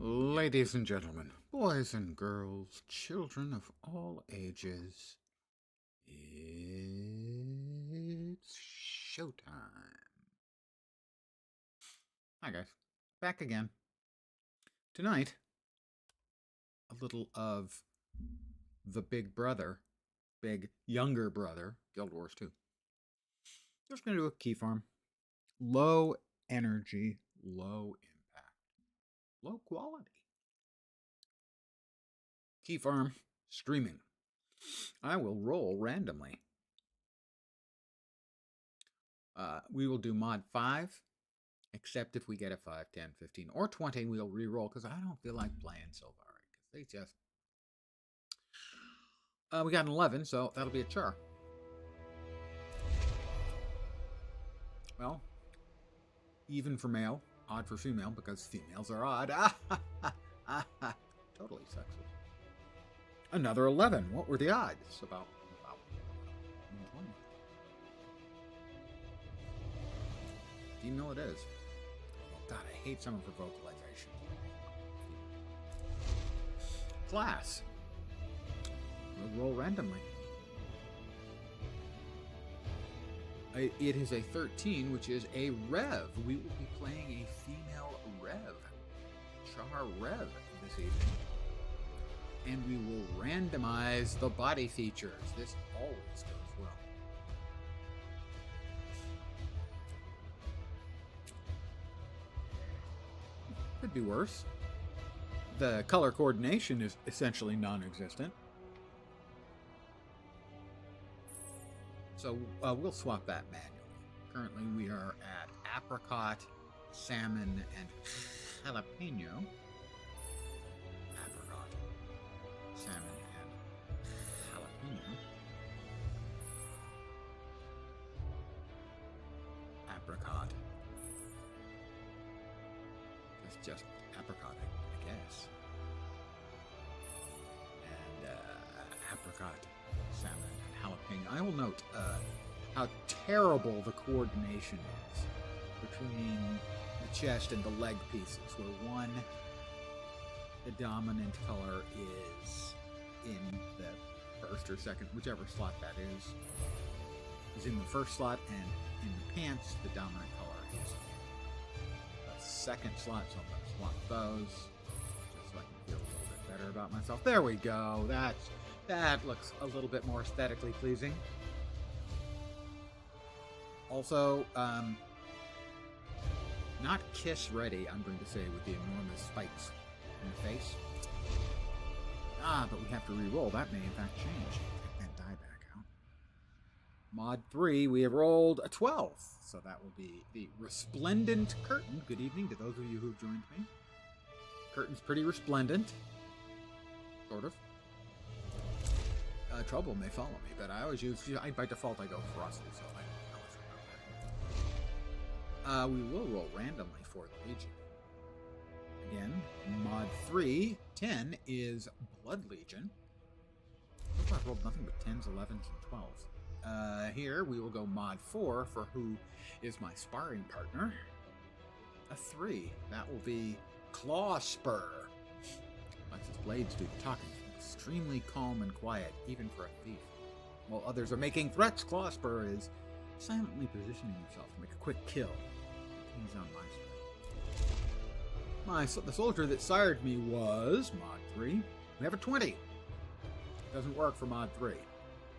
Ladies and gentlemen, boys and girls, children of all ages, it's showtime. Hi guys, back again. Tonight, a little of the big younger brother, Guild Wars 2. Just going to do a key farm. Low energy, low impact, low quality. Key farm streaming. I will roll randomly. We will do mod 5, except if we get a 5, 10, 15, or 20, we'll re-roll, because I don't feel like playing Silvari, because they just... we got an 11, so that'll be a char. Well, even for male, odd for female, because females are odd. Totally sexist. Another 11. What were the odds? About 20. Do you know what it is? Oh God, I hate some of her vocalization. Class. We'll roll randomly. It is a 13, which is a Rev. We will be playing a female Rev. Char Rev this evening. And we will randomize the body features. This always goes well. Could be worse. The color coordination is essentially non-existent. So we'll swap that manually. Currently we are at apricot, salmon, and jalapeno. Apricot, salmon, and jalapeno. Apricot. It's just apricot, I guess. And apricot, salmon, and jalapeno. I will note how terrible the coordination is between the chest and the leg pieces, where one, the dominant color is in the first or second, whichever slot that is in the first slot, and in the pants, the dominant color is in the second slot, so I'm going to swap those, just so I can feel a little bit better about myself. There we go. That looks a little bit more aesthetically pleasing. Also, not kiss ready, I'm going to say, with the enormous spikes in the face. But we have to re-roll. That may in fact change. Take that die back out. Mod 3, we have rolled a 12. So that will be the resplendent curtain. Good evening to those of you who've joined me. Curtain's pretty resplendent. Sort of. Trouble may follow me, but I always use... by default, I go frosty, so I don't know. We will roll randomly for the Legion. Again, mod 3, 10 is Blood Legion. So far I've rolled nothing but 10s, 11s, and 12s. Here, we will go mod 4 for who is my sparring partner. A 3. That will be Claw Spur. Lets his blades do the talking. Extremely calm and quiet, even for a thief. While others are making threats, Claw Spur is silently positioning himself to make a quick kill. He's on my side. The soldier that sired me was mod 3. We have a 20. Doesn't work for mod 3.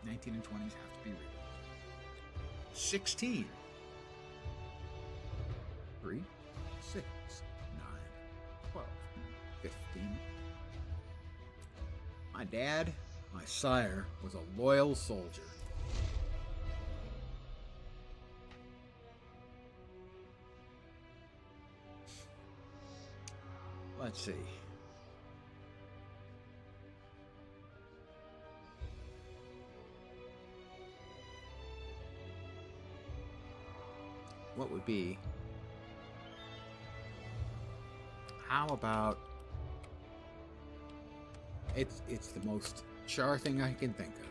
19 and 20s have to be rerolled. 16. 3, 6, 9, 12, 15. My dad, my sire, was a loyal soldier. Let's see. What would be... How about... It's the most char thing I can think of.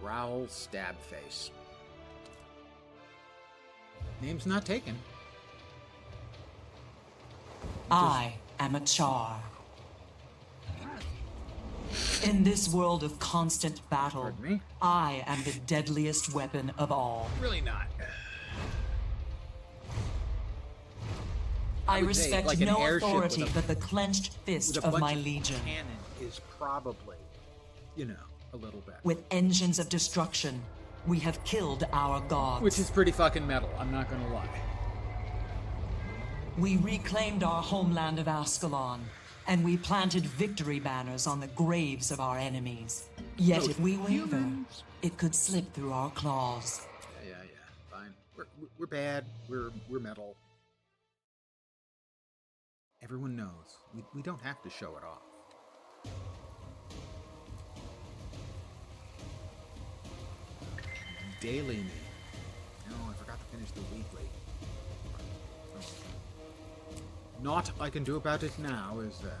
Growl Stab Face. Name's not taken. I am a char. In this world of constant battle, Pardon me? I am the deadliest weapon of all. Really not. I would say, respect like an no airship authority with a- but the clenched fist With a of bunch my of legion. cannon is probably, you know, a little bit. With engines of destruction, we have killed our gods. Which is pretty fucking metal, I'm not gonna lie. We reclaimed our homeland of Ascalon, and we planted victory banners on the graves of our enemies. Yet No, if we waver, humans. it could slip through our claws. Yeah, fine. We're bad. We're metal. Everyone knows. We don't have to show it off. Daily me. No, I forgot to finish the weekly. Oh. Naught I can do about it now, is there?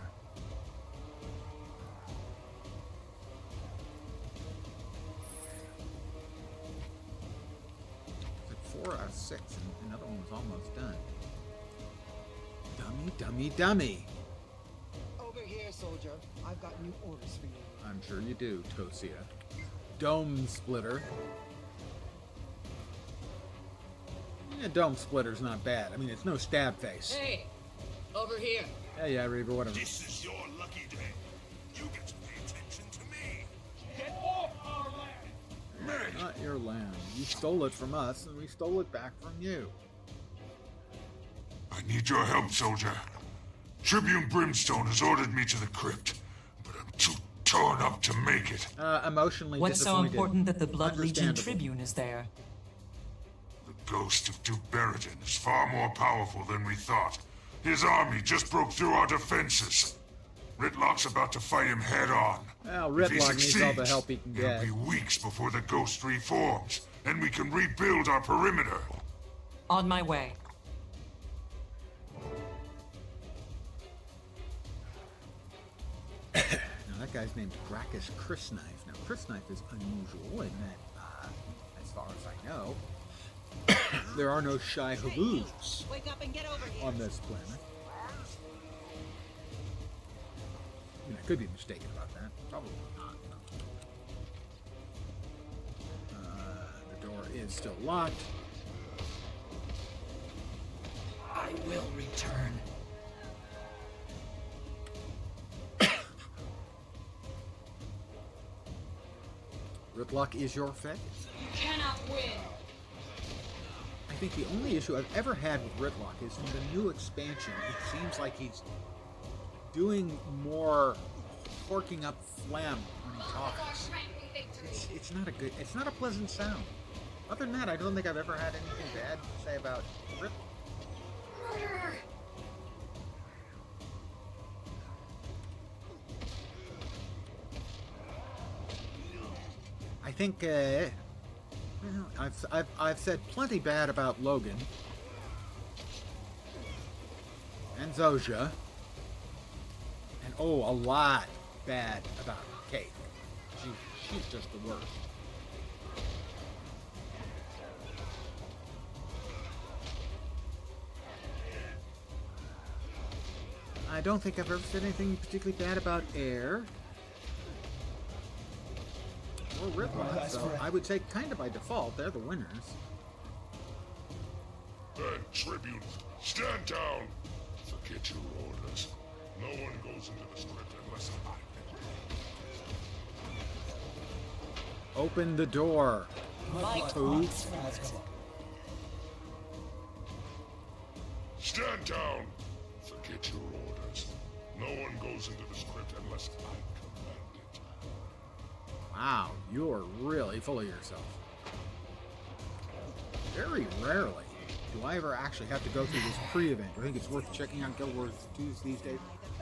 It's like 4 out of 6, and another one was almost done. Dummy. Over here, soldier. I've got new orders for you. I'm sure you do, Tosia. Dome splitter. Yeah, dome splitter's not bad. I mean, it's no stab face. Hey, over here. Yeah, Reaver, whatever. This is your lucky day. You get to pay attention to me. Get off our land! Not your land. You stole it from us, and we stole it back from you. I need your help, soldier. Tribune Brimstone has ordered me to the crypt, but I'm too torn up to make it. Emotionally What's so disappointed. important that the Blood Legion Understandable. Tribune is there? The ghost of Duke Beriton is far more powerful than we thought. His army just broke through our defenses. Ritlock's about to fight him head on. Well, If he Ritlock needs all the succeeds, help he can it'll get. be weeks before the ghost reforms, and we can rebuild our perimeter. On my way. Now, that guy's named Gracchus Crysknife. Now, Crysknife is unusual in that, as far as I know, there are no shy halus Wake up and get over here. on this planet. I mean, I could be mistaken about that. Probably not. The door is still locked. I will return. Ritlock is your fate. You cannot win! I think the only issue I've ever had with Ritlock is in the new expansion, it seems like he's doing more forking up phlegm when he talks. It's not a pleasant sound. Other than that, I don't think I've ever had anything bad to say about Ritlock. I think, well, I've said plenty bad about Logan and Zosha, and a lot bad about Kate. She's just the worst. I don't think I've ever said anything particularly bad about Air. Or Ritlock, so I would say kind of by default, they're the winners. Then, Tribune, stand down. Forget your orders. No one goes into the script unless I... Open the door. Who? Stand down. Forget your orders. No one goes into the script unless I command it. Wow, you're really full of yourself. Very rarely do I ever actually have to go through this pre-event. I think it's worth checking out Guild Wars 2 these days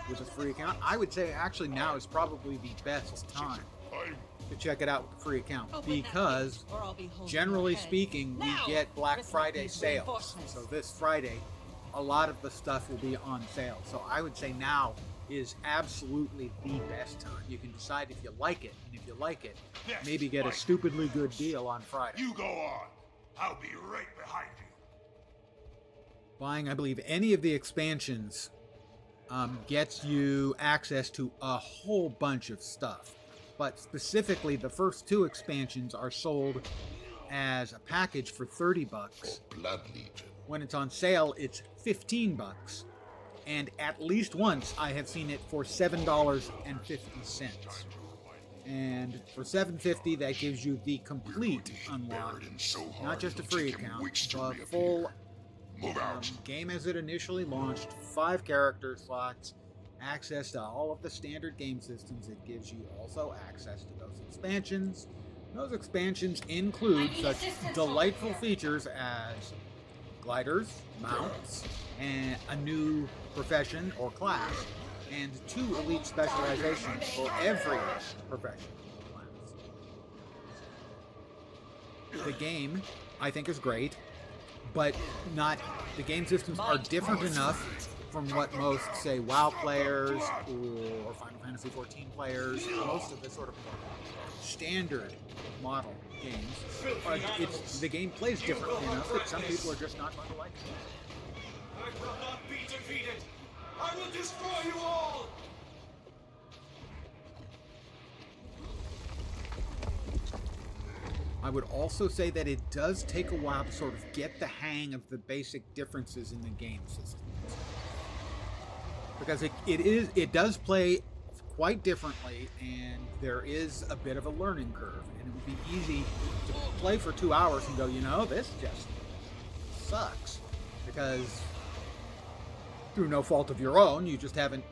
with a free account. I would say actually now is probably the best time to check it out with a free account because generally speaking we get Black Friday sales. So this Friday a lot of the stuff will be on sale. So I would say now is absolutely the best time. You can decide if you like it, and if you like it, maybe get a stupidly good deal on Friday. You go on. I'll be right behind you. Buying, I believe, any of the expansions gets you access to a whole bunch of stuff. But specifically, the first 2 expansions are sold as a package for $30. Blood Legion. When it's on sale, it's $15. And at least once, I have seen it for $7.50. And for $7.50, that gives you the complete unlock, not just a free account, but a full game as it initially launched, 5 character slots, access to all of the standard game systems. It gives you also access to those expansions. Those expansions include such delightful features as gliders, mounts, and a new profession or class, and 2 elite specializations for every profession or class. The game, I think, is great, but the game systems are different enough from what most, say, WoW players or Final Fantasy XIV players, most of the sort of standard model games. The game plays differently enough that some people are just not going to like it. I will not be defeated! I will destroy you all! I would also say that it does take a while to sort of get the hang of the basic differences in the game systems. Because it does play quite differently, and there is a bit of a learning curve, and it would be easy to play for 2 hours and go, this just sucks, because through no fault of your own, you just haven't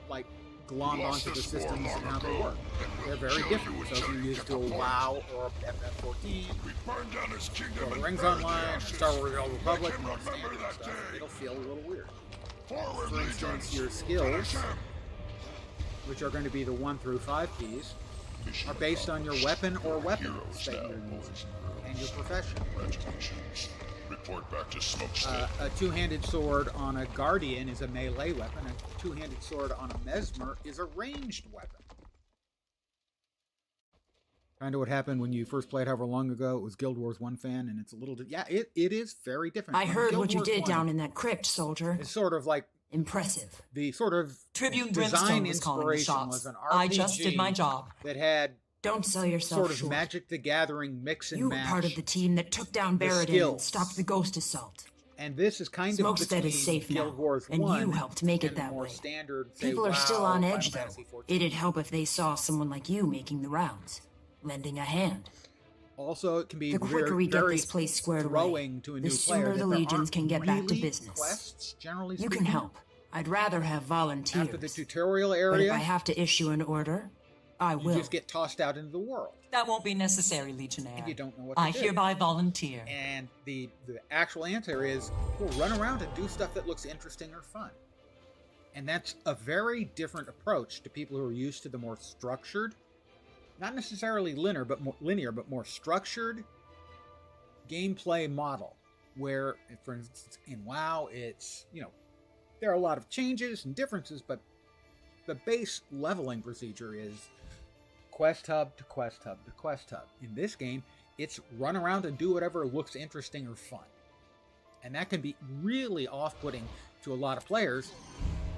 glommed onto the systems and how they work. They're very different. So if you're used to a WoW or a FF14, or Rings Online, or Star Wars: The Old Republic, and more standard stuff, it'll feel a little weird. For instance, your skills, which are going to be the 1 through 5 keys, are based on your weapon or weapons that you're using, and your profession. Report back to Smokestead. A 2-handed sword on a Guardian is a melee weapon. A 2-handed sword on a Mesmer is a ranged weapon. Kind of what happened when you first played however long ago. It was Guild Wars 1 fan, and it's a little... it is very different. I heard Guild what you Wars did 1 down in that crypt, soldier. It's sort of like impressive. the sort of Tribune design Brimstone was calling the inspiration shots. was an RPG I just did my job. that had Don't sell yourself sort of short. Magic the Gathering mix and You were match. part of the team that took down the Baradin and skills. stopped the ghost assault. And this is kind of Smokestead between is safe Guild now, Wars and 1 you helped make it and that more way. standard, say, People are still WoW, on Final edge, though. Fantasy XIV. It'd help if they saw someone like you making the rounds, lending a hand. Also, it can be The quicker we get very this place squared away, throwing to a the new sooner player the that there legions aren't can get back to really business. quests, generally You speaking. can help. I'd rather have volunteers. After the tutorial But if area, I have to issue an order, I you will. just get tossed out into the world. That won't be necessary, Legionnaire. And you don't know what to I do. hereby volunteer. And the actual answer is, we'll run around and do stuff that looks interesting or fun. And that's a very different approach to people who are used to the more structured, not necessarily linear, but more structured gameplay model. Where, for instance, in WoW, it's, there are a lot of changes and differences, but the base leveling procedure is quest hub to quest hub to quest hub. In this game, it's run around and do whatever looks interesting or fun. And that can be really off-putting to a lot of players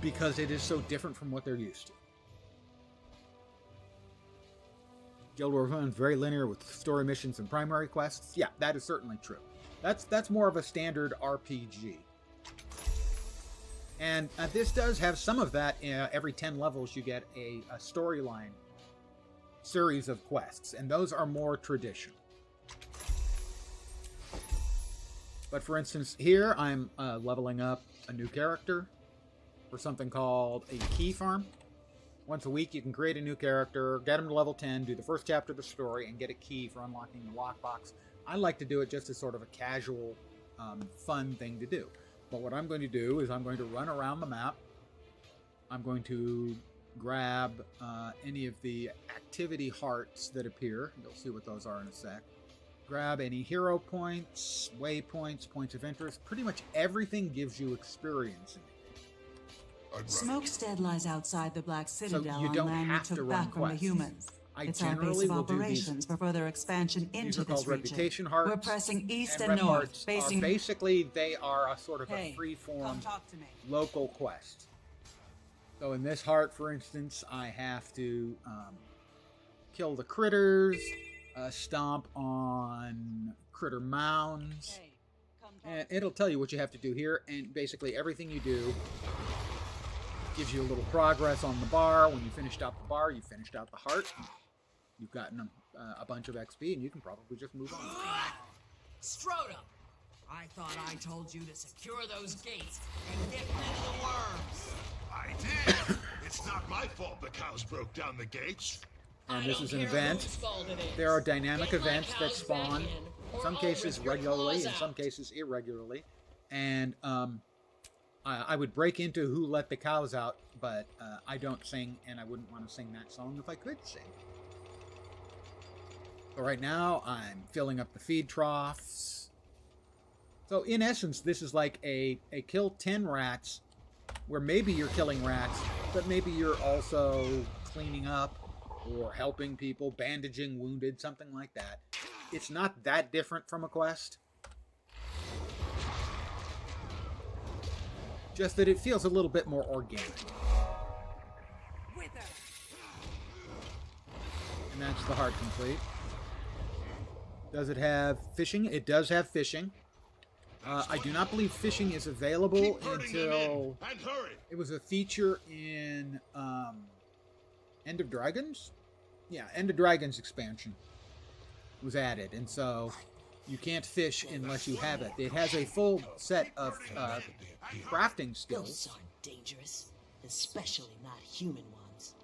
because it is so different from what they're used to. Guild Wars 1 is very linear with story missions and primary quests. Yeah, that is certainly true. That's more of a standard RPG. And this does have some of that. Every 10 levels you get a storyline series of quests, and those are more traditional. But for instance, here I'm leveling up a new character for something called a keyfarm. Once a week you can create a new character, get him to level 10, do the first chapter of the story, and get a key for unlocking the lockbox. I like to do it just as sort of a casual, fun thing to do. But what I'm going to do is I'm going to run around the map. I'm going to grab any of the activity hearts that appear. You'll see what those are in a sec. Grab any hero points, waypoints, points of interest. Pretty much everything gives you experience in it. Smokestead lies outside the Black Citadel you on don't land we have to took run back from the quests. humans. I It's our base generally of will do these. operations for further expansion These into are called this region. reputation hearts. We're pressing east and and rep north, hearts facing... basically, they are a sort of Hey, a free-form come talk to me. local quest. So in this heart, for instance, I have to kill the critters, stomp on critter mounds, and it'll tell you what you have to do here, and basically everything you do gives you a little progress on the bar. When you finished out the bar, you finished out the heart. You've gotten a bunch of XP, and you can probably just move on. Scrotum! I thought I told you to secure those gates and get rid of the worms. I did. It's not my fault the cows broke down the gates. And this is an event. There are dynamic events that spawn, in some cases regularly, in some cases irregularly. And I would break into Who Let the Cows Out, but I don't sing, and I wouldn't want to sing that song if I could sing. So right now, I'm filling up the feed troughs. So in essence, this is like a kill 10 rats, where maybe you're killing rats, but maybe you're also cleaning up or helping people, bandaging wounded, something like that. It's not that different from a quest. Just that it feels a little bit more organic. And that's the heart complete. Does it have fishing? It does have fishing. I do not believe fishing is available until... It was a feature in End of Dragons? Yeah, End of Dragons expansion was added, and so you can't fish unless you have it. It has a full set of crafting skills. Those aren't dangerous, especially not human ones.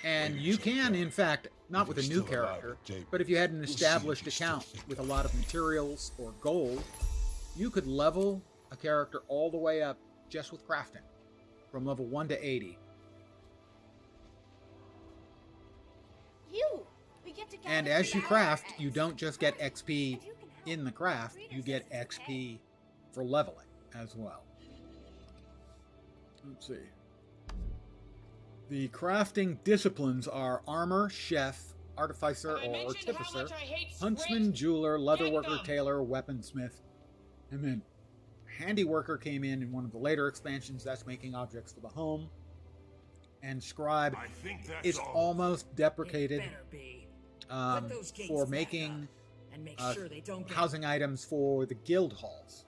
And you can, in fact, not with a new character, but if you had an established account with a lot of materials or gold, you could level a character all the way up just with crafting, from level 1 to 80. And as you craft, you don't just get XP in the craft, you get XP for leveling as well. Let's see. The crafting disciplines are armor, chef, artificer or artificer, huntsman, jeweler, leatherworker, tailor, weaponsmith, and then handiworker came in one of the later expansions. That's making objects for the home. And scribe is almost deprecated for making housing items for the guild halls.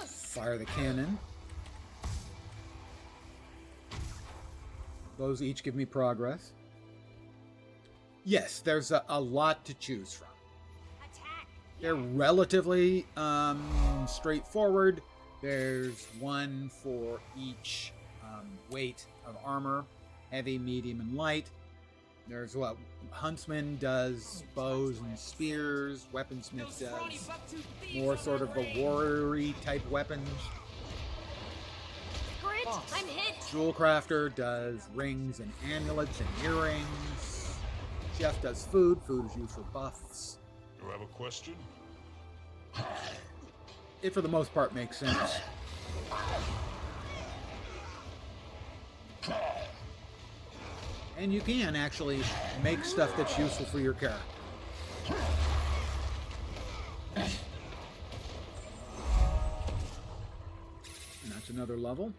Fire the cannon. Those each give me progress. Yes, there's a lot to choose from. They're relatively straightforward. There's one for each weight of armor, heavy, medium, and light. There's what huntsman does bows and spears. Weaponsmith does more sort of the warrior-y type weapons. I'm hit. Jewel crafter does rings and amulets and earrings. Chef does food. Food is used for buffs. You have a question? It, for the most part, makes sense. And you can actually make stuff that's useful for your character. And that's another level.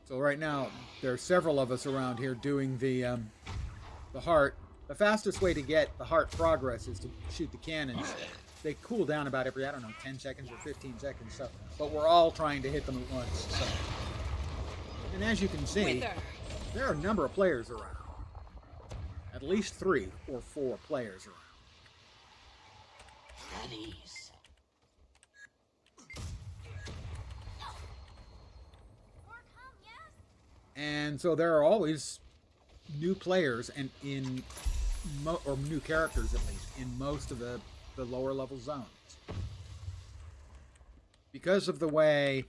So right now, there are several of us around here doing the heart. The fastest way to get the heart progress is to shoot the cannons. They cool down about every, 10 seconds or 15 seconds. So, but we're all trying to hit them at once. So. And as you can see, there are a number of players around. At least 3 or 4 players around. At ease. And so there are always new players and or new characters at least in most of the lower level zones. Because of the way,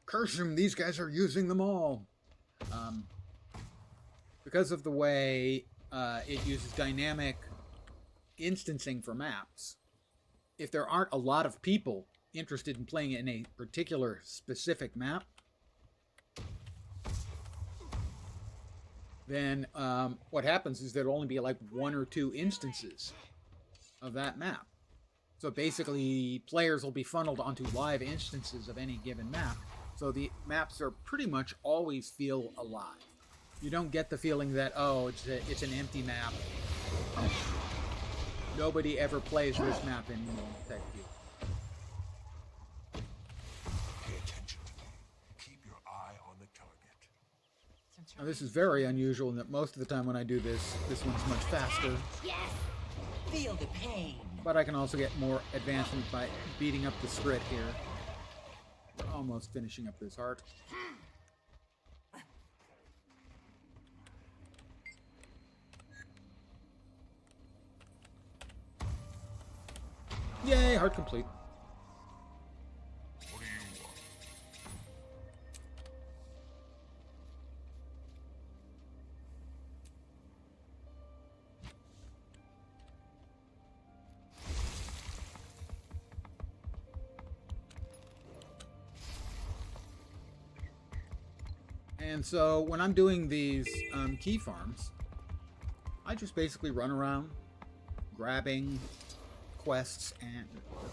curse them, these guys are using them all. Because of the way it uses dynamic instancing for maps, if there aren't a lot of people interested in playing in a particular specific map, then what happens is there'll only be like 1 or 2 instances of that map. So basically, players will be funneled onto live instances of any given map. So the maps are pretty much always feel alive. You don't get the feeling that, oh, it's an empty map. Nobody ever plays this map anymore. Type deal. Pay attention to them. Keep your eye on the target. Now, this is very unusual in that most of the time when I do this, this one's much faster. Feel the pain. But I can also get more advancement by beating up the script here. We're almost finishing up this heart. Yay, heart complete. What do you want? And so when I'm doing these key farms, I just basically run around grabbing quests and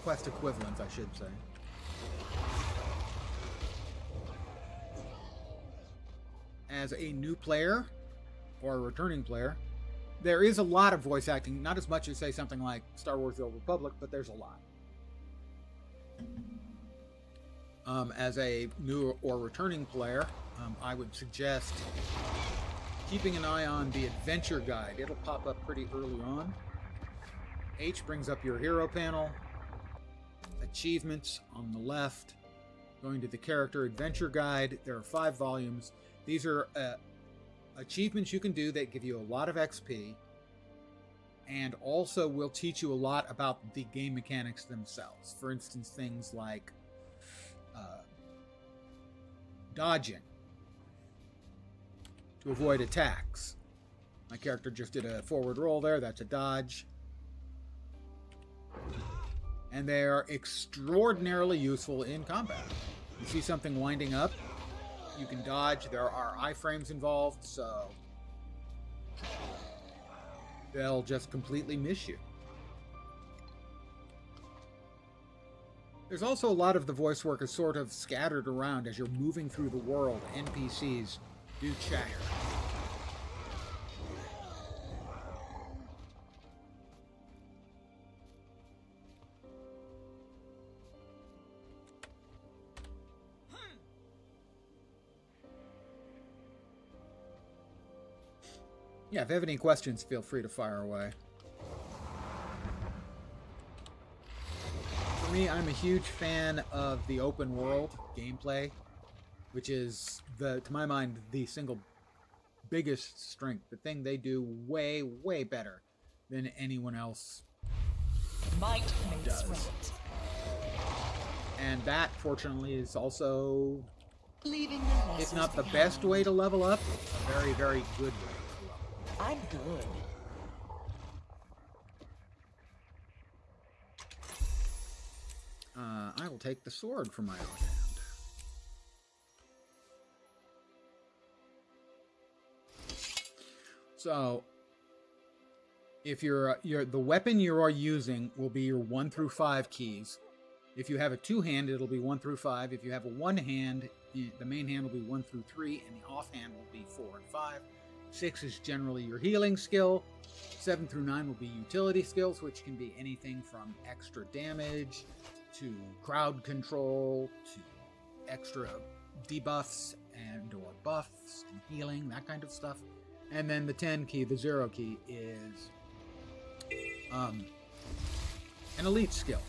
quest equivalents, I should say. As a new player or a returning player, there is a lot of voice acting, not as much as say something like Star Wars: The Old Republic, but there's a lot. As a new or returning player, I would suggest keeping an eye on the adventure guide. It'll pop up pretty early on. H brings up your hero panel, achievements on the left, going to the character adventure guide. There are 5 volumes. These are achievements you can do that give you a lot of XP and also will teach you a lot about the game mechanics themselves. For instance, things like dodging to avoid attacks. My character just did a forward roll there. That's a dodge. And they are extraordinarily useful in combat. You see something winding up, you can dodge. There are iframes involved, so they'll just completely miss you. There's also a lot of the voice work is sort of scattered around as you're moving through the world. NPCs do chatter. Yeah, if you have any questions, feel free to fire away. For me, I'm a huge fan of the open world gameplay, which is, to my mind, the single biggest strength. The thing they do way, way better than anyone else Might makes does. right. And that, fortunately, is also, Leaving the if lessons not the behind. best way to level up, a very, very good way to level up. I'm good. I will take the sword from my own hand. So, if the weapon you are using will be your 1 through 5 keys. If you have a 2-hand, it'll be 1 through 5. If you have a 1-hand, the main hand will be 1 through 3, and the offhand will be 4 and 5. 6 is generally your healing skill. 7 through 9 will be utility skills, which can be anything from extra damage to crowd control to extra debuffs and or buffs and healing, that kind of stuff. And then the 10 key, the 0 key, is an elite skill,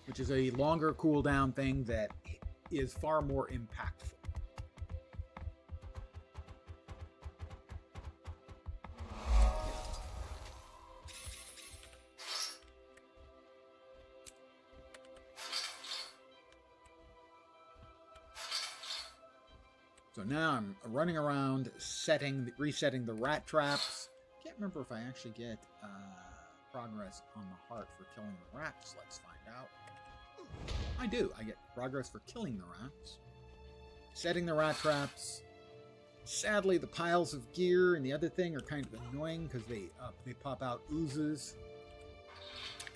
which is a longer cooldown thing that is far more impactful. So now I'm running around resetting the rat traps. Can't remember if I actually get progress on the heart for killing the rats. Let's find out. I do. I get progress for killing the rats. Setting the rat traps. Sadly, the piles of gear and the other thing are kind of annoying because they pop out oozes.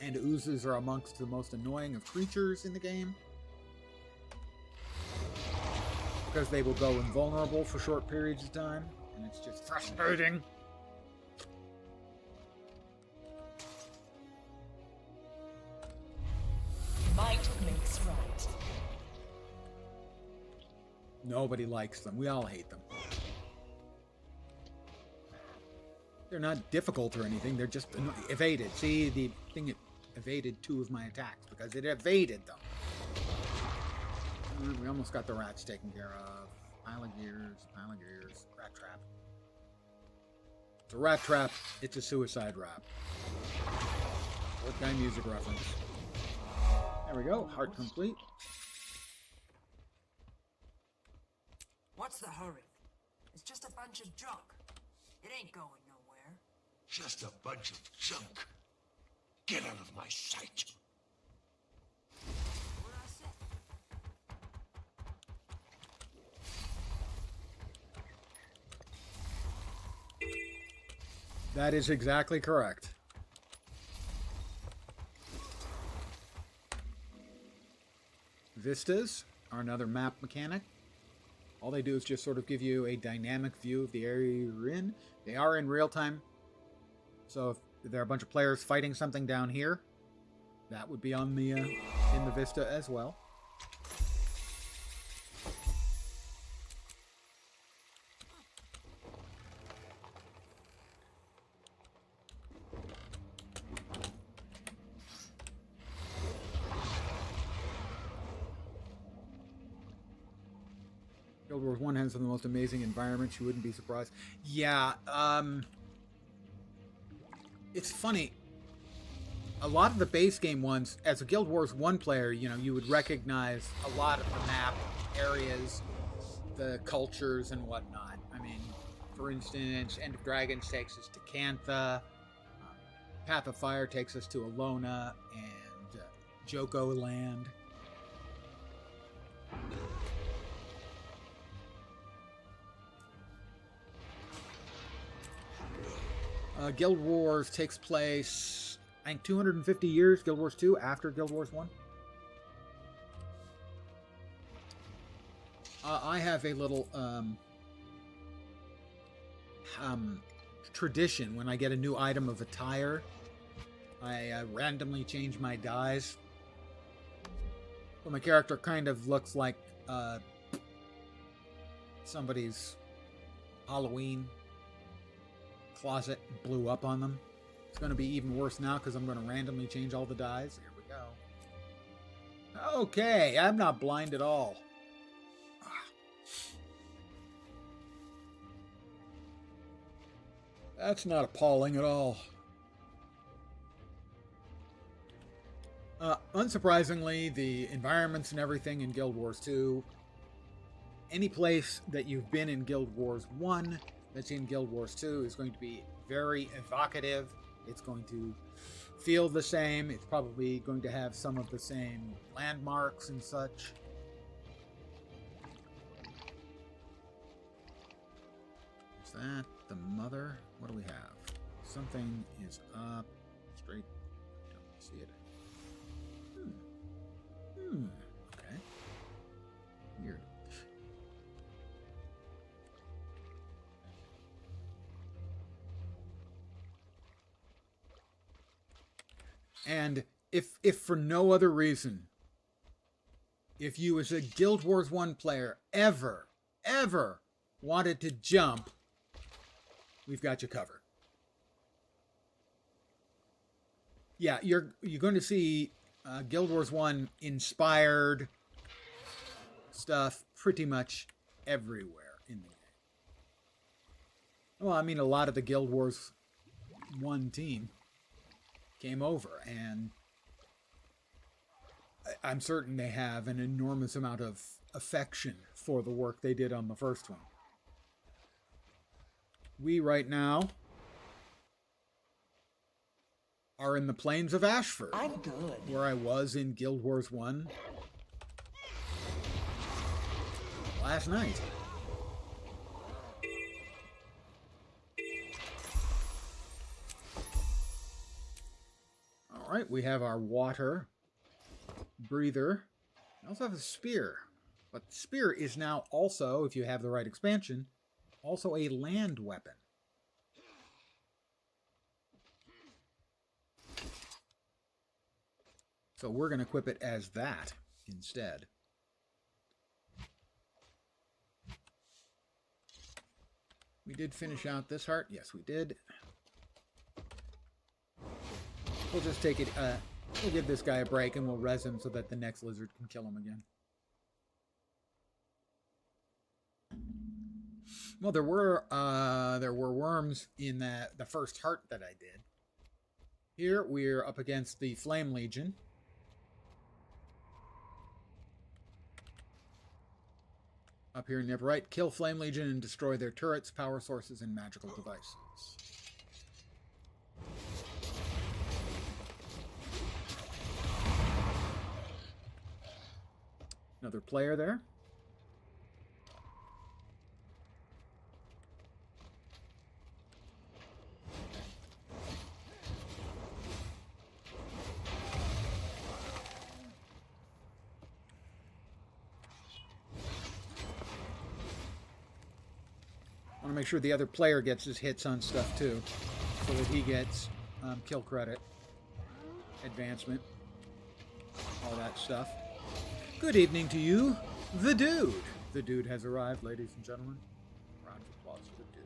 And oozes are amongst the most annoying of creatures in the game. Because they will go invulnerable for short periods of time. And it's just frustrating. Might makes right. Nobody likes them. We all hate them. They're not difficult or anything. They're just evaded. See, the thing evaded 2 of my attacks because it evaded them. We almost got the rats taken care of. Pile of gears. Rat trap. It's a rat trap. It's a suicide rap. What guy music reference? There we go. Heart complete. What's the hurry? It's just a bunch of junk. It ain't going nowhere. Just a bunch of junk. Get out of my sight. What I said. That is exactly correct. Vistas are another map mechanic. All they do is just sort of give you a dynamic view of the area you're in. They are in real time. So if there are a bunch of players fighting something down here, that would be on the in the Vista as well. Guild Wars 1 has some of the most amazing environments. You wouldn't be surprised. Yeah, it's funny. A lot of the base game ones, as a Guild Wars 1 player, you know, you would recognize a lot of the map areas, the cultures and whatnot. I mean, for instance, End of Dragons takes us to Cantha, Path of Fire takes us to Alona and Joko Land. Guild Wars takes place, I think, 250 years, Guild Wars 2, after Guild Wars 1. I have a little tradition. When I get a new item of attire, I randomly change my dyes. So my character kind of looks like somebody's Halloween closet blew up on them. It's going to be even worse now because I'm going to randomly change all the dyes. Here we go. Okay, I'm not blind at all. That's not appalling at all. Unsurprisingly, the environments and everything in Guild Wars 2, any place that you've been in Guild Wars 1 that's in Guild Wars 2 is going to be very evocative. It's going to feel the same. It's probably going to have some of the same landmarks and such. Is that the mother? What do we have? Something is up. Straight. Don't see it. Okay. Weird. And if for no other reason, if you as a Guild Wars 1 player ever wanted to jump, we've got you covered. Yeah, you're going to see Guild Wars 1 inspired stuff pretty much everywhere in the game. Well, I mean, a lot of the Guild Wars 1 team came over, and I'm certain they have an enormous amount of affection for the work they did on the first one. We right now are in the plains of Ashford. I'm good. Where I was in Guild Wars 1 last night. Alright, we have our water breather. We also have a spear. But the spear is now also, if you have the right expansion, also a land weapon. So we're going to equip it as that instead. We did finish out this heart. Yes, we did. We'll just take it, we'll give this guy a break and we'll res him so that the next lizard can kill him again. Well, there were worms in the first heart that I did. Here we're up against the Flame Legion. Up here in the upper right, kill Flame Legion and destroy their turrets, power sources, and magical devices. Another player there. I want to make sure the other player gets his hits on stuff too, so that he gets kill credit, advancement, all that stuff. Good evening to you, the dude. The dude has arrived, ladies and gentlemen. Round of applause for the dude.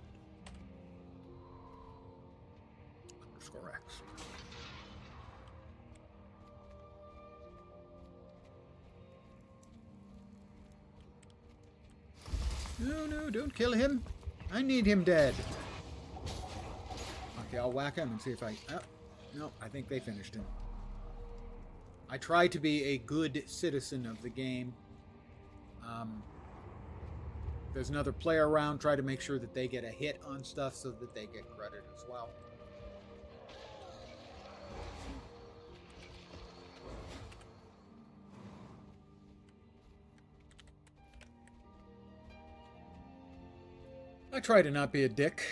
_X. No, don't kill him. I need him dead. Okay, I'll whack him and see if I... Oh, no, I think they finished him. I try to be a good citizen of the game. There's another player around. Try to make sure that they get a hit on stuff so that they get credit as well. I try to not be a dick,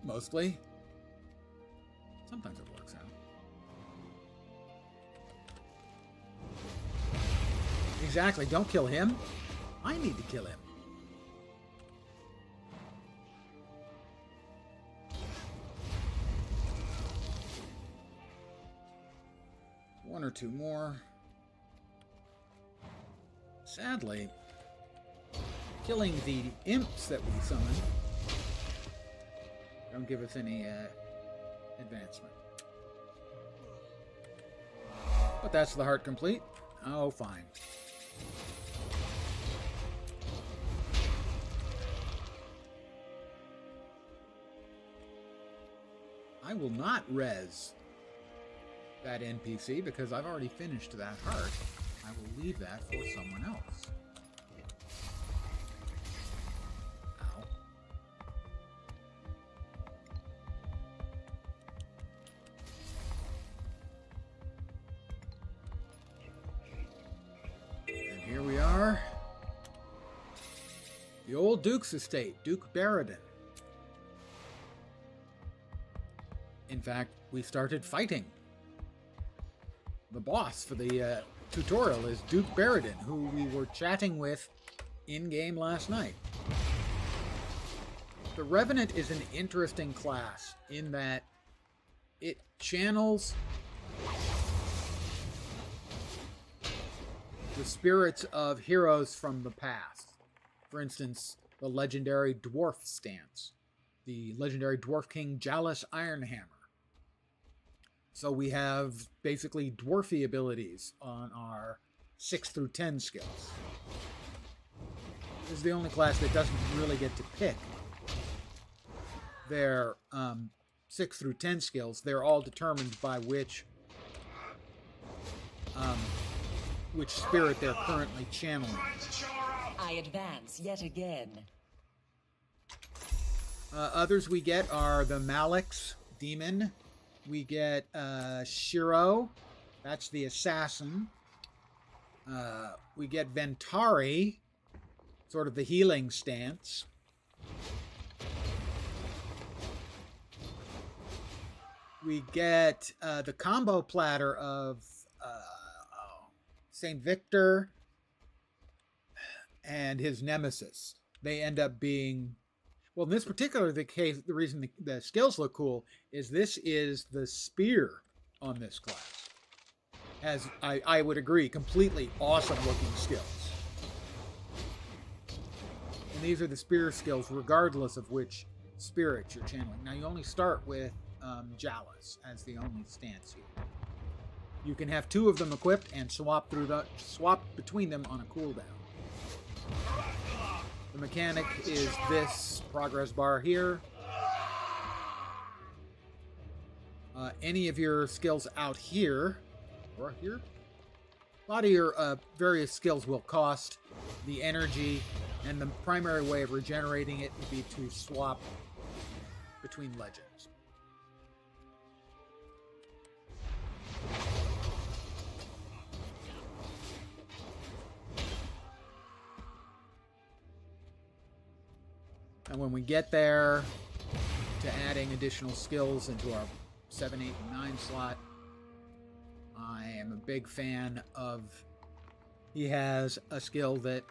mostly. Sometimes it works out. Exactly, don't kill him. I need to kill him. One or two more. Sadly, killing the imps that we summon don't give us any advancement. But that's the heart complete. Oh, fine. I will not res that NPC because I've already finished that heart. I will leave that for someone else. Ow. And here we are. The old Duke's estate, Duke Baradin. In fact, we started fighting. The boss for the tutorial is Duke Baradin, who we were chatting with in-game last night. The Revenant is an interesting class in that it channels the spirits of heroes from the past. For instance, the legendary dwarf stance, the legendary dwarf king Jalis Ironhammer. So we have basically dwarfy abilities on our 6 through 10 skills. This is the only class that doesn't really get to pick their 6 through 10 skills. They're all determined by which spirit they're currently channeling. I advance yet again. Others we get are the Malix demon. We get Shiro, that's the assassin. We get Ventari, sort of the healing stance. we get the combo platter of Saint Victor and his nemesis. They end up being, well, in this particular case, the reason the skills look cool is this is the spear on this class. Has, I would agree, completely awesome looking skills. And these are the spear skills regardless of which spirit you're channeling. Now you only start with Jalas as the only stance here. You can have 2 of them equipped and swap between them on a cooldown. The mechanic is this progress bar here. Any of your skills out here, or here, a lot of your various skills will cost the energy, and the primary way of regenerating it would be to swap between legends. And when we get there to adding additional skills into our 7, 8, and 9 slot, I am a big fan of, he has a skill that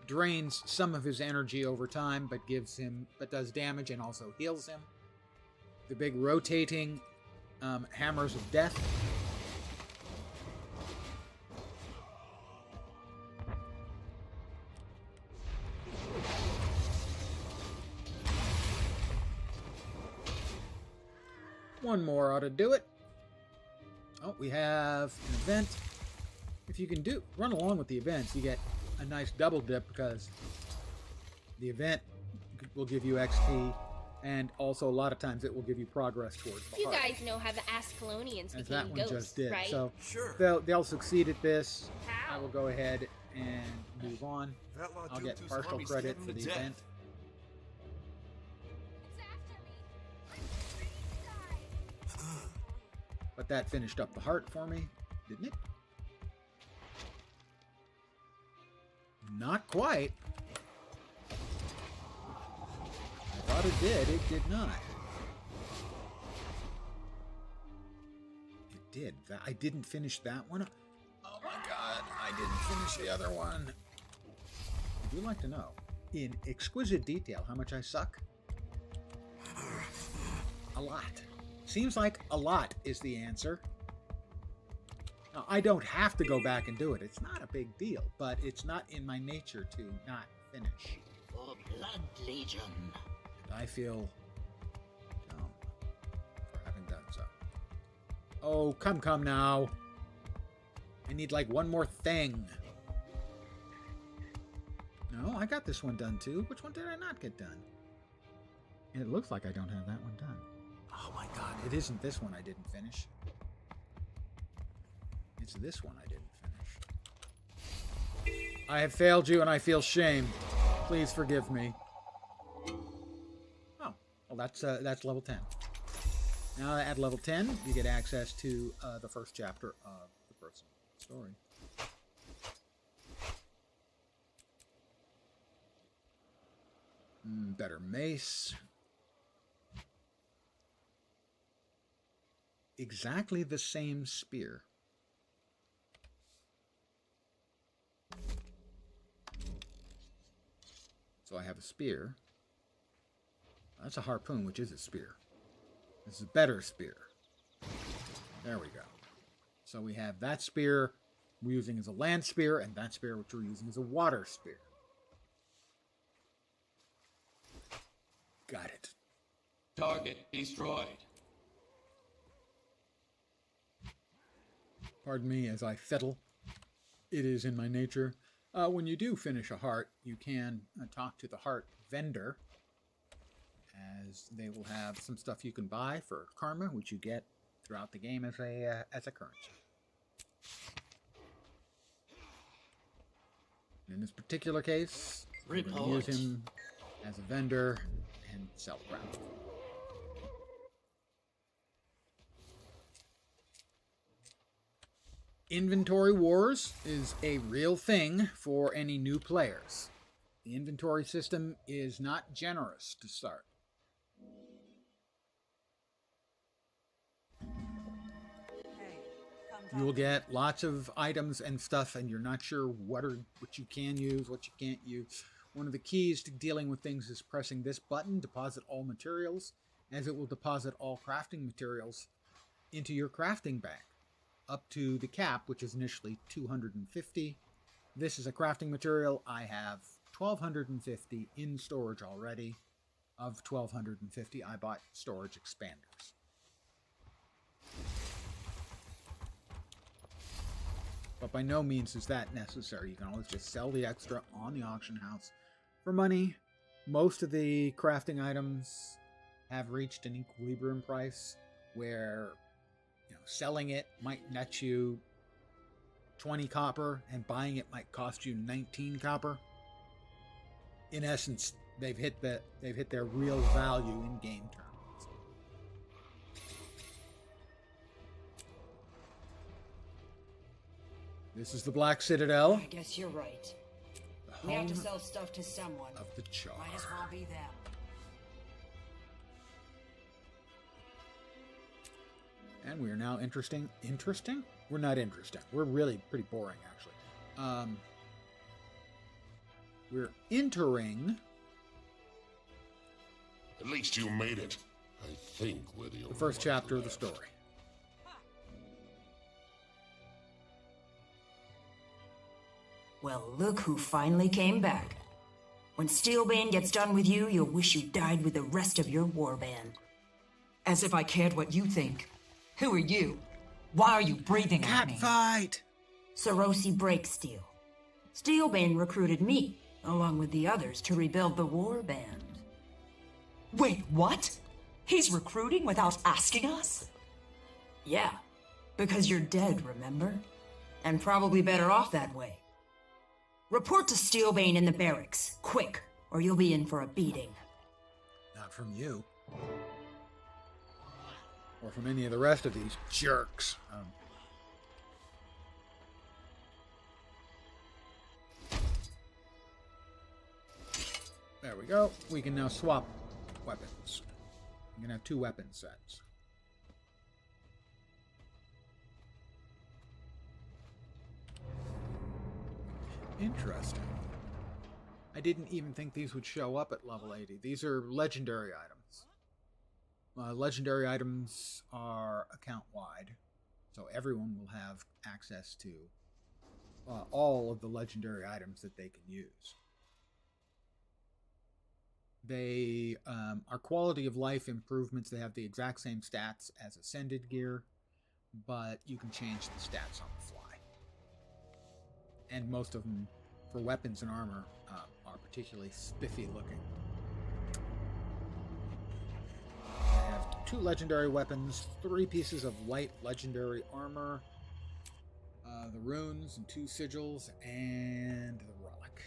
drains some of his energy over time, but does damage and also heals him. The big rotating hammers of death. One more ought to do it. Oh, we have an event. If you can run along with the events, you get a nice double dip because the event will give you XP, and also a lot of times it will give you progress towards the heart. You guys know how the Ascalonians as became that one ghosts, just did. right? So Sure. they'll succeed at this. How? I will go ahead and move on. Vetla I'll get Juntu's partial army credit stabbed for him the to death. event. But that finished up the heart for me, didn't it? Not quite. I thought it did. It did not. It did. I didn't finish that one. Oh my god, I didn't finish the other one. Would you like to know, in exquisite detail, how much I suck? A lot. Seems like a lot is the answer. Now, I don't have to go back and do it. It's not a big deal, but it's not in my nature to not finish. For Blood Legion. And I feel dumb for having done so. Oh, come now. I need like one more thing. No, I got this one done too. Which one did I not get done? And it looks like I don't have that one done. Oh my god, it isn't this one I didn't finish. It's this one I didn't finish. I have failed you and I feel shame. Please forgive me. Oh, well that's level 10. Now at level 10, you get access to the first chapter of the personal story. Better mace. Exactly the same spear. So I have a spear. That's a harpoon, which is a spear. This is a better spear. There we go. So we have that spear we're using as a land spear, and that spear which we're using as a water spear. Got it. Target destroyed. Pardon me as I fiddle. It is in my nature. When you do finish a heart, you can talk to the heart vendor, as they will have some stuff you can buy for karma, which you get throughout the game as a currency. And in this particular case, we're going to use him as a vendor and sell crap. Inventory wars is a real thing for any new players. The inventory system is not generous to start. You will get lots of items and stuff, and you're not sure what you can use, what you can't use. One of the keys to dealing with things is pressing this button, deposit all materials, as it will deposit all crafting materials into your crafting bank, up to the cap, which is initially 250. This is a crafting material. I have 1,250 in storage already. Of 1,250, I bought storage expanders. But by no means is that necessary. You can always just sell the extra on the auction house for money. Most of the crafting items have reached an equilibrium price where selling it might net you 20 copper and buying it might cost you 19 copper. In essence, they've hit their real value in game terms. This is the Black Citadel. I guess you're right. The We have to home sell stuff to someone. of the Char. Might as well be them. And we are now interesting? We're not interesting. We're really pretty boring, actually. We're entering At least you made it. I think we're the the first chapter of the story. Well, look who finally came back. When Steelbane gets done with you, you'll wish you died with the rest of your warband. As if I cared what you think. Who are you? Why are you breathing at me? Catfight! Sarosi Breaksteel. Steelbane recruited me, along with the others, to rebuild the warband. Wait, what? He's recruiting without asking us? Yeah, because you're dead, remember? And probably better off that way. Report to Steelbane in the barracks, quick, or you'll be in for a beating. Not from you. Or from any of the rest of these jerks. There we go. We can now swap weapons. We can have 2 weapon sets. Interesting. I didn't even think these would show up at level 80. These are legendary items. Legendary items are account-wide, so everyone will have access to all of the legendary items that they can use. They are quality of life improvements. They have the exact same stats as Ascended gear, but you can change the stats on the fly. And most of them, for weapons and armor, are particularly spiffy looking. I have 2 legendary weapons, 3 pieces of light legendary armor, the runes and 2 sigils, and the relic.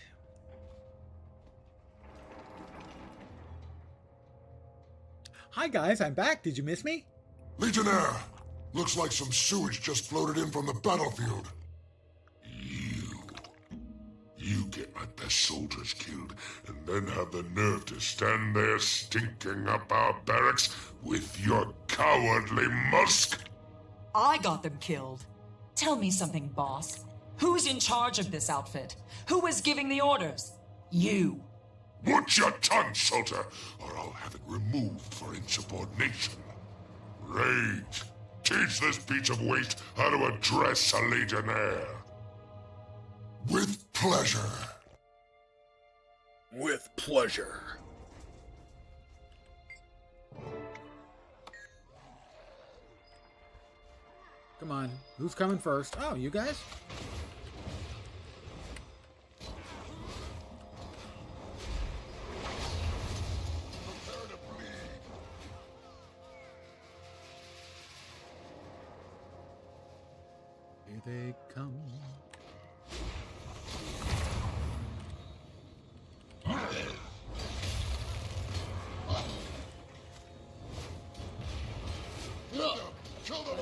Hi guys, I'm back. Did you miss me? Legionnaire! Looks like some sewage just floated in from the battlefield. You get my best soldiers killed, and then have the nerve to stand there stinking up our barracks with your cowardly musk? I got them killed. Tell me something, boss. Who's in charge of this outfit? Who was giving the orders? You. Watch your tongue, soldier, or I'll have it removed for insubordination. Rage! Teach this piece of waste how to address a legionnaire. With pleasure. With pleasure. Come on, who's coming first? Oh, you guys? Here they come.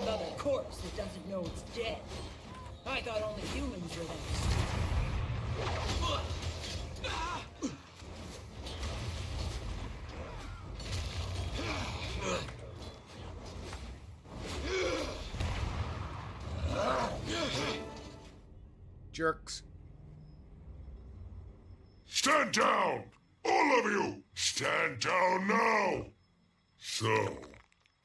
Another corpse that doesn't know it's dead. I thought only humans were that. jerks. Stand down! All of you! Stand down now! So,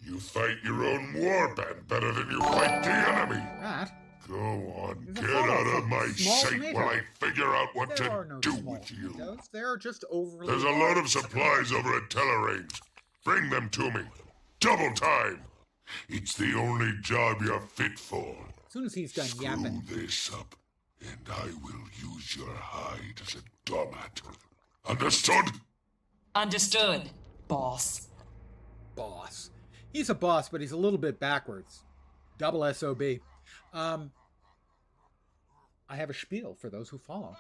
you fight your own warband better than you fight the enemy! That? Go on, There's a get follow out of from my small sight tomatoes. while I figure out what There are to no do small with you. tomatoes. They are just overly There's a load of large. supplies over at Tellerrane's. Bring them to me. Double time! It's the only job you're fit for. As soon as he's done Screw yapping. this up, and I will use your hide as a doormat. Understood? Understood, boss. Boss. He's a boss, but he's a little bit backwards. Double SOB. I have a spiel for those who follow.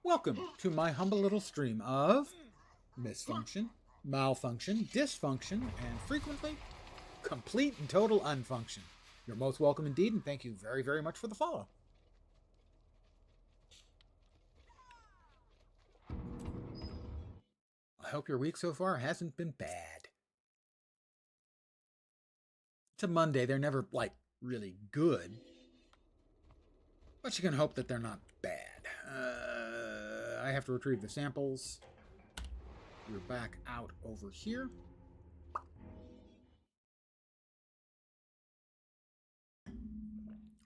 Welcome to my humble little stream of misfunction, malfunction, dysfunction, and frequently complete and total unfunction. You're most welcome indeed, and thank you very, very much for the follow. I hope your week so far hasn't been bad. It's a Monday. They're never, like, really good. But you can hope that they're not bad. I have to retrieve the samples. We're back out over here.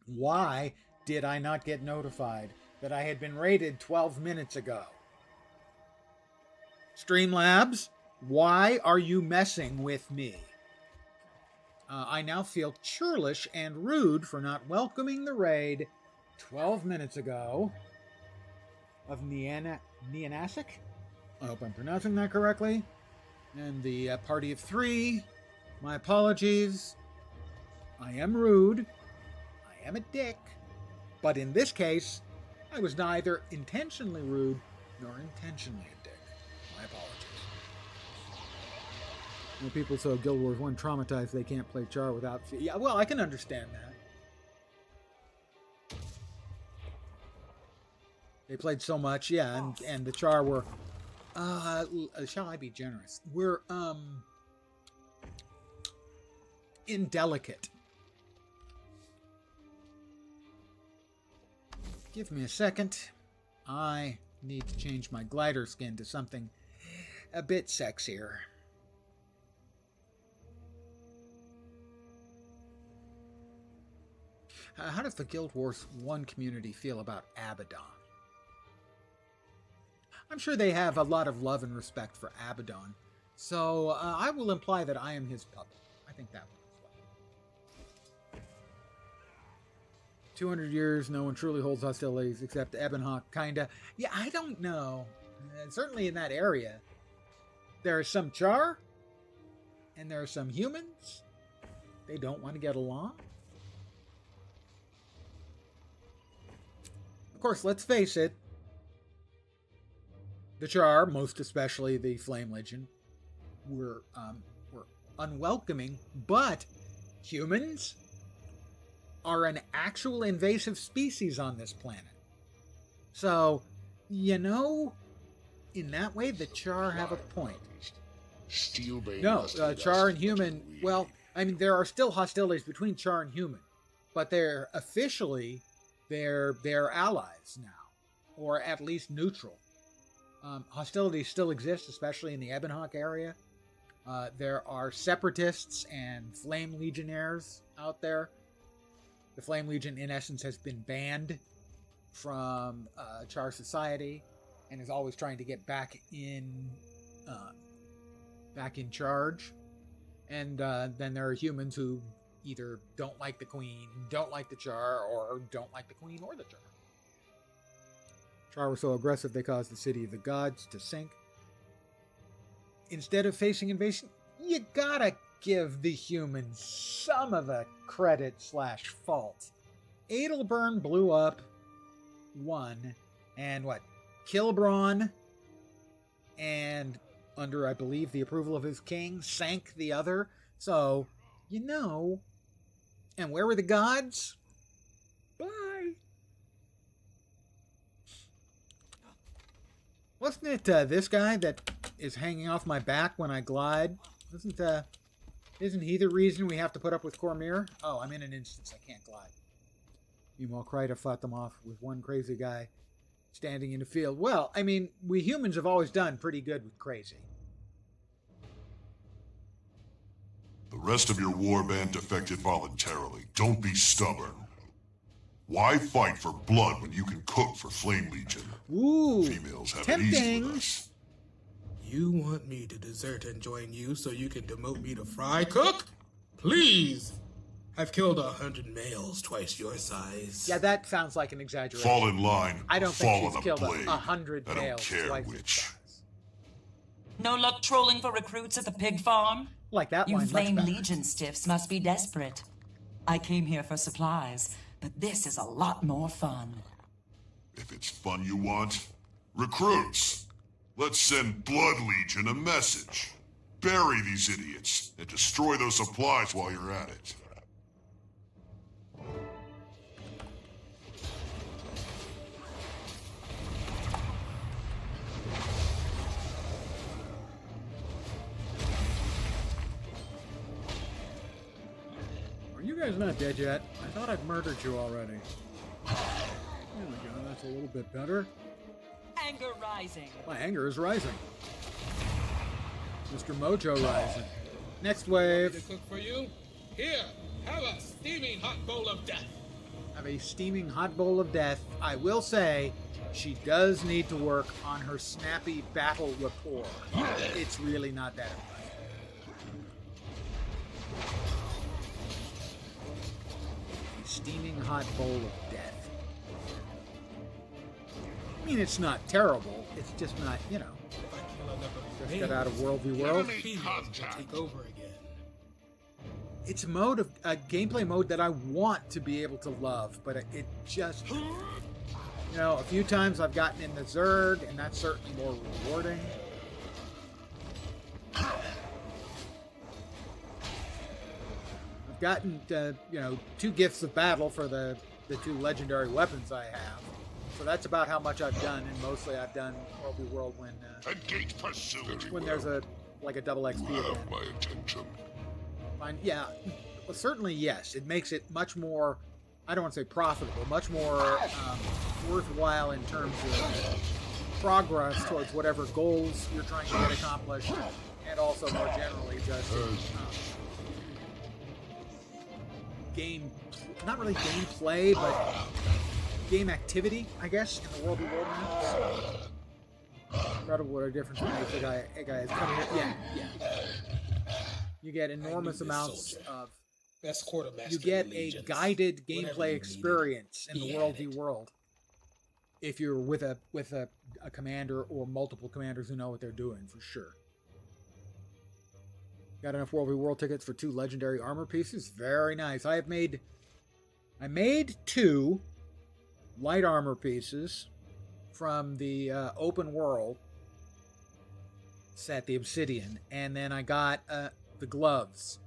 Why did I not get notified that I had been raided 12 minutes ago? Streamlabs, why are you messing with me? I now feel churlish and rude for not welcoming the raid 12 minutes ago of Neonasic. I hope I'm pronouncing that correctly. And the party of 3. My apologies. I am rude. I am a dick. But in this case, I was neither intentionally rude nor intentionally a dick. My apologies. You know, people so Guild Wars 1 traumatized they can't play Char without... Yeah, well, I can understand that. They played so much, yeah, and the Char were... shall I be generous? We're, indelicate. Give me a second. I need to change my glider skin to something a bit sexier. How does the Guild Wars 1 community feel about Abaddon? I'm sure they have a lot of love and respect for Abaddon, so I will imply that I am his puppet. I think that one as well. 200 years, no one truly holds hostilities except Ebonhawk, kinda. Yeah, I don't know. Certainly in that area, there is some Char, and there are some humans. They don't want to get along. Of course, let's face it, the Char, most especially the Flame Legion, were unwelcoming, but humans are an actual invasive species on this planet. So, you know, in that way, the Char have a point. No, Char and human, well, I mean, there are still hostilities between Char and human, but they're officially, they're allies now, or at least neutral. Hostilities still exist, especially in the Ebonhawk area. There are separatists and Flame Legionnaires out there. The Flame Legion, in essence, has been banned from Char society and is always trying to get back in charge. And then there are humans who either don't like the Queen, don't like the Char, or don't like the Queen or the Char. Char were so aggressive they caused the city of the gods to sink. Instead of facing invasion, you gotta give the humans some of the credit/fault. Adelburn blew up one, and Kilbron, and under, I believe, the approval of his king, sank the other. So, you know, and where were the gods? Bye. Wasn't it this guy that is hanging off my back when I glide? Isn't he the reason we have to put up with Cormyr? Oh, I'm in an instance. I can't glide. Meanwhile, Kryta fought them off with one crazy guy standing in the field. Well, I mean, we humans have always done pretty good with crazy. The rest of your warband defected voluntarily. Don't be stubborn. Why fight for blood when you can cook for Flame Legion? Ooh, Females have it easy tempting. with us. You want me to desert and join you so you can demote me to fry cook? Please! I've killed 100 males twice your size. Yeah, that sounds like an exaggeration. Fall in line. I don't fall think on she's the killed blade. 100 I don't males care twice its which. size. No luck trolling for recruits at the pig farm? Like that You line, much Flame better. Legion stiffs must be desperate. I came here for supplies, but this is a lot more fun. If it's fun you want, recruits. Let's send Blood Legion a message. Bury these idiots and destroy those supplies while you're at it. Are you guys not dead yet? I thought I'd murdered you already. There we go, that's a little bit better. Anger rising. My anger is rising. Mr. Mojo rising. Next wave. To cook for you? Here, have a steaming hot bowl of death. Have a steaming hot bowl of death. I will say, she does need to work on her snappy battle rapport. It's really not that impressive. A steaming hot bowl of death. I mean, it's not terrible. It's just not, you know. Just got out of World v. World. Take over again. It's a gameplay mode that I want to be able to love, but it just, you know, a few times I've gotten in the Zerg, and that's certainly more rewarding. I've gotten, you know, 2 gifts of battle for the 2 legendary weapons I have. So that's about how much I've done, and mostly I've done World v. World when there's a double XP event. My attention. Fine. Yeah, well, certainly yes. It makes it much more, I don't want to say profitable, much more worthwhile in terms of progress towards whatever goals you're trying to get accomplished, and also more generally just not really gameplay, but game activity, I guess, in the World of Warcraft. Incredible what a difference makes. Hey guys, come here. Yeah. You get enormous amounts of. Best quartermaster. You get in a Legions. guided Whatever gameplay you experience in he the World had v it. World. If you're with a commander or multiple commanders who know what they're doing, for sure. Got enough World v World tickets for 2 legendary armor pieces. Very nice. I made 2 light armor pieces from the open world set, the Obsidian, and then I got the gloves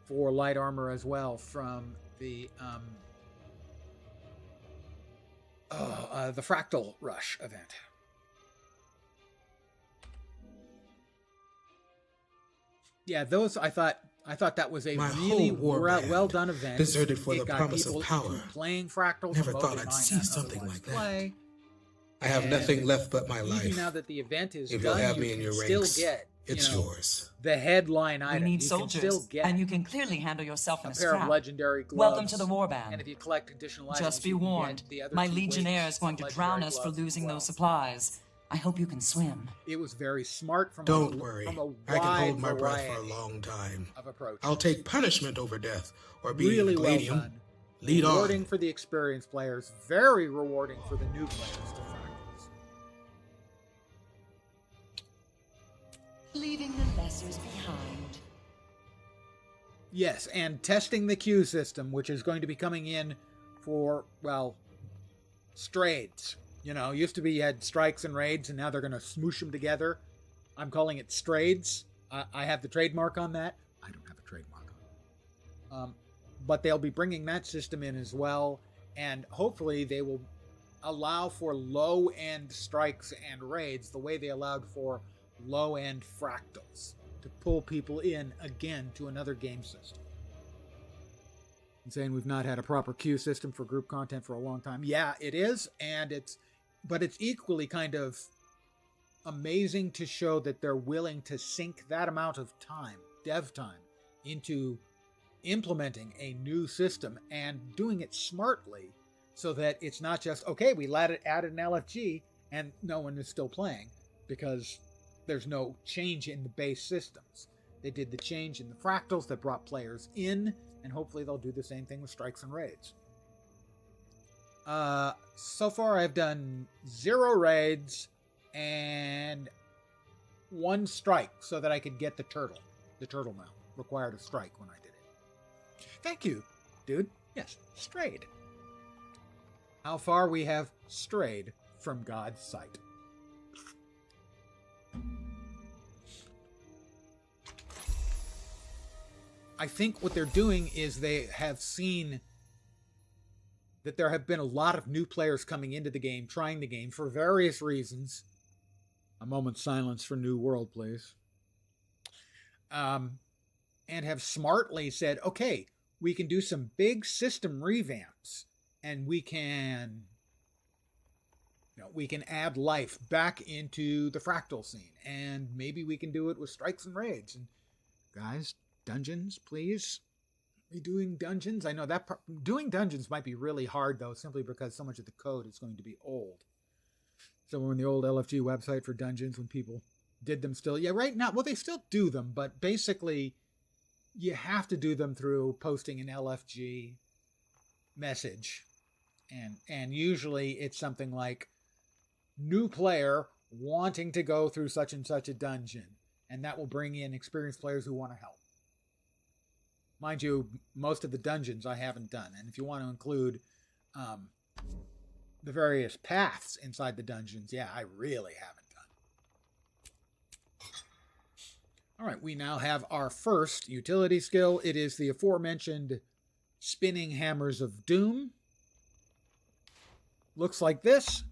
for light armor as well from the Fractal Rush event. Yeah, those I thought that was a My really whole war band well done event. deserted for It the got promise people of power. into playing Fractals. Never from thought modes I'd they see might not something otherwise like that. play. I have And nothing left but my Even life. now that the event is If done, you'll have you me in can your still ranks, get it's you know, yours. the headline We item. need You soldiers, can still get and you can clearly handle yourself in a a pair of scrap. legendary gloves. Welcome to the warband. And if you collect additional items, Just be you can get warned, the other my 2 legionnaire weights is going of to legendary drown us for gloves as losing well. those supplies. I hope you can swim. It was very smart from Don't a, worry. from a I can wide hold my breath for a variety long time. of approaches. I'll take punishment over death or being Really a well gladium. done. Lead Rewarding on. for the experienced players, very rewarding for the new players to Fractals. Leaving the lessers behind. Yes, and testing the queue system, which is going to be coming in for, well, straights. You know, used to be you had strikes and raids, and now they're going to smoosh them together. I'm calling it straights. I have the trademark on that. I don't have a trademark on it. But they'll be bringing that system in as well, and hopefully they will allow for low-end strikes and raids the way they allowed for low-end fractals to pull people in again to another game system. and saying we've not had a proper queue system for group content for a long time. Yeah, it is, but it's equally kind of amazing to show that they're willing to sink that amount of time, dev time, into implementing a new system and doing it smartly so that it's not just, okay, we added an LFG and no one is still playing because there's no change in the base systems. They did the change in the fractals that brought players in, and hopefully they'll do the same thing with strikes and raids. So far I've done 0 raids and 1 strike so that I could get the turtle. The turtle mount required a strike when I did it. Thank you, dude. Yes, strayed. How far we have strayed from God's sight. I think what they're doing is they have seen that there have been a lot of new players coming into the game, trying the game for various reasons. A moment's silence for New World, please. And have smartly said, okay, we can do some big system revamps, and we can add life back into the fractal scene, and maybe we can do it with strikes and raids. And guys, dungeons, please. Be doing dungeons. I know that doing dungeons might be really hard, though, simply because so much of the code is going to be old. So in the old LFG website for dungeons, when people did them still, yeah, right now, well, they still do them, but basically you have to do them through posting an LFG message. And usually it's something like new player wanting to go through such and such a dungeon. And that will bring in experienced players who want to help. Mind you, most of the dungeons I haven't done. And if you want to include the various paths inside the dungeons, yeah, I really haven't done. All right, we now have our first utility skill. It is the aforementioned Spinning Hammers of Doom. Looks like this.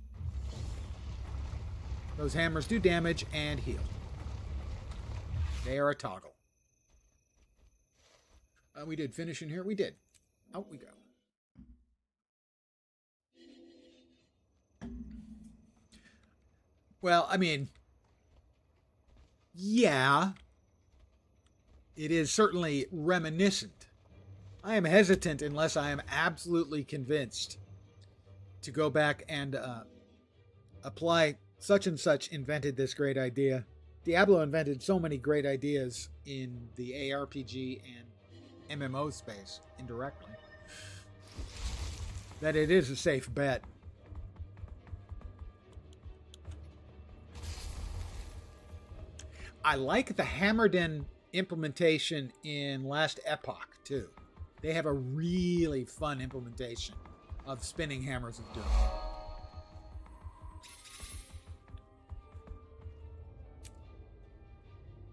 Those hammers do damage and heal. They are a toggle. We did finish in here. We did. Out we go. Well, I mean, yeah, it is certainly reminiscent. I am hesitant unless I am absolutely convinced to go back and apply such and such invented this great idea. Diablo invented so many great ideas in the ARPG and MMO space indirectly that it is a safe bet. I like the hammered-in implementation in Last Epoch too. They have a really fun implementation of Spinning Hammers of Doom.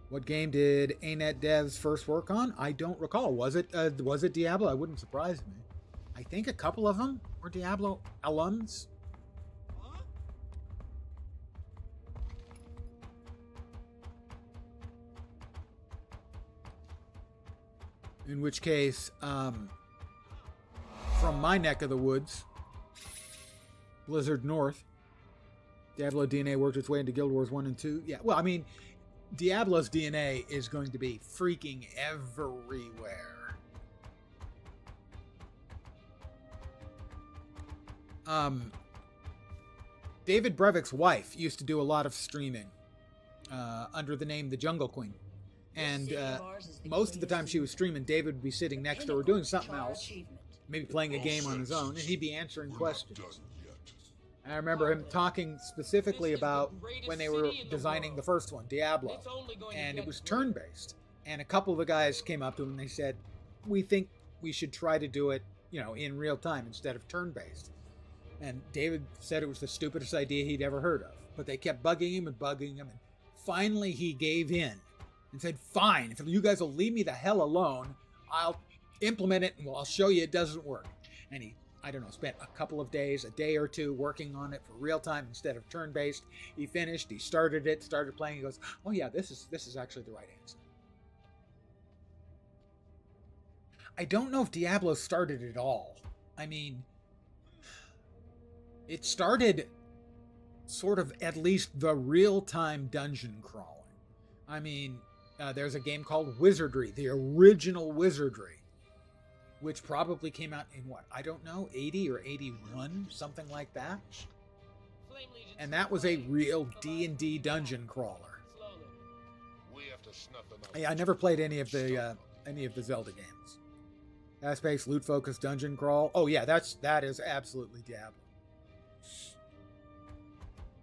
What game did ANET devs first work on? I don't recall. Was it Diablo? It wouldn't surprise me. I think a couple of them were Diablo alums. In which case, from my neck of the woods, Blizzard North, Diablo DNA worked its way into Guild Wars 1 and 2. Yeah, well, I mean, Diablo's DNA is going to be freaking everywhere. David Brevik's wife used to do a lot of streaming under the name The Jungle Queen. And most of the time she was streaming, David would be sitting next to her doing something else, maybe playing a game on his own, and he'd be answering questions. I remember him talking specifically about when they were designing the first one, Diablo, and it was turn-based. And a couple of the guys came up to him and they said, we think we should try to do it, in real time instead of turn-based. And David said it was the stupidest idea he'd ever heard of. But they kept bugging him, and finally he gave in and said, fine, if you guys will leave me the hell alone, I'll implement it and I'll show you it doesn't work. And he, spent a couple of days, a day or two working on it for real time instead of turn-based. He finished, he started playing, he goes, oh yeah, this is actually the right answer. I don't know if Diablo started it all. I mean, it started sort of at least the real-time dungeon crawling. I mean, there's a game called Wizardry, the original Wizardry, which probably came out in what? I don't know, 80 or 81, something like that. And that was a real D&D dungeon crawler. Yeah, I never played any of the Zelda games. Fast-paced, loot-focused dungeon crawl. Oh yeah, that is absolutely Diablo.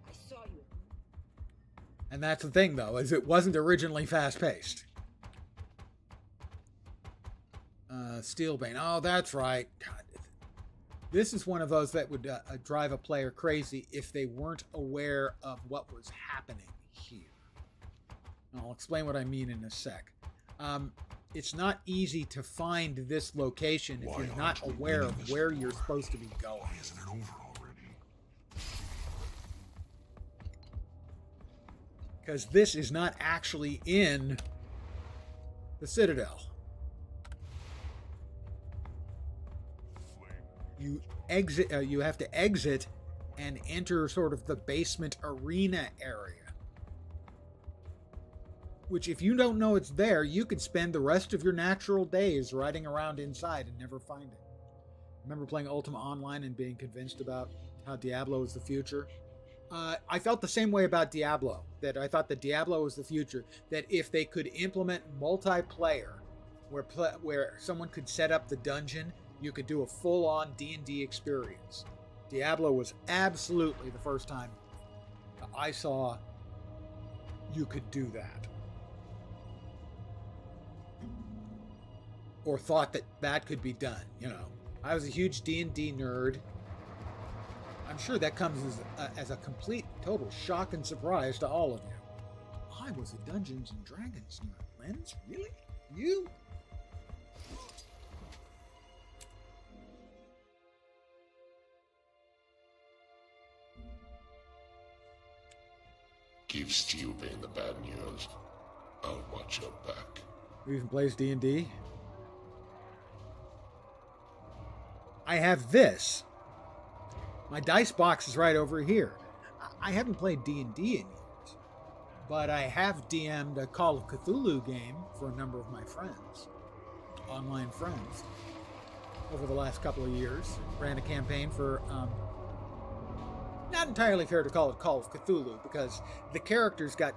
I saw you. And that's the thing, though, is it wasn't originally fast-paced. Steelbane. Oh, that's right. God, this is one of those that would drive a player crazy if they weren't aware of what was happening here. And I'll explain what I mean in a sec. It's not easy to find this location if you're not aware of where you're supposed to be going. Why isn't it over already? Because this is not actually in the Citadel. You exit. You have to exit and enter sort of the basement arena area. Which, if you don't know it's there, you could spend the rest of your natural days riding around inside and never find it. Remember playing Ultima Online and being convinced about how Diablo is the future? I felt the same way about Diablo, that I thought that Diablo was the future, that if they could implement multiplayer, where someone could set up the dungeon, you could do a full-on D&D experience. Diablo was absolutely the first time I saw you could do that. Or thought that that could be done, you know. I was a huge D&D nerd. I'm sure that comes as a complete, total shock and surprise to all of you. I was a Dungeons & Dragons nerd. Lens? Really? You? Give Steelbane the bad news. I'll watch your back. Who even plays D&D? I have this. My dice box is right over here. I haven't played D&D in years, but I have DM'd a Call of Cthulhu game for a number of my friends, online friends, over the last couple of years. Ran a campaign for, not entirely fair to call it Call of Cthulhu, because the characters got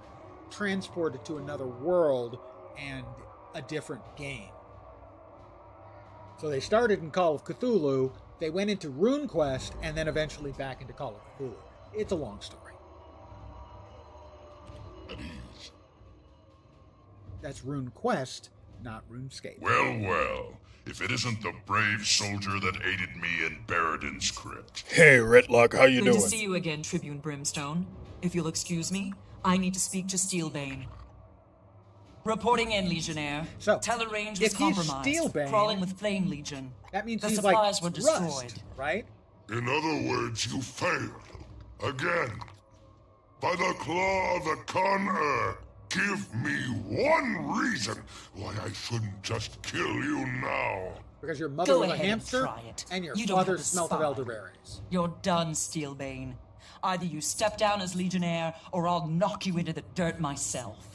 transported to another world and a different game. So they started in Call of Cthulhu, they went into RuneQuest, and then eventually back into Call of Cthulhu. It's a long story. At ease. That's RuneQuest, not RuneScape. Well, well. If it isn't the brave soldier that aided me in Baradin's crypt. Hey, Retlock, how you Good doing? to see you again, Tribune Brimstone. If you'll excuse me, I need to speak to Steelbane. Reporting in, Legionnaire. So, Telerange if was he's compromised. Steelbane, Crawling with Flame Legion. That means the he's supplies like were destroyed. Rust, right? In other words, you failed. Again. By the claw of the Con-er, give me one reason why I shouldn't just kill you now. Because your mother Go was a ahead hamster, and try it. and your You don't father have a smelt of spine. elderberries. You're done, Steelbane. Either you step down as Legionnaire, or I'll knock you into the dirt myself.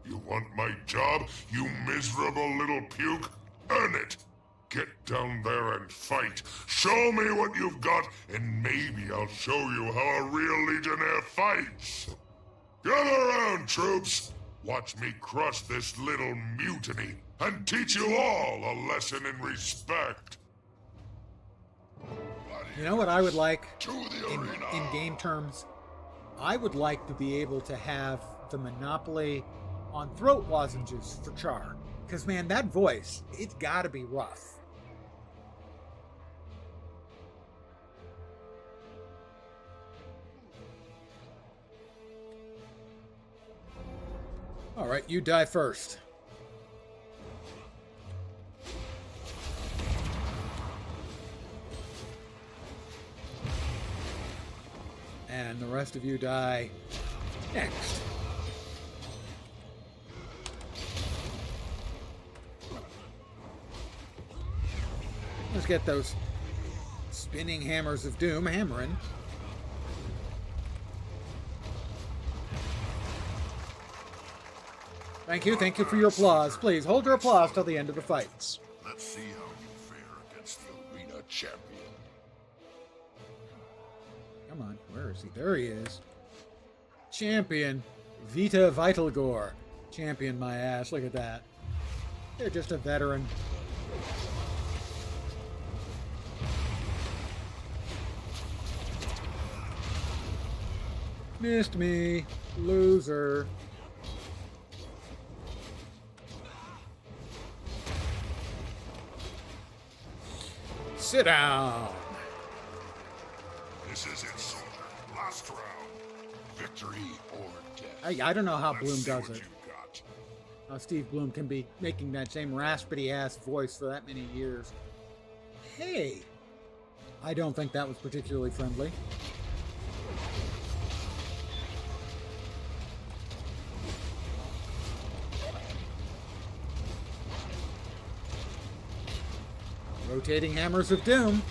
You want my job, you miserable little puke? Earn it! Get down there and fight. Show me what you've got, and maybe I'll show you how a real Legionnaire fights. Gather around, troops. Watch me crush this little mutiny, and teach you all a lesson in respect. You know what I would like To the arena. in game terms? I would like to be able to have the monopoly on throat lozenges for Char. Because, man, that voice, it's gotta be rough. Alright, you die first. And the rest of you die next. Let's get those spinning hammers of doom hammering. Thank you for your applause. Please hold your applause till the end of the fight. Let's see how you fare against the arena champion. Come on, where is he? There he is. Champion Vita Vitalgore. Champion my ass, look at that. They're just a veteran. Missed me. Loser. Sit down. This is it, soldier. Last round. Victory or death. I don't know how Let's Bloom see does what it. you got. How Steve Bloom can be making that same raspy ass voice for that many years. Hey. I don't think that was particularly friendly. Rotating hammers of doom.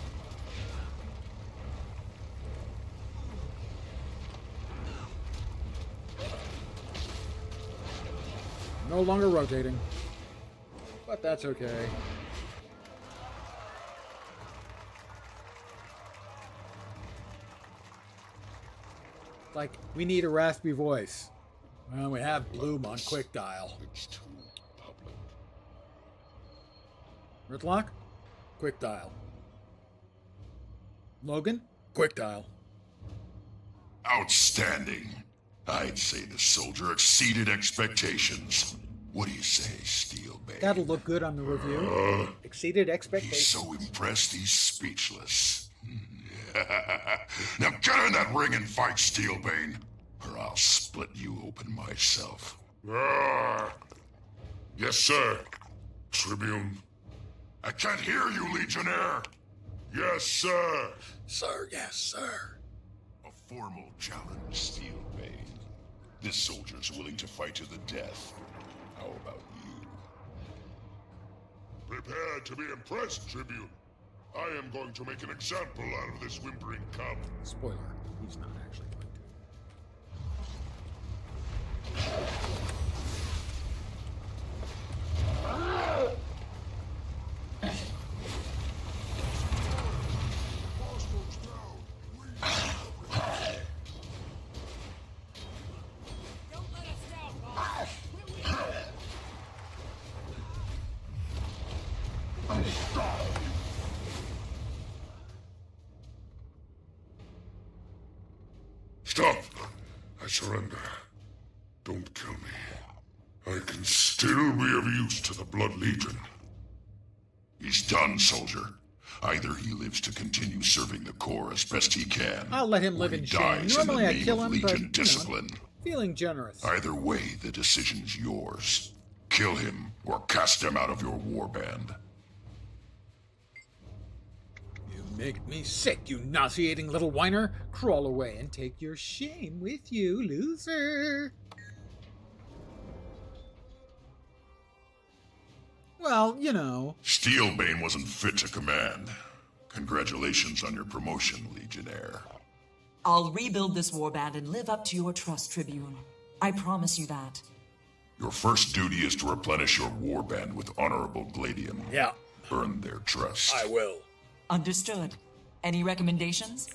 No longer rotating. But that's okay. Like, we need a raspy voice. Well, we have Bloom on quick dial. It's too public. Ritlock? Quick dial. Logan? Quick dial. Outstanding. I'd say the soldier exceeded expectations. What do you say, Steelbane? That'll look good on the review. Exceeded He's expectations. so impressed he's speechless. Now get in that ring and fight, Steelbane, or I'll split you open myself. Yes, sir. Tribune. I can't hear you, Legionnaire. Yes, sir. Sir, yes, sir. A formal challenge, Steelbane. This soldier's willing to fight to the death. How about you? Prepare to be impressed, Tribune. I am going to make an example out of this whimpering cub. Spoiler, he's not actually going to. Stop! I surrender. Don't kill me. I can still be of use to the Blood Legion. He's done, soldier. Either he lives to continue serving the Corps as best he can, I'll let him or live he in shame. dies Normally in I the name kill of him, but, Legion discipline. Feeling generous. Either way, the decision's yours. Kill him, or cast him out of your warband. You make me sick, you nauseating little whiner. Crawl away and take your shame with you, loser. Well, you know. Steelbane wasn't fit to command. Congratulations on your promotion, Legionnaire. I'll rebuild this warband and live up to your trust, Tribune. I promise you that. Your first duty is to replenish your warband with honorable gladium. Yeah. Earn their trust. I will. Understood. Any recommendations?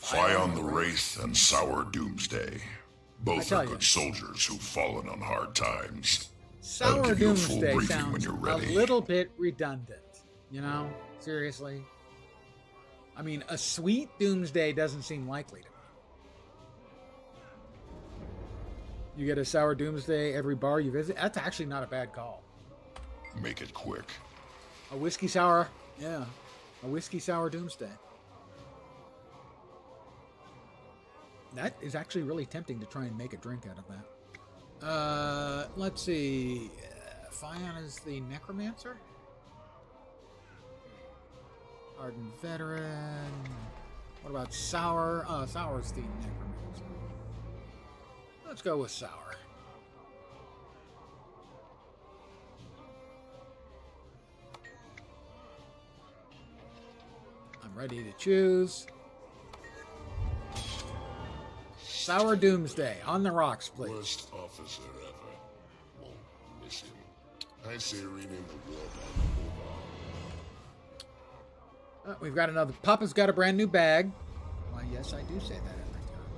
Fion the Wraith and Sour Doomsday. Both tell are you. good soldiers who've fallen on hard times. I'll Sour give you a full Doomsday briefing when sounds you're a ready. little bit redundant. You know? Seriously? I mean, a sweet Doomsday doesn't seem likely to me. You get a Sour Doomsday every bar you visit? That's actually not a bad call. Make it quick. A whiskey sour? Yeah. A whiskey sour Doomsday. That is actually really tempting to try and make a drink out of that. Let's see. Fion is the Necromancer? Hardened Veteran. What about Sour? Sour's the Necromancer. Let's go with Sour. I'm ready to choose. Sour Doomsday. On the rocks, please. Worst officer ever. Won't miss him. I say rename the war band and move on. We've got another. Papa's got a brand new bag. Why, yes, I do say that every time.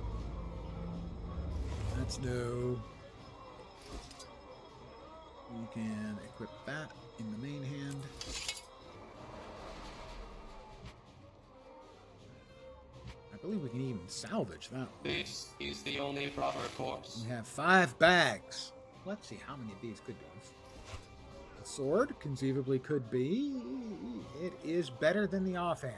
That's new. We can equip that in the main hand. I believe we can even salvage that one. This is the only proper course. We have 5 bags. Let's see how many of these could be. A sword conceivably could be. It is better than the offhand.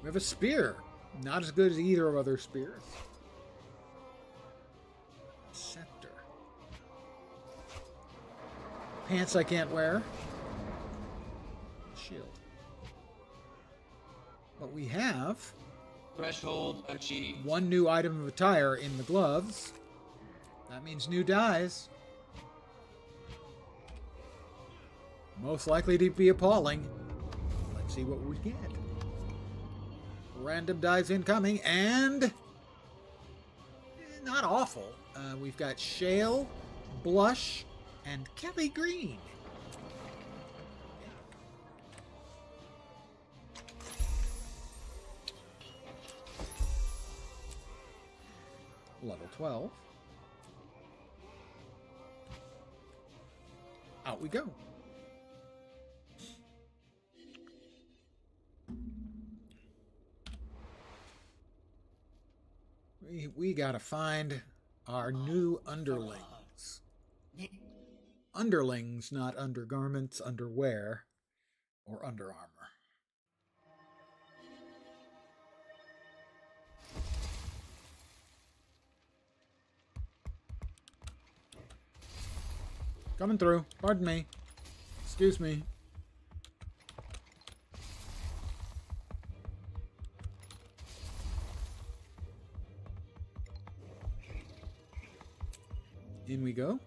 We have a spear. Not as good as either of other spears. Scepter. Pants I can't wear. Shield. But we have Threshold achieved. 1 new item of attire in the gloves. That means new dies. Most likely to be appalling. Let's see what we get. Random dies incoming, and not awful. We've got Shale, Blush, and Kelly Green. Level 12. Out we go. We gotta find our new underlings. Underlings, not undergarments, underwear, or under armor. Coming through. Pardon me. Excuse me. In we go.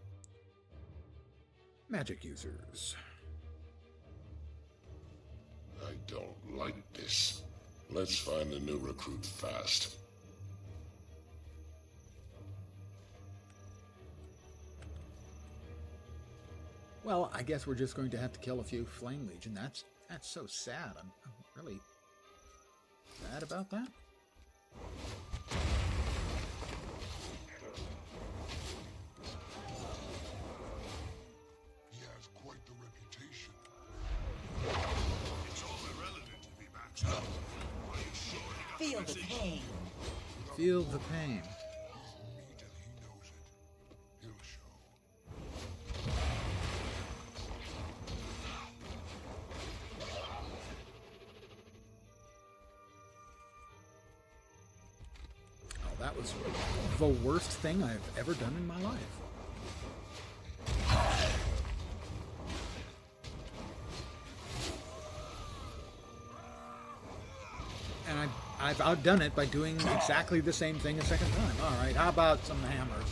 Magic users. I don't like this. Let's find a new recruit fast. Well, I guess we're just going to have to kill a few Flame Legion. That's so sad. I'm really sad about that. He has quite the reputation. It's all irrelevant if he backs up. Are you sure he got Feel the the message? pain. Feel the pain. Me till he knows it. He'll show. Oh, that was the worst thing I've ever done in my life. And I've outdone it by doing exactly the same thing a second time. All right, how about some hammers?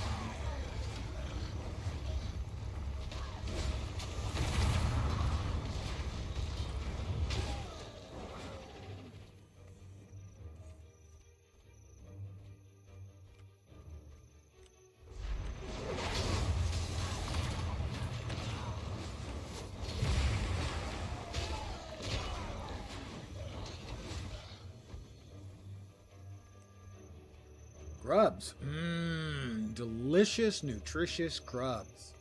Grubs. Mmm, delicious, nutritious grubs.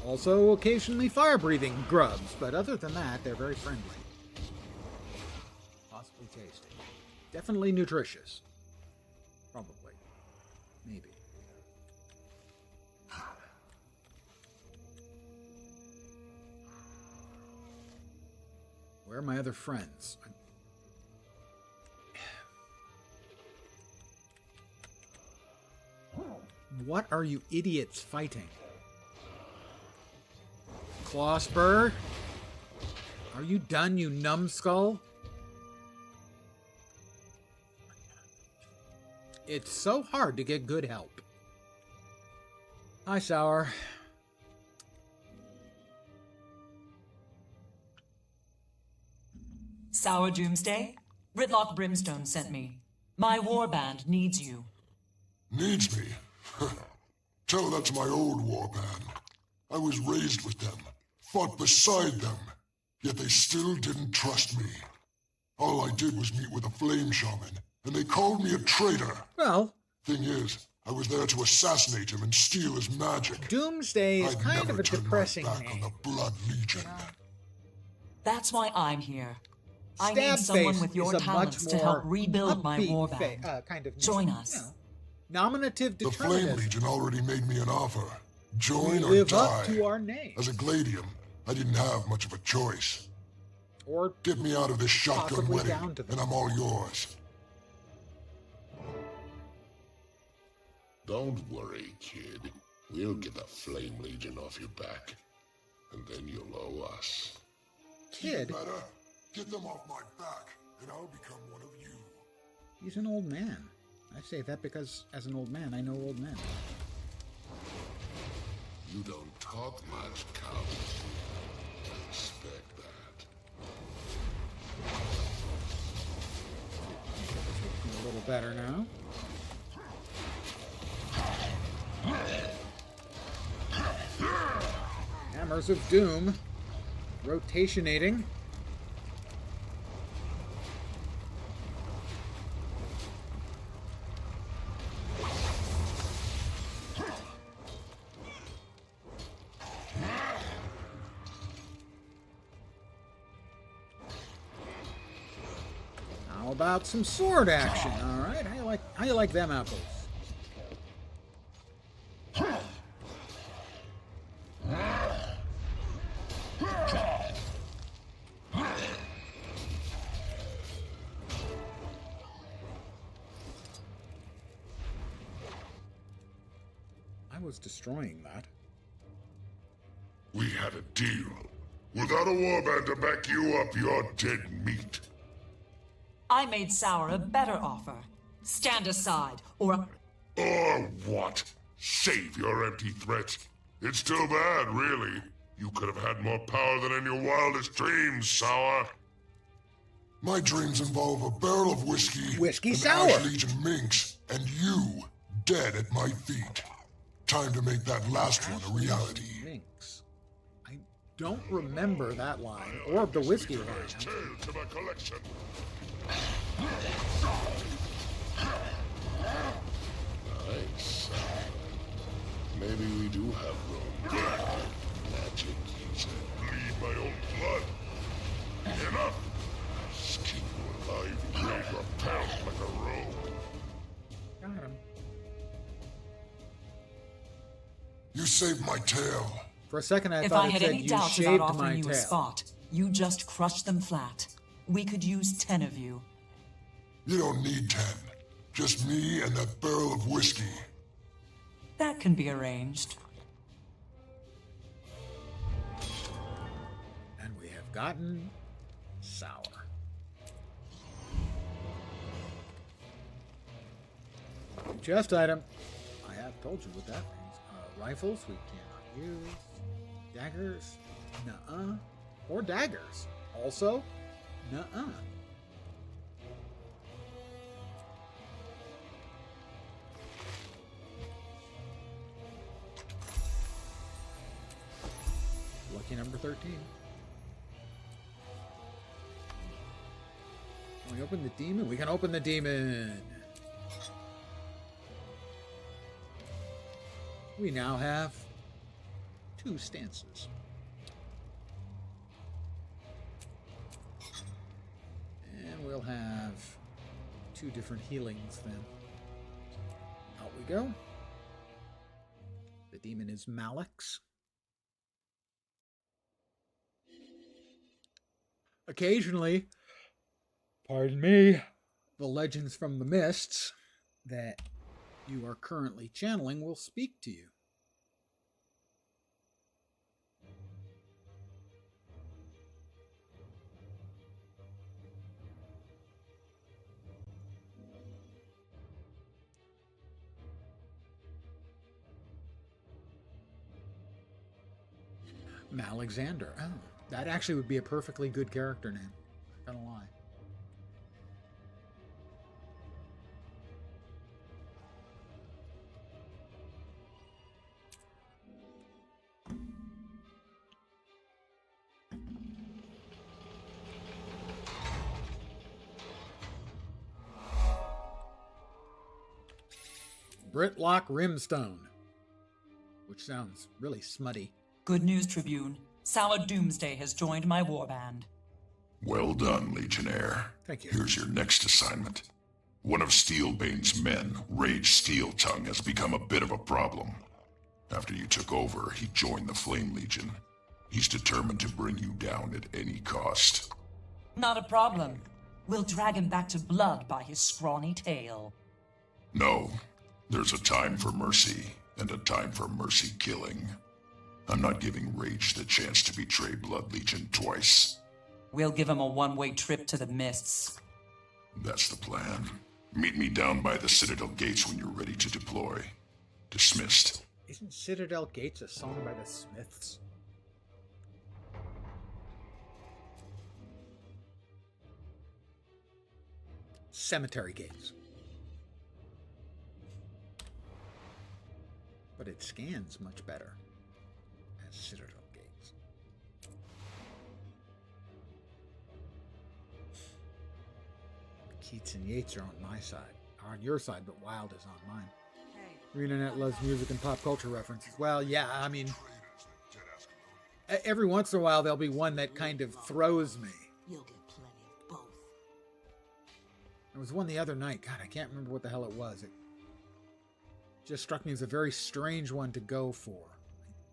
Also, occasionally fire-breathing grubs, but other than that, they're very friendly. Possibly tasty. Definitely nutritious. Probably. Maybe. Where are my other friends? What are you idiots fighting? Claw Spur? Are you done, you numbskull? It's so hard to get good help. Hi, Sour. Sour Doomsday? Ritlock Brimstone sent me. My warband needs you. Needs me? Tell her that's my old warband. I was raised with them, fought beside them, yet they still didn't trust me. All I did was meet with a flame shaman, and they called me a traitor. Well, thing is, I was there to assassinate him and steal his magic. Doomsday is I'd kind never of a turn my depressing back name. on the Blood Legion. That's why I'm here. I Stab need someone Face with your is a talents much to help more rebuild my upbeat warband. kind of name. Join us. You know, nominative The Flame determinism. Legion already made me an offer. Join We or live die. up to our name. As a Gladium, I didn't have much of a choice. Or Get me out of this shotgun possibly wedding, down to them. and I'm all yours. Don't worry, kid. We'll get the Flame Legion off your back. And then you'll owe us. kid. Better get them off my back, and I'll become one of you. He's an old man. I say that because, as an old man, I know old men. You don't talk much, coward. I respect that. A little better now. Hammers of Doom. Rotationating. How about some sword action? All right, how you like them apples? I was destroying that. We had a deal. Without a warband to back you up, you're dead meat. I made Sour a better offer. Stand aside, or... Or what? Save your empty threats. It's too bad, really. You could have had more power than in your wildest dreams, Sour. My dreams involve a barrel of whiskey, Whiskey an sour. Ash Legion minx, and you dead at my feet. Time to make that last one a reality. Minx. I don't remember that line, or the whiskey line. Tale to my collection. Nice. Maybe we do have room. Magic, you said. Bleed my own blood. Enough! Skin you alive, raid your pound like a rogue. Got him. You saved my tail. For a second, I If thought I it had said any you doubts about shaved my offering you tail. a spot, you just crushed them flat. We could use 10 of you. You don't need 10. Just me and that barrel of whiskey. That can be arranged. And we have gotten Sour. Chest item. I have told you what that means. Rifles we cannot use. Daggers. Nuh-uh. Or daggers. Also, nuh-uh. Lucky number 13. Can we open the demon? We can open the demon. We now have 2 stances. And we'll have 2 different healings then. Out we go. The demon is Malix. Occasionally, pardon me, the legends from the mists that you are currently channeling will speak to you. Malexander. Oh, that actually would be a perfectly good character name. Not gonna lie. Britlock Rimstone, which sounds really smutty. Good news, Tribune. Sour Doomsday has joined my warband. Well done, Legionnaire. Thank you. Here's your next assignment. One of Steelbane's men, Rage Steeltongue, has become a bit of a problem. After you took over, he joined the Flame Legion. He's determined to bring you down at any cost. Not a problem. We'll drag him back to blood by his scrawny tail. No. There's a time for mercy, and a time for mercy killing. I'm not giving Rage the chance to betray Blood Legion twice. We'll give him a one-way trip to the mists. That's the plan. Meet me down by the Citadel gates when you're ready to deploy. Dismissed. Isn't Citadel Gates a song by the Smiths? Cemetery Gates. But it scans much better as Citadel Gates. Keats and Yates are on my side. Are on your side, but Wilde is on mine. Your internet loves music and pop culture references. Well, yeah, I mean, every once in a while there'll be one that kind of throws me. You'll get plenty of both. There was one the other night. God, I can't remember what the hell it was. It just struck me as a very strange one to go for.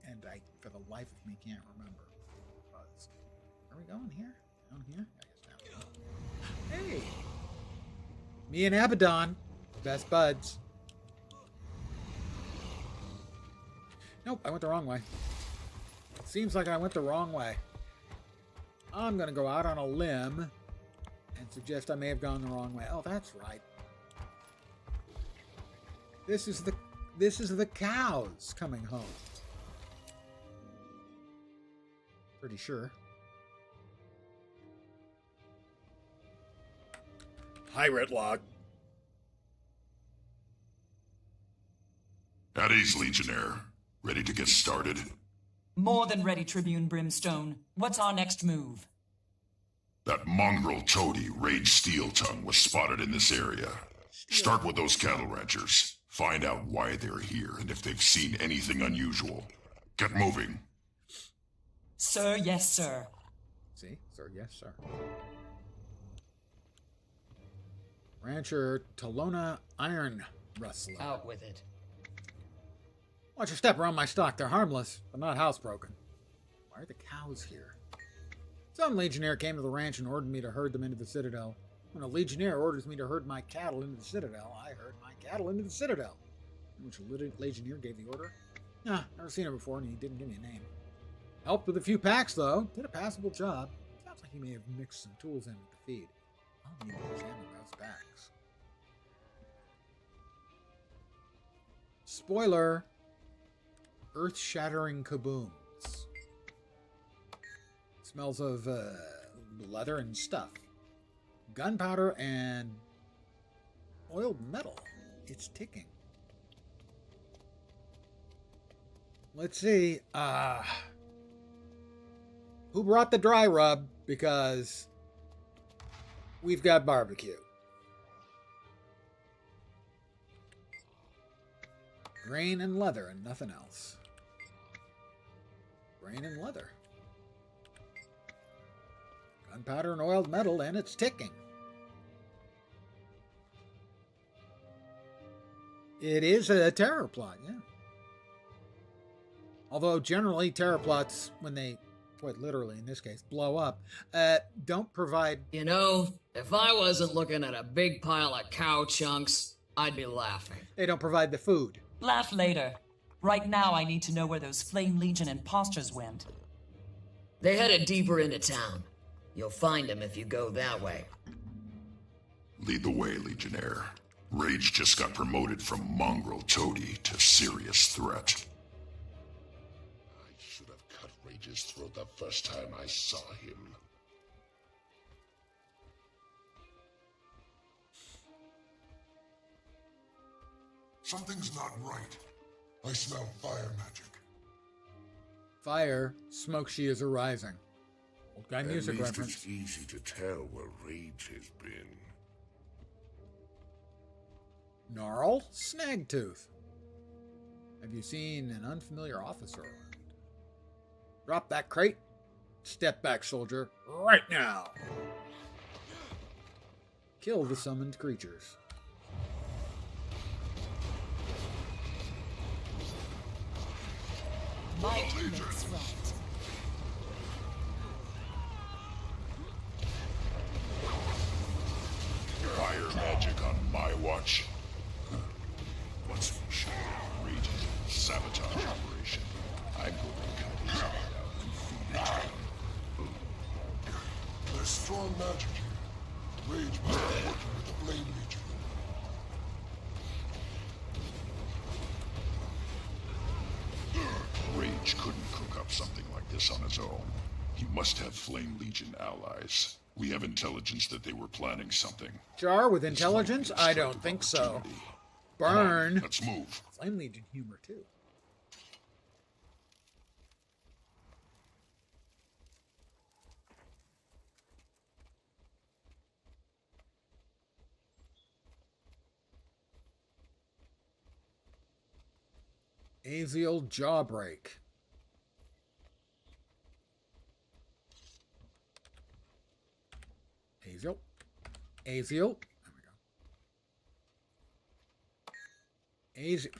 And I, for the life of me, can't remember what it was. Are we going here? Down here? I guess down here. Hey! Me and Abaddon. Best buds. Nope, I went the wrong way. It seems like I went the wrong way. I'm going to go out on a limb and suggest I may have gone the wrong way. Oh, that's right. This is the cows coming home. Pretty sure. Hi, Redlock. At ease, Legionnaire. Ready to get started? More than ready, Tribune Brimstone. What's our next move? That mongrel toady, Rage Steeltongue, was spotted in this area. Start with those cattle ranchers. Find out why they're here and if they've seen anything unusual. Get moving. Sir, yes, sir. See? Sir, yes, sir. Rancher Talona Iron Rustler. Out with it. Watch your step around my stock. They're harmless, but not housebroken. Why are the cows here? Some legionnaire came to the ranch and ordered me to herd them into the Citadel. When a legionnaire orders me to herd my cattle into the Citadel, I herd my cattle into the Citadel. Which legionnaire gave the order? Nah, never seen him before, and he didn't give me a name. Helped with a few packs, though. Did a passable job. Sounds like he may have mixed some tools in with the feed. I'll need to examine those packs. Spoiler. Earth-shattering kabooms. Smells of leather and stuff. Gunpowder and oiled metal. It's ticking. Let's see. Who brought the dry rub? Because we've got barbecue. Grain and leather and nothing else. Grain and leather. Gunpowder and oiled metal, and it's ticking. It is a terror plot, yeah. Although generally terror plots, when they, quite literally in this case, blow up, don't provide... You know, if I wasn't looking at a big pile of cow chunks, I'd be laughing. They don't provide the food. Laugh later. Right now, I need to know where those Flame Legion imposters went. They headed deeper into town. You'll find them if you go that way. Lead the way, Legionnaire. Rage just got promoted from mongrel toady to serious threat. should have cut Rage's throat the first time I saw him. Something's not right. I smell fire magic. Fire, smoke she is arising. Old guy music reference. It's easy to tell where Rage has been. Gnarl, Snagtooth. Have you seen an unfamiliar officer around? Drop that crate. Step back, soldier. Right now. Kill the summoned creatures. Might makes right. Fire magic on my watch. Once we show Rage's sabotage operation, I'm going to cut his head out and feed it to him. There's strong magic here. Rage must be working with the Flame Legion. Rage couldn't cook up something like this on his own. He must have Flame Legion allies. We have intelligence that they were planning something. Jar with intelligence? I don't think so. Burn. Let's move. Flame Legion humor, too. Aziel Jawbreak. Aziel. Aziel. There we go. Aziel.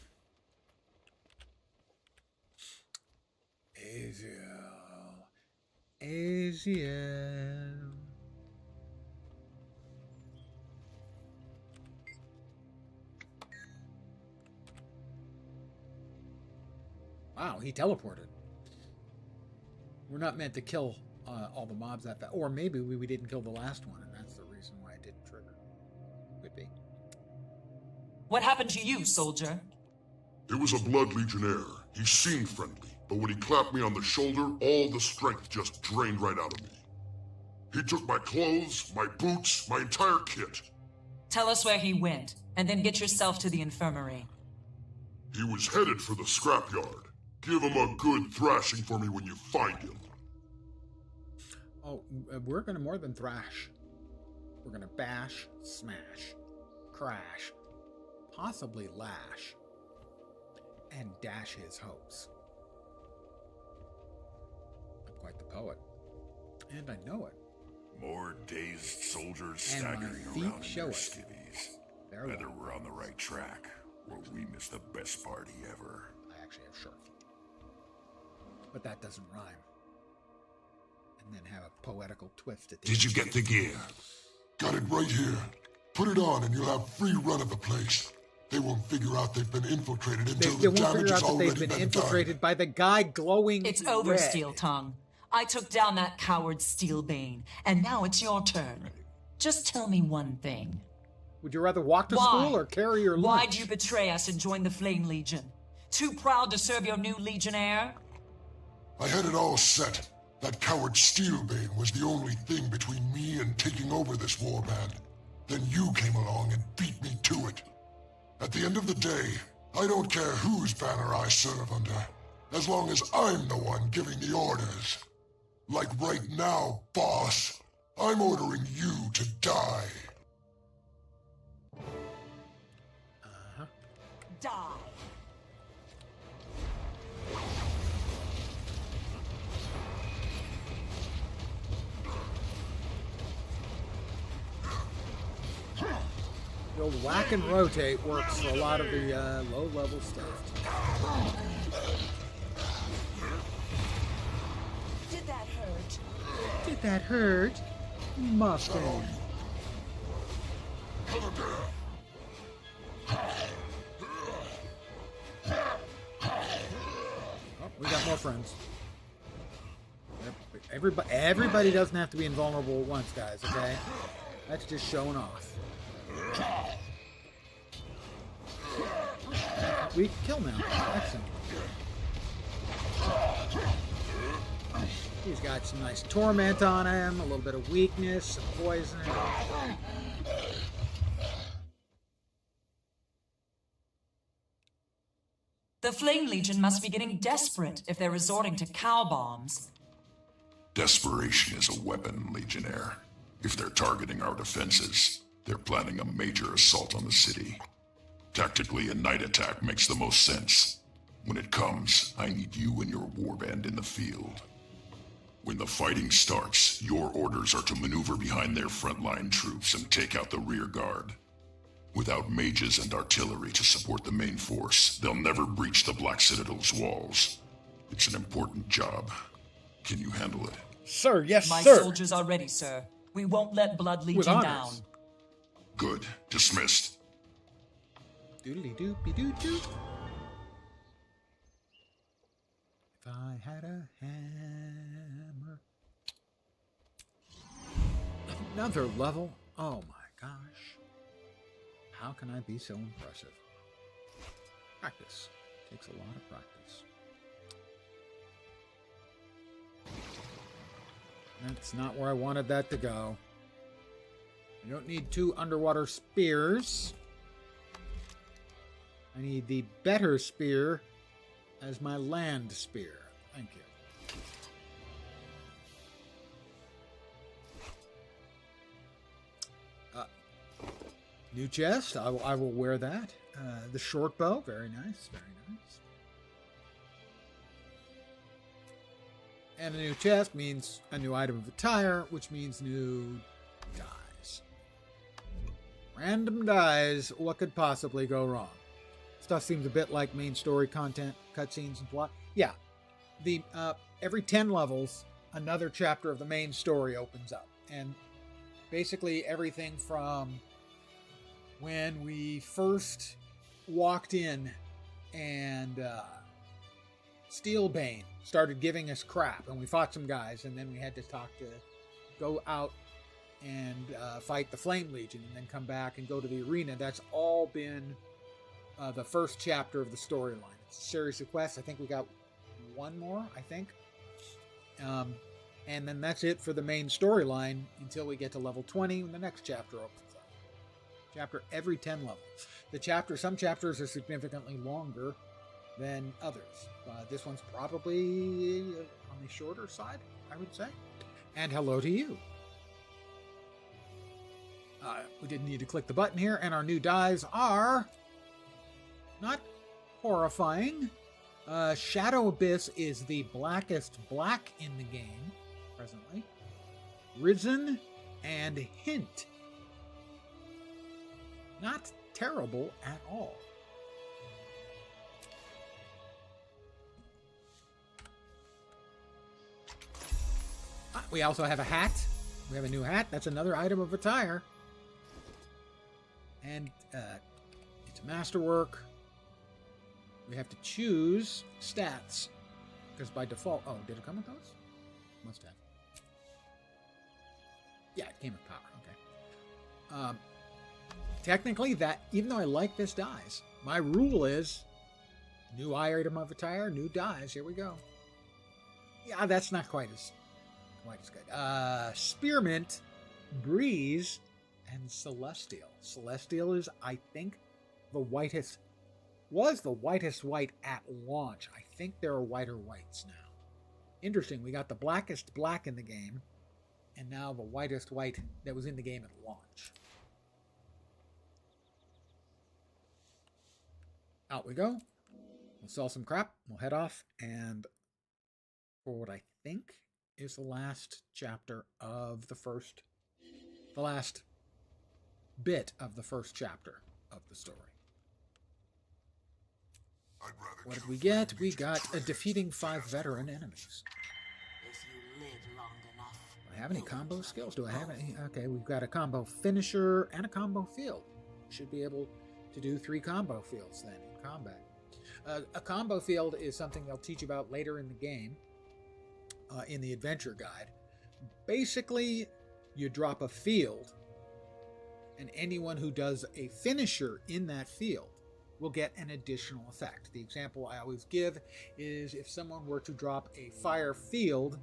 Aziel. Aziel. Wow, he teleported. We're not meant to kill all the mobs that fast. Or maybe we didn't kill the last one, and that's the reason why it didn't trigger. Could be. What happened to you, soldier? It was a Blood Legionnaire. He seemed friendly, but when he clapped me on the shoulder, all the strength just drained right out of me. He took my clothes, my boots, my entire kit. Tell us where he went, and then get yourself to the infirmary. He was headed for the scrapyard. Give him a good thrashing for me when you find him. Oh, we're gonna more than thrash. We're gonna bash, smash, crash, possibly lash, and dash his hopes. I'm quite the poet. And I know it. More dazed soldiers And my staggering feet around in show their it. skivvies. Very Whether well. we're on the right track, or we missed the best party ever. I actually have short feet. But that doesn't rhyme. And then have a poetical twist at the Did end. you get the gear? Got it right here. Put it on and you'll have free run of the place. They won't figure out they've been infiltrated until They the won't damage figure out has that already they've been been infiltrated done. by the guy glowing It's over, red. Steel Tongue. I took down that coward Steelbane, and now it's your turn. Just tell me one thing. Would you rather walk to Why? school or carry your lunch? Why'd you betray us and join the Flame Legion? Too proud to serve your new Legionnaire? I had it all set. That coward Steelbane was the only thing between me and taking over this warband. Then you came along and beat me to it. At the end of the day, I don't care whose banner I serve under, as long as I'm the one giving the orders. Like right now, boss, I'm ordering you to die. Die. The old whack and rotate works for a lot of the low-level stuff. Did that hurt? Did that hurt? Muffin. Oh, we got more friends. Everybody doesn't have to be invulnerable at once, guys, okay? That's just showing off. We can kill now. Excellent. He's got some nice torment on him, a little bit of weakness, some poison. The Flame Legion must be getting desperate if they're resorting to cow bombs. Desperation is a weapon, Legionnaire. If they're targeting our defenses, they're planning a major assault on the city. Tactically, a night attack makes the most sense. When it comes, I need you and your warband in the field. When the fighting starts, your orders are to maneuver behind their frontline troops and take out the rear guard. Without mages and artillery to support the main force, they'll never breach the Black Citadel's walls. It's an important job. Can you handle it? Sir, yes, My sir. soldiers are ready, sir. We won't let Blood With Legion honors. down. Good. Dismissed. Doodly doopy doo doo. If I had a hammer. Another level? Oh my gosh. How can I be so impressive? Practice. Takes a lot of practice. That's not where I wanted that to go. I don't need 2 underwater spears. I need the better spear as my land spear. Thank you. New chest. I will wear that. The short bow. Very nice. Very nice. And a new chest means a new item of attire, which means new dies. Random dies. What could possibly go wrong? Stuff seems a bit like main story content, cutscenes, and plot. Yeah, the every 10 levels, another chapter of the main story opens up, and basically everything from when we first walked in and Steelbane started giving us crap, and we fought some guys, and then we had to go out and fight the Flame Legion, and then come back and go to the arena. That's all been the first chapter of the storyline. It's a series of quests. I think we got one more, I think. And then that's it for the main storyline until we get to level 20 when the next chapter opens up. Chapter every 10 levels. Some chapters are significantly longer than others. This one's probably on the shorter side, I would say. And hello to you. We didn't need to click the button here, and our new dies are not horrifying. Shadow Abyss is the blackest black in the game presently. Risen and Hint. Not terrible at all. We also have a hat. We have a new hat. That's another item of attire. And it's masterwork. We have to choose stats. Because by default... Oh, did it come with those? Must have. Yeah, it came with power. Okay. Technically, even though I like this dies, my rule is new item of attire, new dies. Here we go. Yeah, that's not quite as good. Spearmint, Breeze, and Celestial. Celestial is, I think, was the whitest white at launch. I think there are whiter whites now. Interesting, we got the blackest black in the game, and now the whitest white that was in the game at launch. Out we go. We'll sell some crap. We'll head off, and for what I think is the last chapter of the last bit of the first chapter of the story. What did we get? We got defeating 5 veteran enemies. If you live long enough, Do I have any combo skills? Do I have any? Okay, we've got a combo finisher and a combo field. Should be able to do 3 combo fields then in combat. A combo field is something they'll teach about later in the game, in the adventure guide. Basically, you drop a field, and anyone who does a finisher in that field will get an additional effect. The example I always give is if someone were to drop a fire field,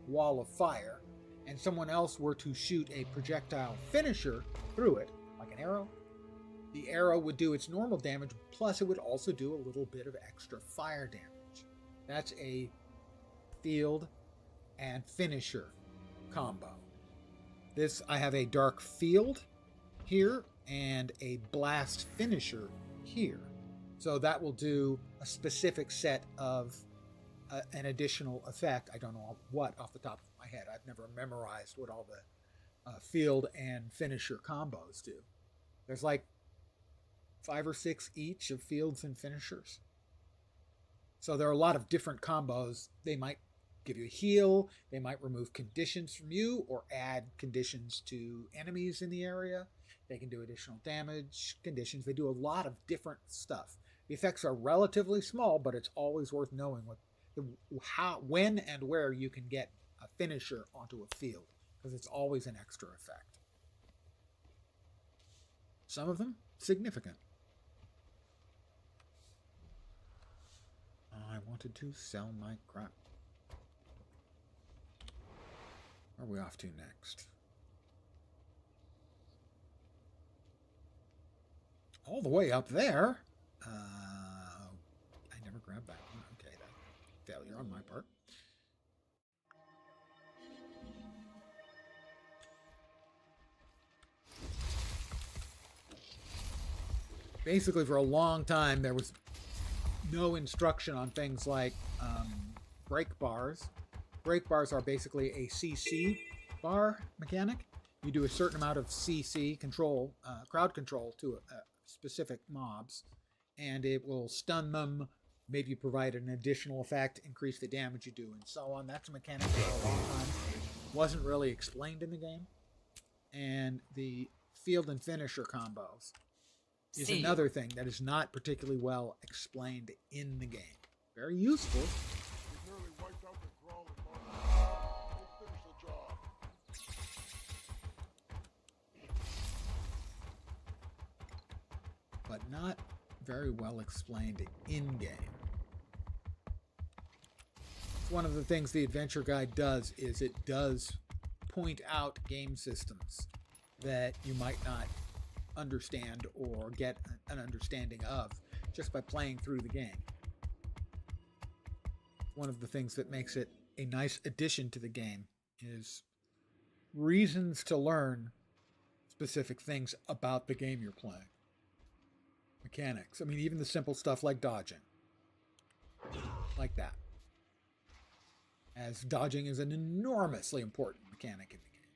wall of fire, and someone else were to shoot a projectile finisher through it, like an arrow, the arrow would do its normal damage, plus it would also do a little bit of extra fire damage. That's a field and finisher combo. This, I have a dark field here and a blast finisher here. So that will do a specific set of an additional effect. I don't know what off the top of my head. I've never memorized what all the field and finisher combos do. There's like 5 or 6 each of fields and finishers. So there are a lot of different combos. They might give you a heal, they might remove conditions from you or add conditions to enemies in the area. They can do additional damage conditions. They do a lot of different stuff. The effects are relatively small, but it's always worth knowing when and where you can get a finisher onto a field, because it's always an extra effect. Some of them significant. I wanted to sell my crap. Where are we off to next? All the way up there. I never grabbed that one. Okay, that failure on my part. Basically, for a long time, there was no instruction on things like break bars. Break bars are basically a CC bar mechanic. You do a certain amount of CC control, crowd control to specific mobs, and it will stun them, maybe provide an additional effect, increase the damage you do, and so on. That's a mechanic for a long time. Wasn't really explained in the game. And the field and finisher combos is another thing that is not particularly well explained in the game. Very useful. But not very well explained in-game. One of the things the Adventure Guide does is it does point out game systems that you might not understand or get an understanding of just by playing through the game. One of the things that makes it a nice addition to the game is reasons to learn specific things about the game you're playing. Mechanics. I mean, even the simple stuff like dodging. Like that. As dodging is an enormously important mechanic in the game.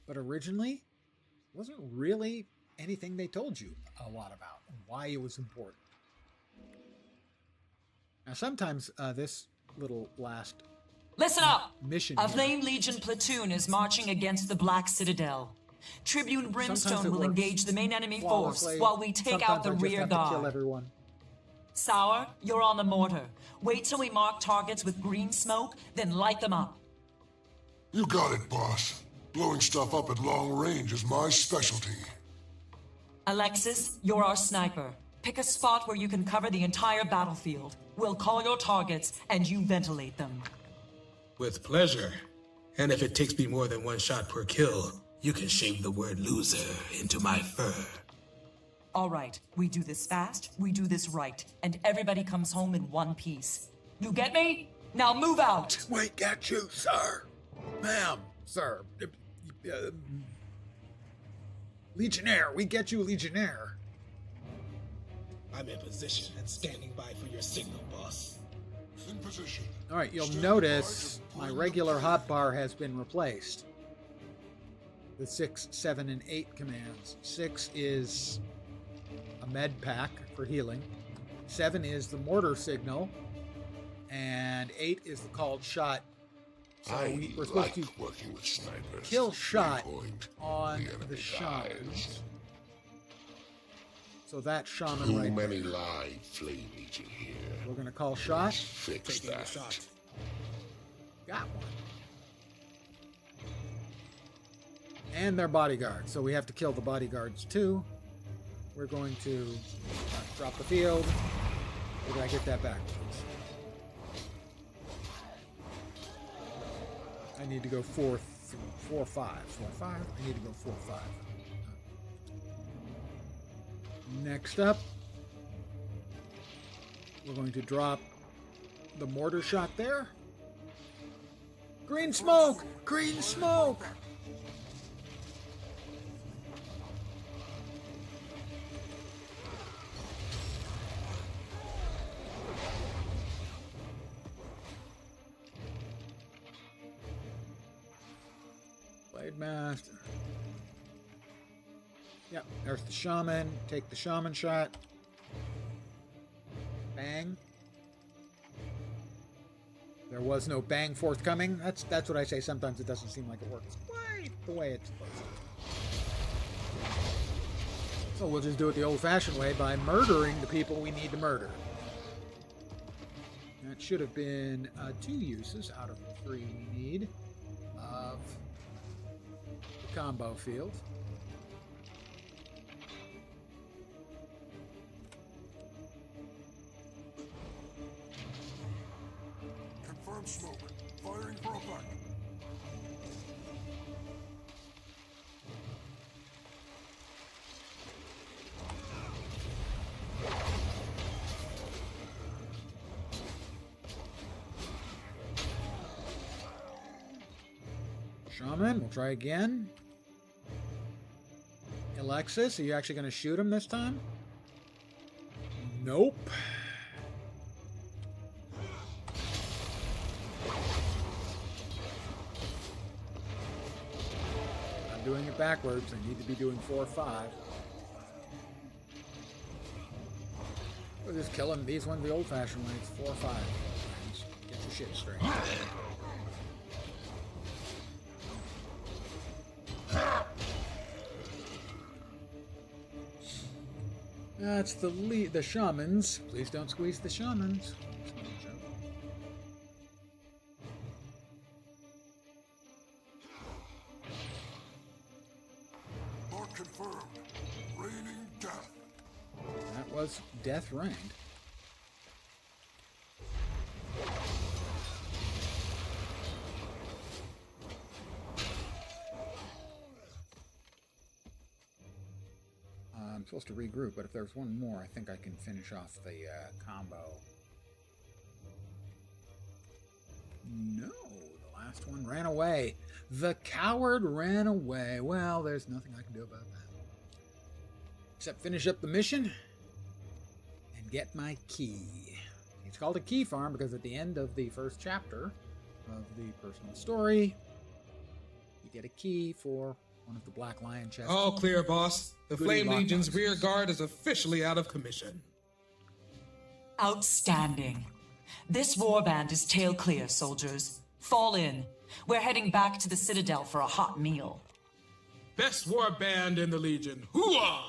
But originally, it wasn't really anything they told you a lot about and why it was important. Now, sometimes this little last Listen up! Mission A here. Flame Legion platoon is marching against the Black Citadel. Tribune Brimstone will engage the main enemy force while we take out the rear guard. Kill everyone. Sour, you're on the mortar. Wait till we mark targets with green smoke, then light them up. You got it, boss. Blowing stuff up at long range is my specialty. Alexis, you're our sniper. Pick a spot where you can cover the entire battlefield. We'll call your targets, and you ventilate them. With pleasure. And if it takes me more than one shot per kill, you can shave the word loser into my fur. All right, we do this fast, we do this right, and everybody comes home in one piece. You get me? Now move out! We get you, sir. Ma'am, sir. Legionnaire, we get you, Legionnaire. I'm in position and standing by for your signal, boss. In position. All right, you'll notice my regular hotbar has been replaced. The 6, 7, and 8 commands. 6 is a med pack for healing. 7 is the mortar signal. And 8 is the called shot. So we're supposed to working with snipers. kill shot Point on the shaman. So that shaman Too right many there. live Flame Legion here. We're going to call shot. Fix Taking the that. shot. Got one. And their bodyguards. So we have to kill the bodyguards too. We're going to drop the field. Or did I get that backwards? I I need to go 4, 4, 5. 4, 5? I need to go 4, 5. Next up, we're going to drop the mortar shot there. Green smoke! Green smoke! Blade Master. Yep, there's the shaman. Take the shaman shot. Bang. There was no bang forthcoming. That's what I say. Sometimes it doesn't seem like it works quite the way it's supposed to. So we'll just do it the old-fashioned way by murdering the people we need to murder. That should have been 2 uses out of the 3 we need of the combo field. Confirm smoke. Firing for effect. Shaman, we'll try again. Alexis, are you actually going to shoot him this time? Nope. I'm doing it backwards. I need to be doing 4 or 5. We'll just kill him. These ones the old-fashioned way. It's 4 or 5. Get your shit straight. That's the shamans. Please don't squeeze the shamans. Mark confirmed. Raining death. That was death rained. I'm supposed to regroup, but if there's one more, I think I can finish off the combo. No, the last one ran away. The coward ran away. Well, there's nothing I can do about that. Except finish up the mission and get my key. It's called a key farm because at the end of the first chapter of the personal story, you get a key for one of the Black Lion chests. All clear, boss. The Goody Flame lock Legion's boxes. rear guard is officially out of commission. Outstanding. This warband is tail clear, soldiers. Fall in. We're heading back to the Citadel for a hot meal. Best war band in the Legion. Hooah!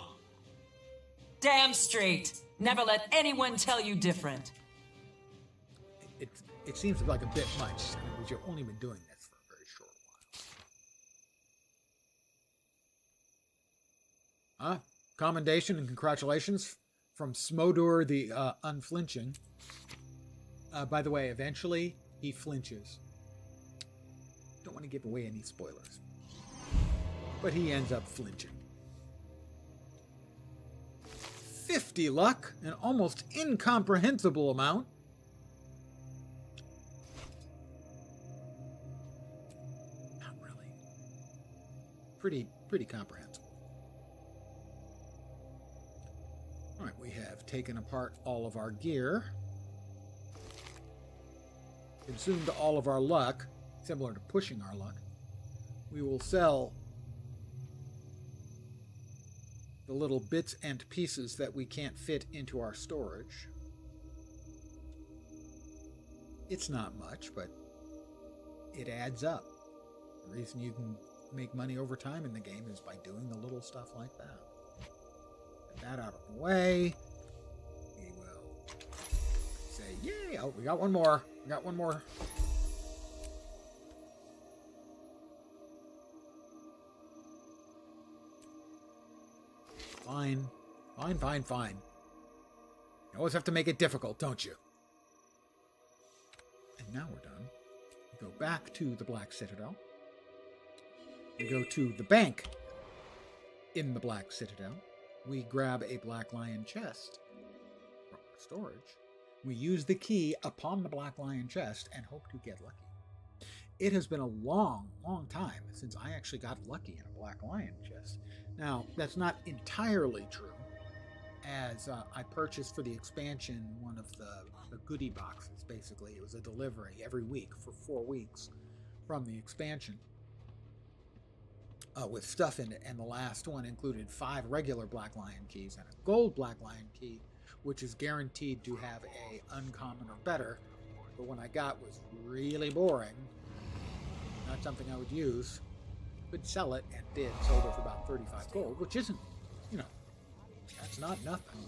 Damn straight. Never let anyone tell you different. It seems like a bit much, because you've only been doing this for a very short while. Commendation and congratulations from Smodor the Unflinching. By the way, eventually he flinches. Don't want to give away any spoilers. But he ends up flinching. 50 luck, an almost incomprehensible amount. Not really. Pretty comprehensible. All right, we have taken apart all of our gear. Consumed all of our luck, similar to pushing our luck. We will sell the little bits and pieces that we can't fit into our storage. It's not much, but it adds up. The reason you can make money over time in the game is by doing the little stuff like that. Get that out of the way. We will say, yay! Oh, we got one more. We got one more. Fine. Fine. You always have to make it difficult, don't you? And now we're done. We go back to the Black Citadel. We go to the bank in the Black Citadel. We grab a Black Lion chest from storage. We use the key upon the Black Lion chest and hope to get lucky. It has been a long, long time since I actually got lucky in a Black Lion chest. Now, that's not entirely true, as I purchased for the expansion one of the goodie boxes, basically. It was a delivery every week for 4 weeks from the expansion with stuff in it, and the last one included 5 regular Black Lion keys and a gold Black Lion key, which is guaranteed to have a uncommon or better. The one I got was really boring, not something I would use. Could sell it, and did. Sold it for about 35 gold, which isn't, that's not nothing.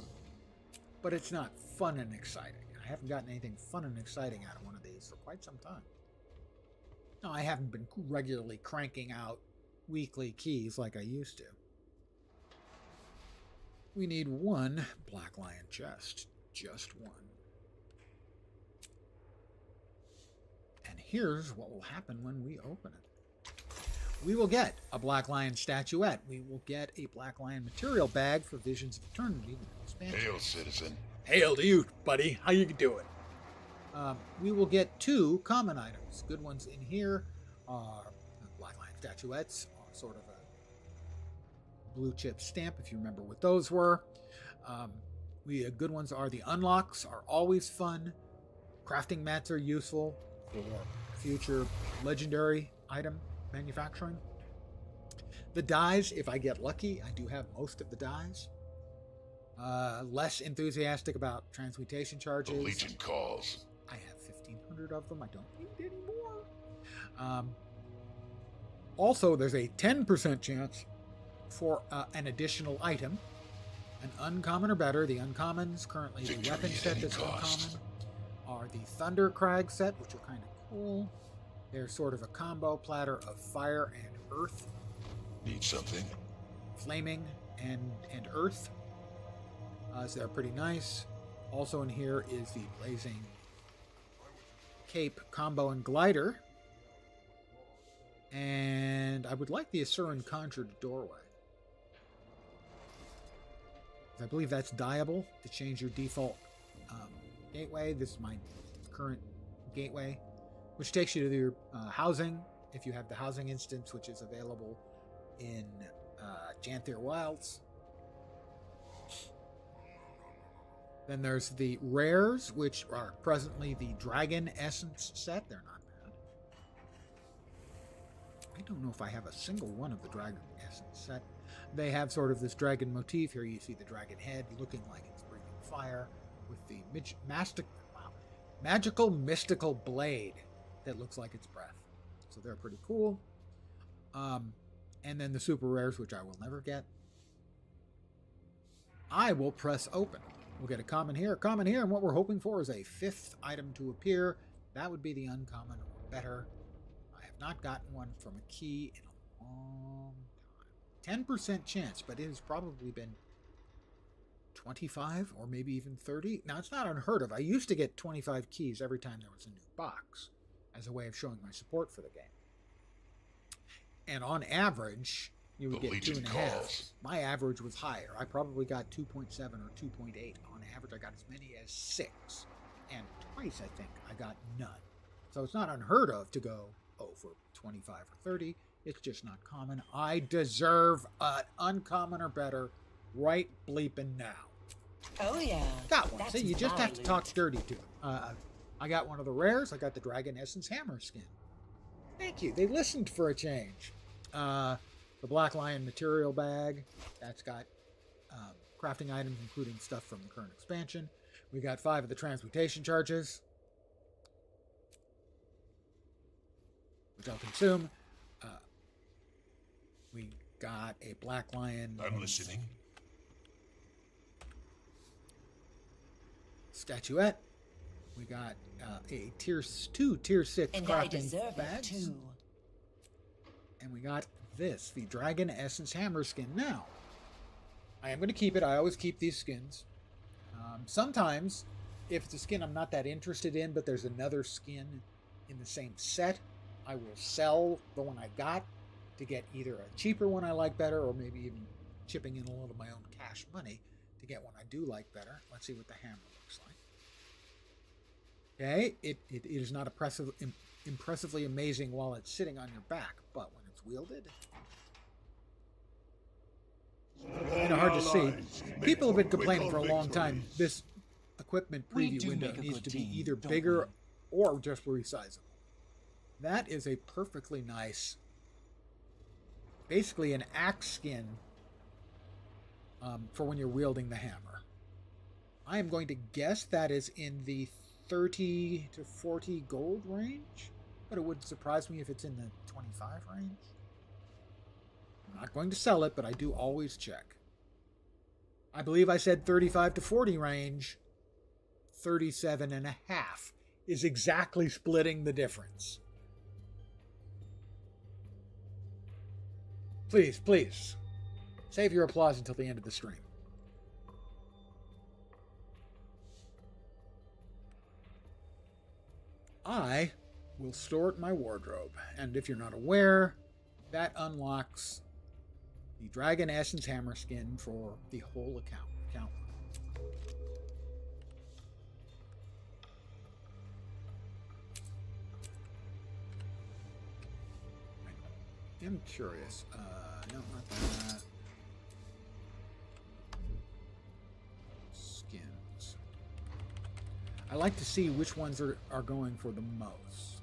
But it's not fun and exciting. I haven't gotten anything fun and exciting out of one of these for quite some time. No, I haven't been regularly cranking out weekly keys like I used to. We need 1 Black Lion chest. Just 1. And here's what will happen when we open it. We will get a Black Lion statuette. We will get a Black Lion material bag for Visions of Eternity. Hail, citizen. Hail to you, buddy. How you doing? We will get 2 common items. Good ones in here are Black Lion statuettes, sort of a blue chip stamp, if you remember what those were. Good ones are the unlocks, are always fun. Crafting mats are useful for future legendary item manufacturing. The dies, if I get lucky, I do have most of the dies. Less enthusiastic about transmutation charges. The Legion calls. I have 1,500 of them. I don't need any more. Also, there's a 10% chance for an additional item. An uncommon or better. The uncommons, currently the weapon set that's uncommon, are the Thunder Crag set, which are kind of cool. They're sort of a combo platter of fire and earth. Need something? Flaming and earth. So they're pretty nice. Also in here is the Blazing Cape combo and glider. And I would like the Asuran Conjured Doorway. I believe that's dyeable to change your default gateway. This is my current gateway, which takes you to your housing, if you have the housing instance, which is available in Janthier Wilds. Then there's the rares, which are presently the Dragon Essence set. They're not bad. I don't know if I have a single one of the Dragon Essence set. They have sort of this dragon motif. Here you see the dragon head looking like it's breathing fire with the magical mystical blade that looks like it's breath. So they're pretty cool. And then the super rares, which I will never get. I will press open. We'll get a common here, and what we're hoping for is a 5th item to appear. That would be the uncommon or better. I have not gotten one from a key in a long time. 10% chance, but it has probably been 25 or maybe even 30. Now, it's not unheard of. I used to get 25 keys every time there was a new box as a way of showing my support for the game. And on average, you would get 2.5. My average was higher. I probably got 2.7 or 2.8. On average, I got as many as 6. And twice, I think, I got none. So it's not unheard of to go, for 25 or 30. It's just not common. I deserve an uncommon or better right bleeping now. Oh, yeah. Got one. See, you just have to talk dirty to it. I got one of the rares. I got the Dragon Essence Hammer skin. Thank you. They listened for a change. The Black Lion material bag. That's got crafting items, including stuff from the current expansion. We got 5 of the transmutation charges, which I'll consume. We got a Black Lion. I'm listening. Statuette. We got a tier 6 and crafting I deserve bags. it too. And we got this, the Dragon Essence Hammer skin. Now, I am going to keep it. I always keep these skins. Sometimes, if it's a skin I'm not that interested in, but there's another skin in the same set. I will sell the one I got to get either a cheaper one I like better, or maybe even chipping in a little of my own cash money to get one I do like better. Let's see what the hammer looks like. Okay, it is not impressively amazing while it's sitting on your back, but when it's wielded, kind of hard to see. People have been complaining for a long time this equipment preview window needs to be either bigger or just resizable. That is a perfectly nice, basically an axe skin for when you're wielding the hammer. I am going to guess that is in the 30 to 40 gold range, but it wouldn't surprise me if it's in the 25 range. I'm not going to sell it, but I do always check. I believe I said 35 to 40 range. 37 and a half is exactly splitting the difference. Please, please, save your applause until the end of the stream. I will store it in my wardrobe, and if you're not aware, that unlocks the Dragon Essence Hammer skin for the whole account. I'm curious. No, not that. Skins. I like to see which ones are going for the most.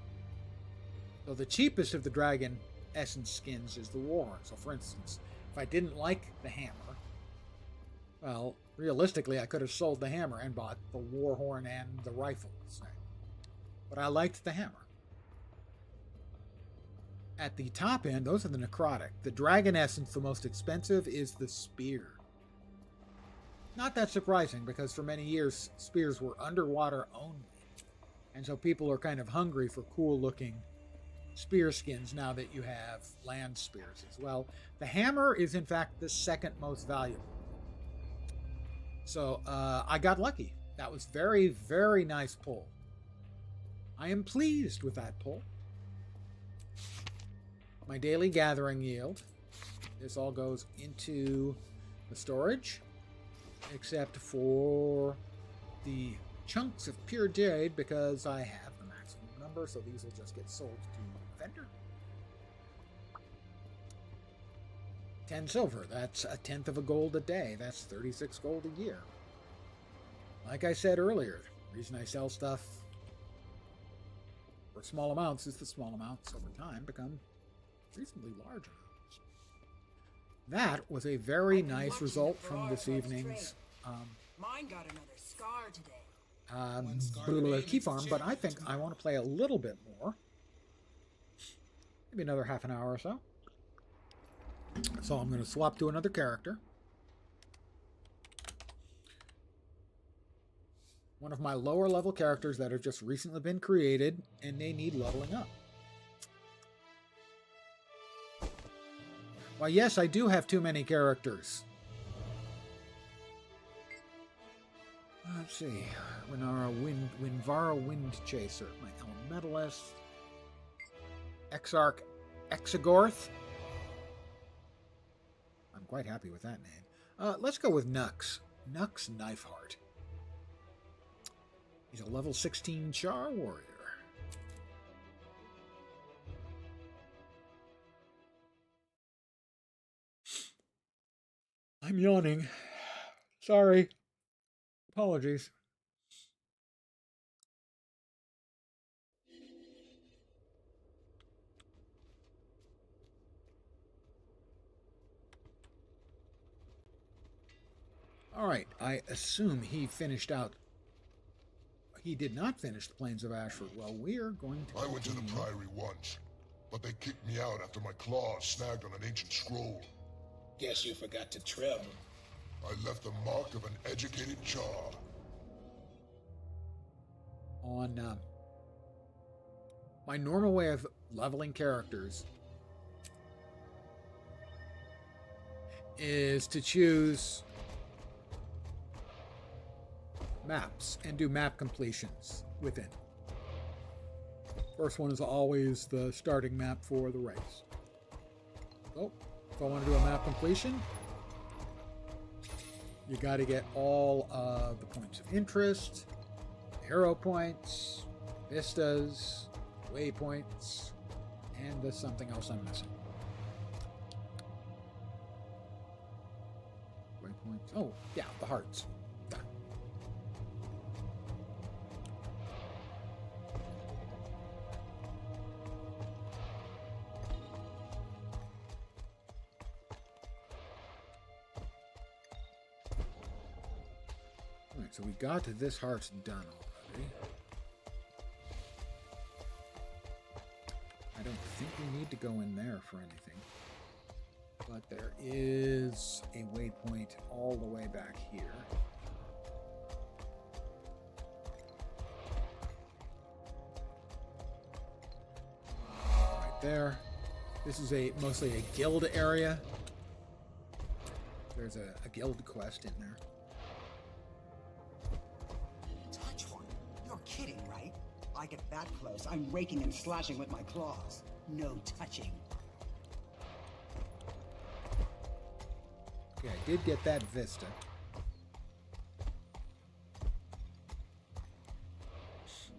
So the cheapest of the Dragon Essence skins is the Warhorn. So for instance, if I didn't like the hammer, well, realistically, I could have sold the hammer and bought the Warhorn and the rifle. But I liked the hammer. At the top end, those are the necrotic. The Dragon Essence, the most expensive, is the spear. Not that surprising, because for many years, spears were underwater only. And so people are kind of hungry for cool-looking spear skins now that you have land spears as well. The hammer is, in fact, the second most valuable. So I got lucky. That was very, very nice pull. I am pleased with that pull. My daily gathering yield. This all goes into the storage, except for the chunks of pure jade, because I have the maximum number, so these will just get sold to a vendor. 10 silver, that's 1/10 of a gold a day. That's 36 gold a year. Like I said earlier, the reason I sell stuff for small amounts is the small amounts over time become reasonably large amounts. That was a very nice result from this evening's Mine got another scar today. key farm, but I think I want to play a little bit more. Maybe another half an hour or so. So I'm going to swap to another character. One of my lower level characters that have just recently been created, and they need leveling up. Why, yes, I do have too many characters. Let's see. Winvara Wind Chaser. My Elementalist. Exarch Exegorth. I'm quite happy with that name. Let's go with Nux. Nux Knifeheart. He's a level 16 Char Warrior. I'm yawning. Sorry. Apologies. All right, I assume he finished out. He did not finish the Plains of Ashford. Well, we're going to I went to the Priory once, but they kicked me out after my claws snagged on an ancient scroll. Guess you forgot to trim. I left the mark of an educated Char. On my normal way of leveling characters is to choose maps and do map completions within. First one is always the starting map for the race. So, if I want to do a map completion, you got to get all of the points of interest, hero points, vistas, waypoints, and there's something else I'm missing. Waypoints. Oh, yeah, the hearts. Yeah. Alright, so we got this heart's done already. I don't think we need to go in there for anything. But there is a waypoint all the way back here. Right there. This is mostly a guild area. There's a guild quest in there. Touch one. You're kidding, right? I get that close, I'm raking and slashing with my claws. No touching. Okay, I did get that vista.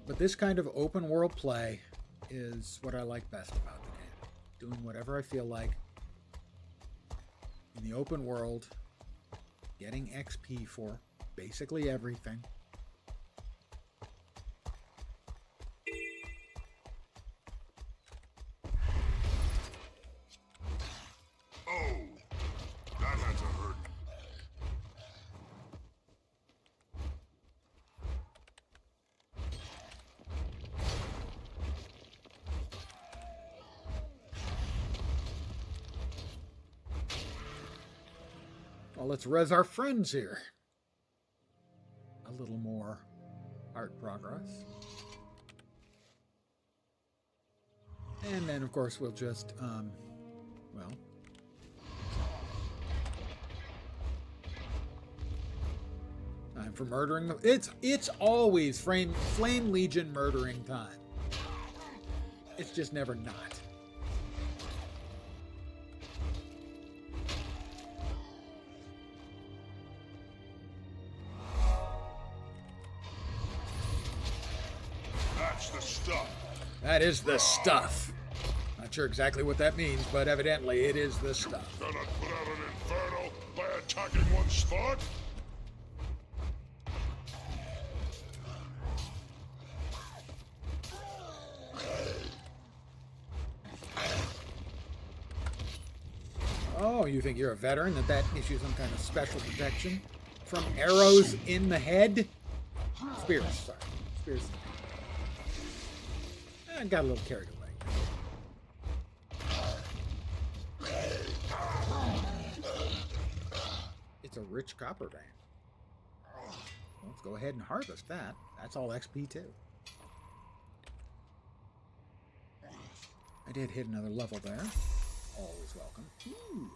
But this kind of open world play is what I like best about the game. Doing whatever I feel like in the open world, getting XP for basically everything. Oh, that had to hurt. Well, let's res our friends here. A little more art progress. And then, of course, we'll just, well... time for murdering them. It's always Flame Legion murdering time. It's just never not. That's the stuff. That is the stuff. Not sure exactly what that means, but evidently it is the stuff. Gonna put out an inferno by attacking one spot? Oh, you think you're a veteran, that gives you some kind of special protection from arrows in the head? Spears, sorry. Spears. I got a little carried away. It's a rich copper vein. Let's go ahead and harvest that. That's all XP too. I did hit another level there. Always welcome. Ooh,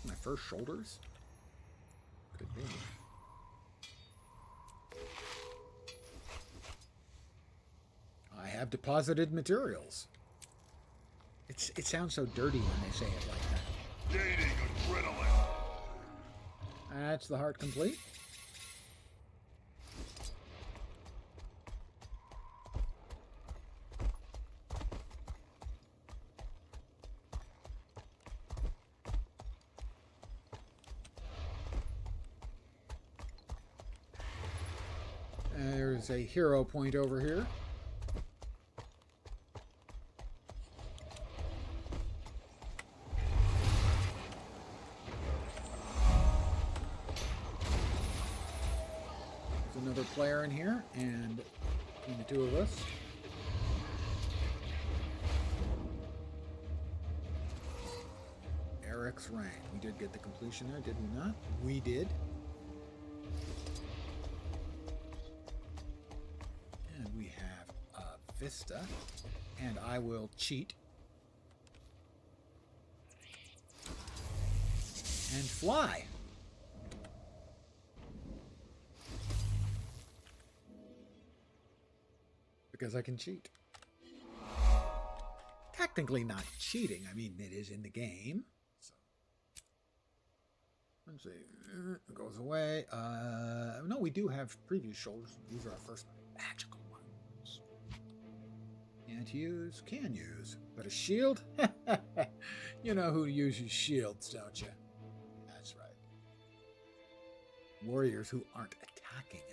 my first shoulders? Could be. I have deposited materials. It sounds so dirty when they say it like that. Gaining adrenaline. That's the heart complete. There's a hero point over here. There's another player in here, and between the two of us. Eric's rank. We did get the completion there, did we not? We did. And we have a Vista, and I will cheat and fly. Because I can cheat. Technically not cheating. I mean, it is in the game. So, let's see. It goes away. No, we do have previous shoulders. These are our first magical ones. Can't use, can use. But a shield? You know who uses shields, don't you? That's right. Warriors who aren't attacking enough.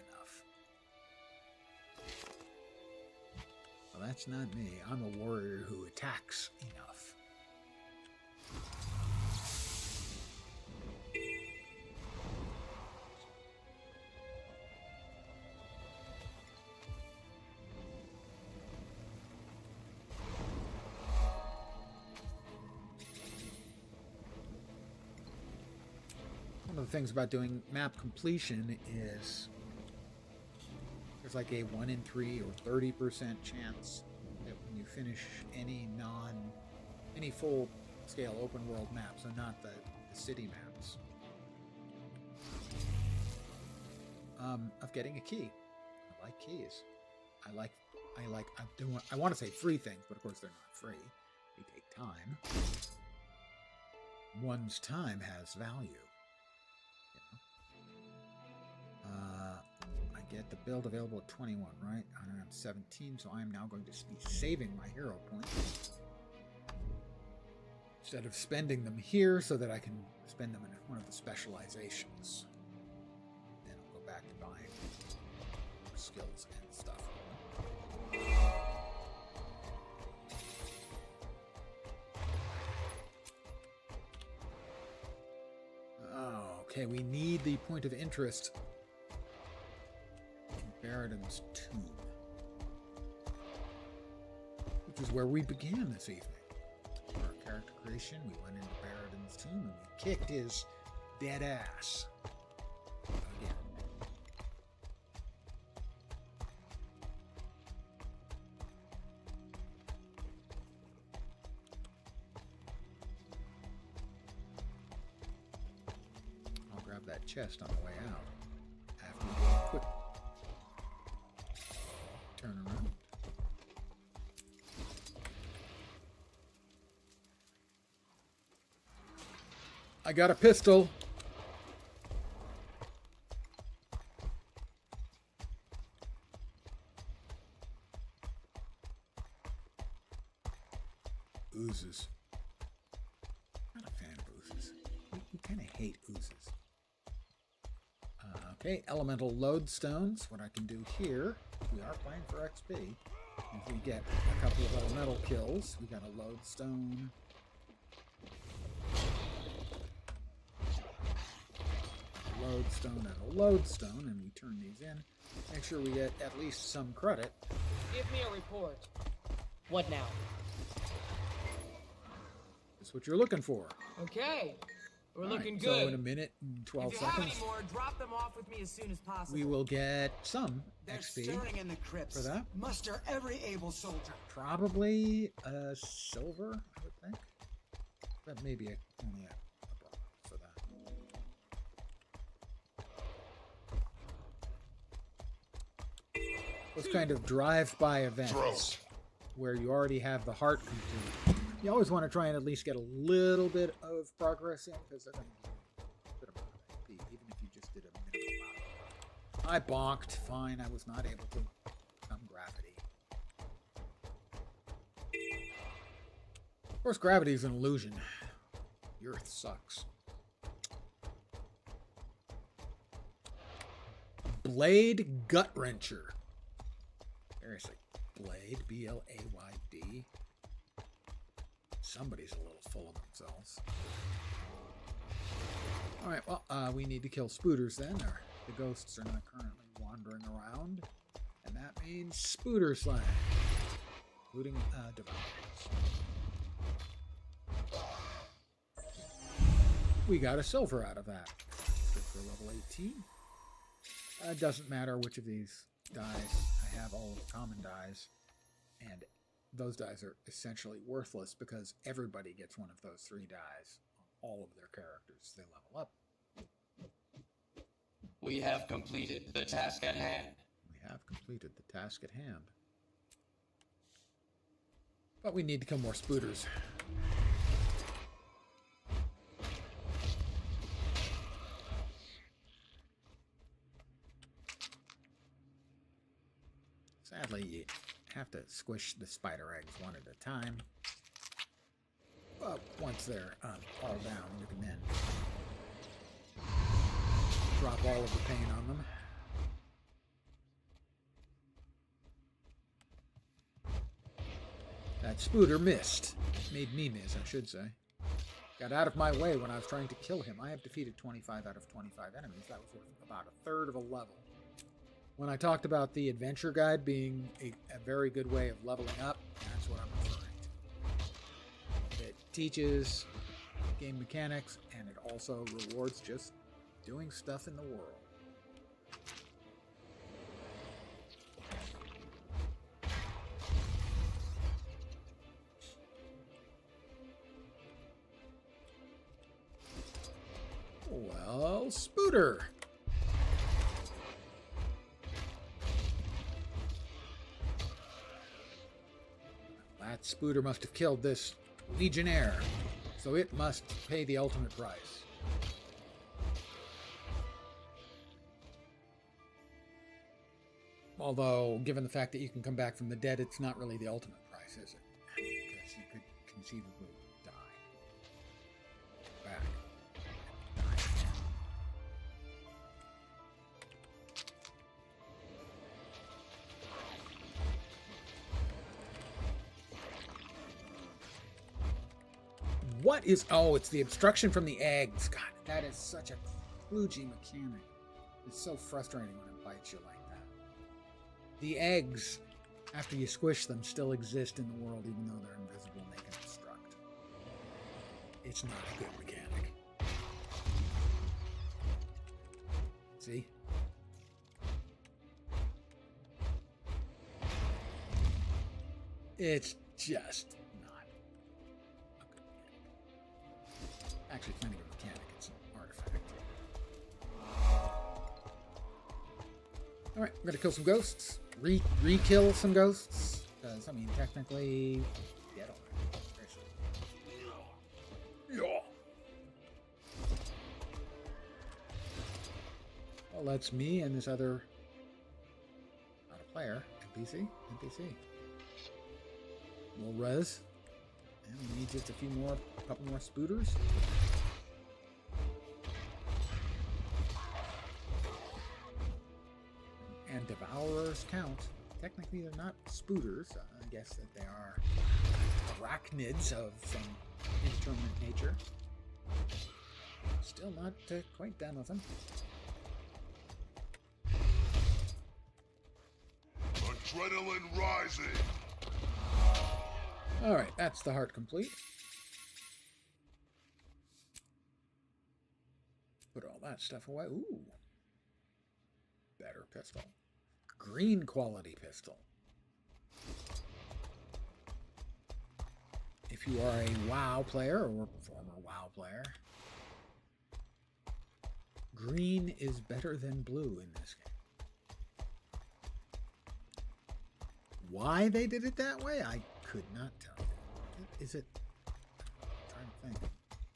Well, that's not me. I'm a warrior who attacks enough. One of the things about doing map completion is there's like a 1 in 3 or 30% chance that when you finish any full scale open world map, so not the city maps, of getting a key. I like keys. I want to say free things, but of course they're not free. They take time. One's time has value. I get the build available at 21, right? I'm 17, so I'm now going to be saving my hero points instead of spending them here so that I can spend them in one of the specializations. Then I'll go back to buying more skills and stuff. Okay, we need the point of interest in Baradine's tomb, which is where we began this evening. For our character creation, we went into Baradine's tomb and we kicked his dead ass again. That chest on the way out after we do a quick turn around. I got a pistol. Oozes. Not a fan of oozes. We kind of hate oozes. Okay, elemental lodestones. What I can do here, we are playing for XP. If we get a couple of elemental kills, we got a lodestone. A lodestone and a lodestone, and we turn these in. Make sure we get at least some credit. Give me a report. What now? That's what you're looking for. Okay. We're looking good. So in a good. minute and 12 If you have seconds, any more, drop them off with me as soon as possible. we will get some They're XP stirring in the crypts. for that. Muster every able soldier. Probably silver, I would think. But maybe only a bronze for that. Those kind of drive-by events where you already have the heart complete. You always want to try and at least get a little bit of progress in, because they're going to give you a bit of XP, even if you just did a minimum amount. I bonked. Fine, I was not able to become gravity. Of course, gravity is an illusion. The Earth sucks. Blade Gut Wrencher. Seriously, Blade, B-L-A-Y-D. Somebody's a little full of themselves. Alright, well, we need to kill spooters then. The ghosts are not currently wandering around. And that means spooter slang. Including devourers. We got a silver out of that. Good for level 18. It doesn't matter which of these dies. I have all of the common dies. And those dies are essentially worthless because everybody gets one of those 3 dies on all of their characters. They level up. We have completed the task at hand. We have completed the task at hand. But we need to kill more spooters. Sadly, you have to squish the spider eggs one at a time. But once they're all down, you can then drop all of the pain on them. That spooter missed. Made me miss, I should say. Got out of my way when I was trying to kill him. I have defeated 25 out of 25 enemies. That was worth about a third of a level. When I talked about the adventure guide being a very good way of leveling up, that's what I'm referring to. It teaches game mechanics, and it also rewards just doing stuff in the world. Well, Spooter. That Spooter must have killed this Legionnaire, so it must pay the ultimate price. Although, given the fact that you can come back from the dead, it's not really the ultimate price, is it? Because you could conceivably die. Back. What is... Oh, it's the obstruction from the eggs. God, that is such a kludgy mechanic. It's so frustrating when it bites you like that. The eggs, after you squish them, still exist in the world even though they're invisible and they can obstruct. It's not a good mechanic. See? It's just... Actually, it's not even a mechanic, it's an artifact. Alright, we're gonna kill some ghosts. Re-kill some ghosts. Because, I mean, technically... Dead already. Yeah. Well, that's me and this other... Not a player. NPC. We'll res. And we need just a couple more spooters. And devourers count. Technically, they're not spooters. I guess that they are arachnids of some indeterminate nature. Still not quite done with them. Adrenaline rising. Alright, that's the heart complete. Put all that stuff away. Ooh. Better pistol. Green quality pistol. If you are a WoW player or former WoW player, green is better than blue in this game. Why they did it that way, I could not tell you. Is it... I'm trying to think.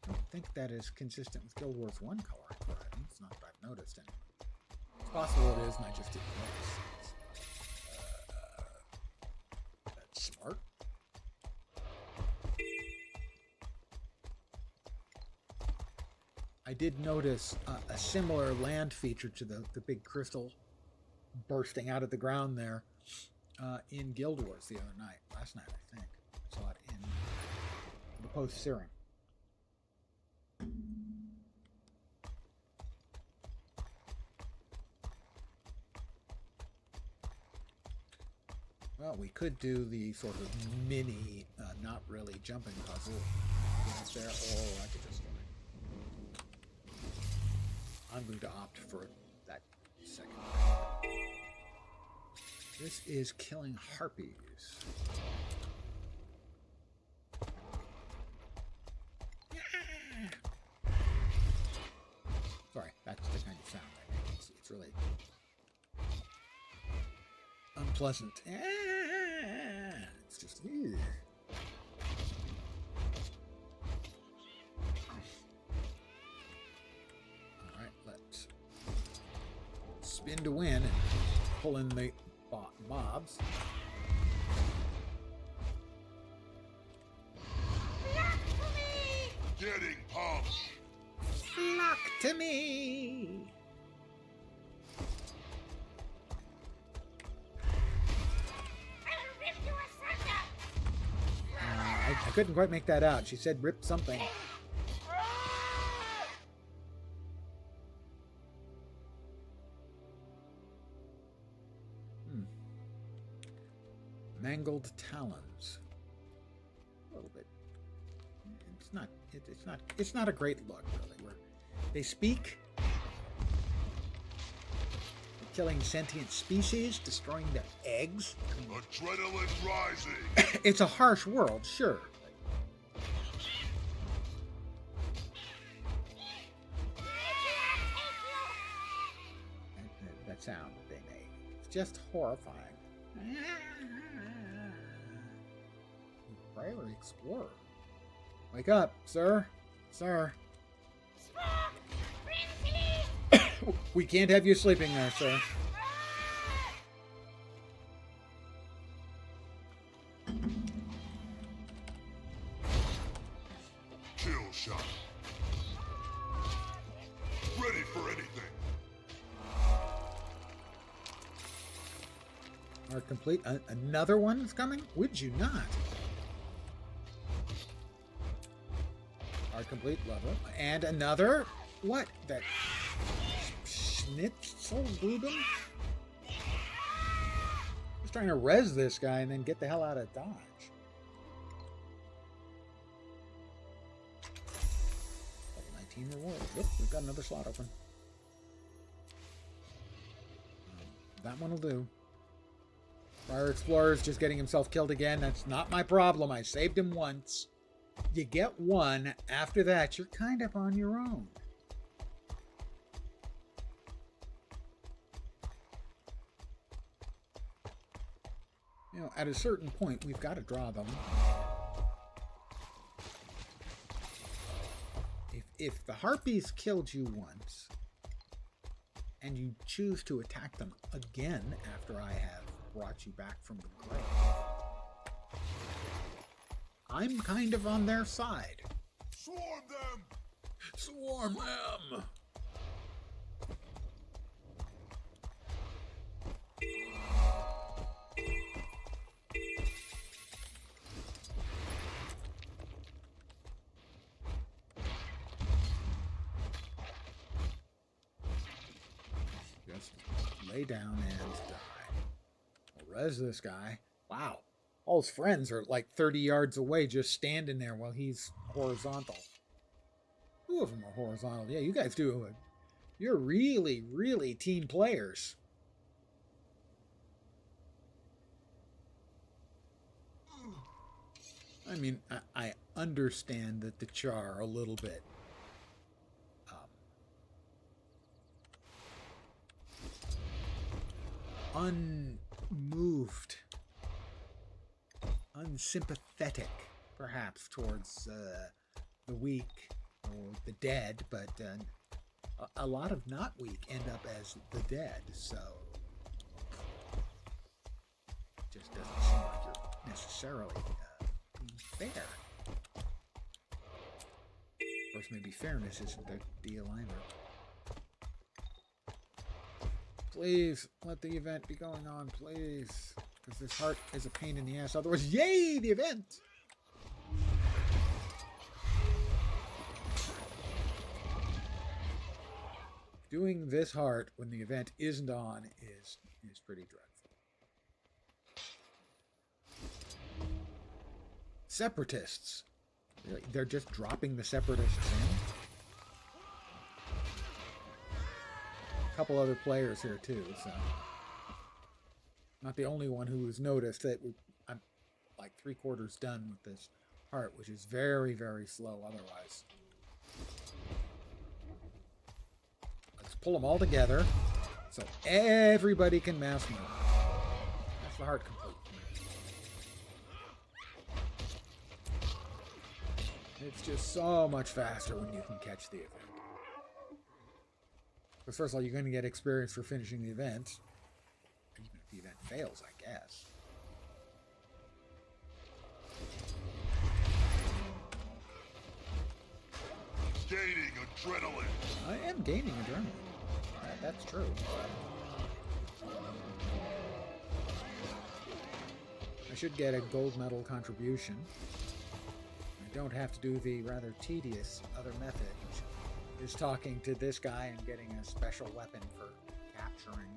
I don't think that is consistent with Guild Wars 1 coloring correctly. It's not that I've noticed anyway. It's possible it is, and I just didn't notice. That's smart. I did notice a similar land feature to the big crystal bursting out of the ground there in Guild Wars the other night. Last night, I think. I saw it in the post-Searing. Well, we could do the sort of mini, not really jumping puzzle there, or I could just... I'm going to opt for that second. This is killing harpies. Sorry, that's the kind of sound I make. It's really unpleasant. It's just... spin to win and pull in the mobs. Getting pumped. Flock to me. I couldn't quite make that out. She said rip something. Mangled talons. A little bit. It's not a great look, really. They speak. Killing sentient species, destroying their eggs. Adrenaline rising. It's a harsh world, sure. That sound that they make. It's just horrifying. Prairie Explorer. Wake up, sir. Sir. We can't have you sleeping there, sir. Kill shot. Ready for anything. Are complete. Another one's coming? Would you not? Our complete level. And another. What? That Schnitzelgruben? Just trying to res this guy and then get the hell out of Dodge. Level 19 reward. Yep, we've got another slot open. That one will do. Fire Explorer's just getting himself killed again. That's not my problem. I saved him once. You get one. After that, you're kind of on your own. You know, at a certain point, we've got to draw them. If the Harpies killed you once, and you choose to attack them again after I have brought you back from the grave, I'm kind of on their side. Swarm them! Swarm them! Just lay down and die. We'll res this guy. Wow. All his friends are like 30 yards away just standing there while he's horizontal. Two of them are horizontal. Yeah, you guys do. You're really, really team players. I mean, I understand that the char a little bit. Unmoved. Unsympathetic, perhaps, towards the weak or the dead, but a lot of not weak end up as the dead, so it just doesn't seem like you're necessarily being fair. Of course, maybe fairness isn't the deal either. Please, let the event be going on, please. Because this heart is a pain in the ass. Otherwise, yay, the event! Doing this heart when the event isn't on is pretty dreadful. Separatists. They're just dropping the separatists in. A couple other players here too, so not the only one who has noticed that I'm like 3/4 done with this heart, which is very, very slow otherwise. Let's pull them all together so everybody can mass move. That's the heart complete. It's just so much faster when you can catch the event. But first of all, you're going to get experience for finishing the event. Even if the event fails, I guess. Gaining adrenaline. I am gaining adrenaline. That's true. I should get a gold medal contribution. I don't have to do the rather tedious other method, which is talking to this guy and getting a special weapon for capturing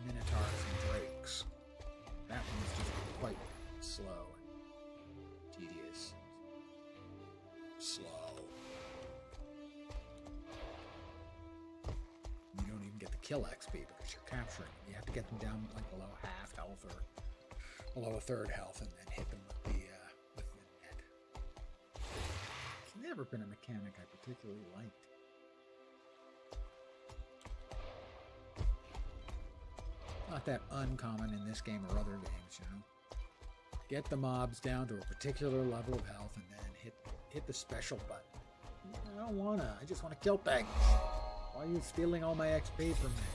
minotaurs and drakes. That one's just quite slow and tedious. Slow. You don't even get the kill XP because you're capturing them. You have to get them down like below half health or below a third health and then hit them with the net. It's never been a mechanic I particularly liked. Not that uncommon in this game or other games, you know. Get the mobs down to a particular level of health and then hit the special button. I don't wanna. I just want to kill things. Why are you stealing all my XP from me?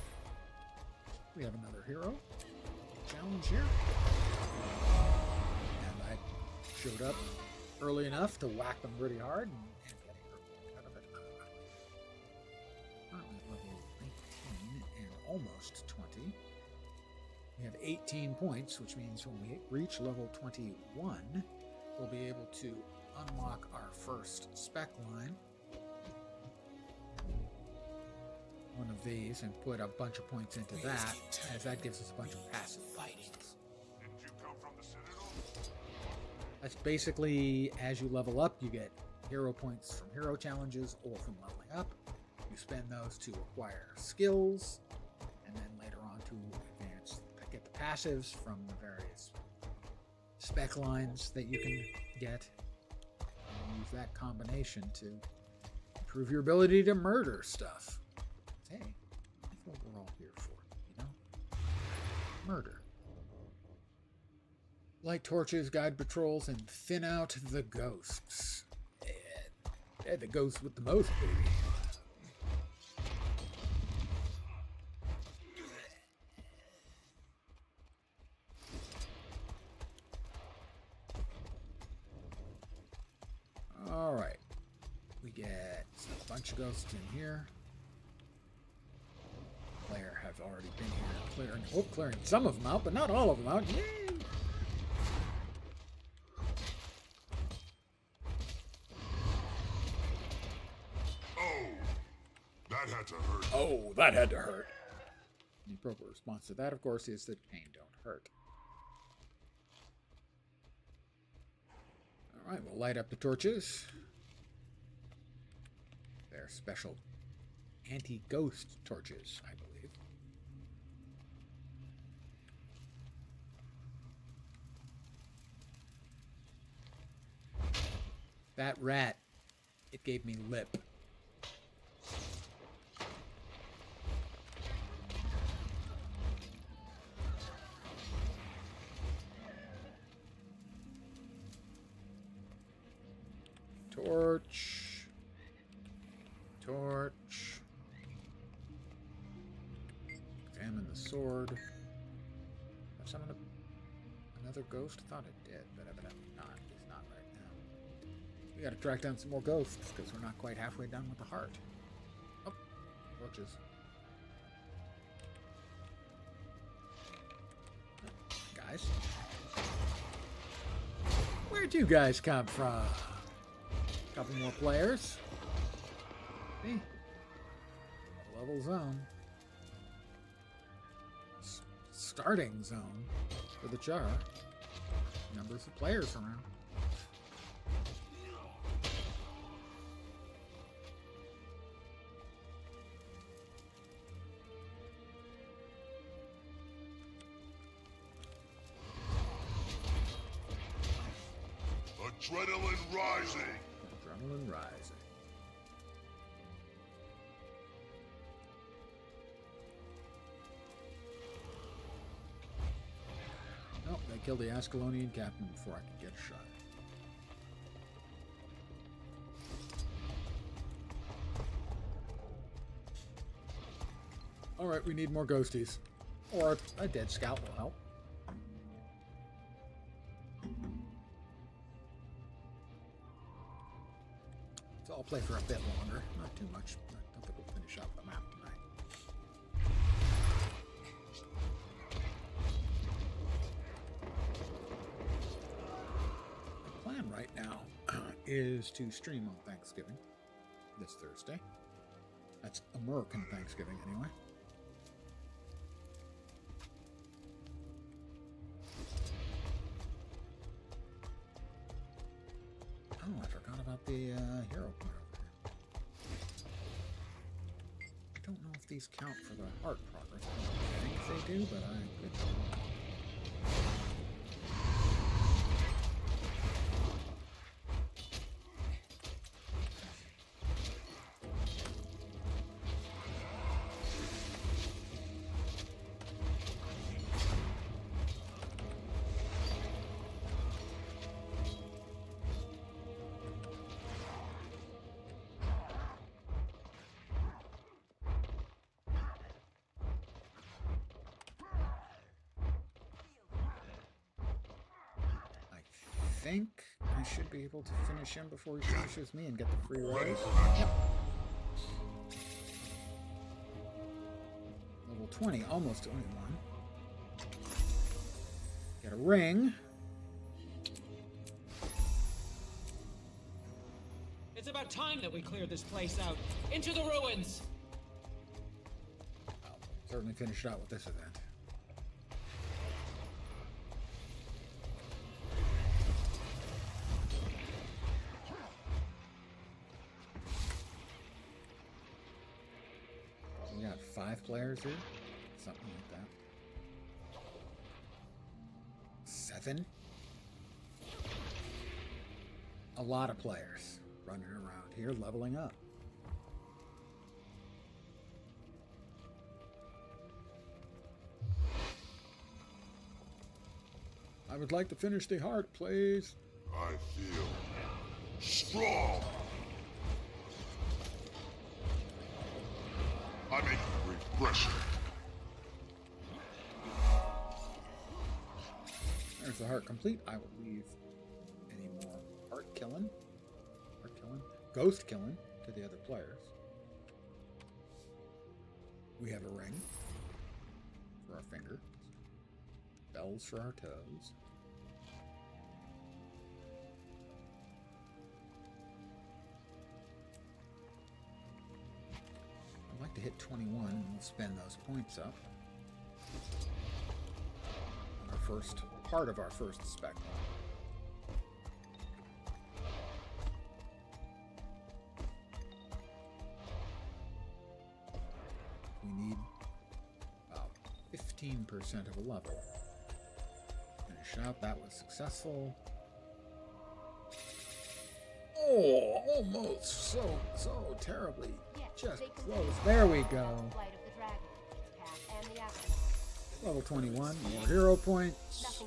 We have another hero challenge here. And I showed up early enough to whack them pretty hard and get a hero out of it. Currently level 19 and almost 20. We have 18 points, which means when we reach level 21, we'll be able to unlock our first spec line. One of these and put a bunch of points into that, as that gives us a bunch of passive bonuses. Didn't you come from the Citadel? That's basically, as you level up, you get hero points from hero challenges or from leveling up. You spend those to acquire skills, and then later on to advance, get the passives from the various spec lines that you can get, and use that combination to improve your ability to murder stuff. Hey, that's what we're all here for, you know? Murder. Light torches, guide patrols, and thin out the ghosts. Yeah, the ghosts with the most, baby. Alright. We get a bunch of ghosts in here. Player have already been here clearing some of them out, but not all of them out. Yay! Oh, that had to hurt. Oh, that had to hurt. The appropriate response to that, of course, is that pain don't hurt. Alright, we'll light up the torches. They're special anti-ghost torches, I believe. That rat, it gave me lip. Torch. Torch. Examine the sword. Have summoned another ghost? I thought it did, but evidently not. It's not right now. We gotta track down some more ghosts, because we're not quite halfway done with the heart. Oh, torches. Guys. Where'd you guys come from? Couple more players. See? Level zone. Starting zone for the char. Numbers of players around. Adrenaline rising. Adrenaline rising. Oh, they killed the Ascalonian captain before I could get a shot. Alright, we need more ghosties. Or a dead scout will help. So I'll play for a bit longer. Not too much. I don't think we'll finish out the map tonight. The plan right now is to stream on Thanksgiving. This Thursday. That's American Thanksgiving, anyway. Oh, I forgot about the hero point over here. I don't know if these count for the art progress. I think they do, but I could. I think I should be able to finish him before he finishes me and get the free rise. Yep. Level 20, almost 21. Get a ring. It's about time that we clear this place out. Into the ruins! I'll certainly finish it out with this event. We got 5 players here? Something like that. 7? A lot of players running around here leveling up. I would like to finish the heart, please. I feel strong. I make it refreshing. There's the heart complete. I will leave any more heart killing, ghost killing to the other players. We have a ring for our finger, bells for our toes. I'd like to hit 21 and we'll spend those points up on our first part of our first spec. We need about 15% of a level. Finish out. That was successful. Oh, almost so terribly. Just close. There we go. Level 21, more hero points.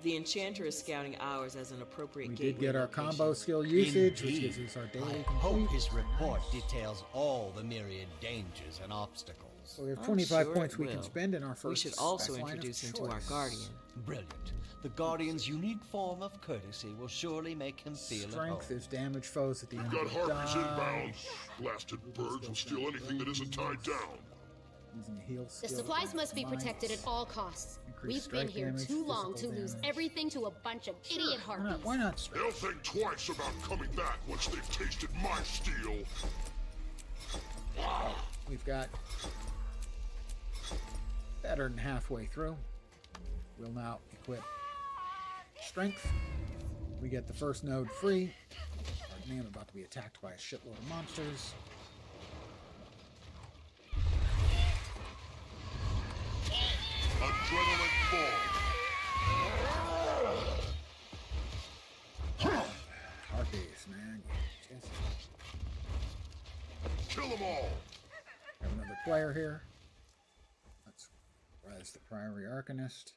The Enchanter is scouting ours as an appropriate We gateway did get our location. combo skill usage, which Indeed. gives us our daily I complete. hope his report details all the myriad dangers and obstacles. So we have I'm 25 sure points it we can will. spend in our first We should also spec line of introduce him to our choice. Guardian. Brilliant. The Guardian's unique form of courtesy will surely make him feel at Strength home. is damage foes at the end Got of the harpies die. inbound. Blasted birds will steal anything that isn't tied down. Using a heal The skill supplies against must be mites. protected at all costs. Increase We've been strike here damage, too long to physical lose damage. everything to a bunch of idiot harpies. Why not strike? They'll think twice about coming back once they've tasted my steel. We've got better than halfway through. We'll now equip strength. We get the first node free. Pardon me, I'm about to be attacked by a shitload of monsters. Adrenaline fall. Harpies, man. Just Kill them all. have another player here. Let's rise the Priory Arcanist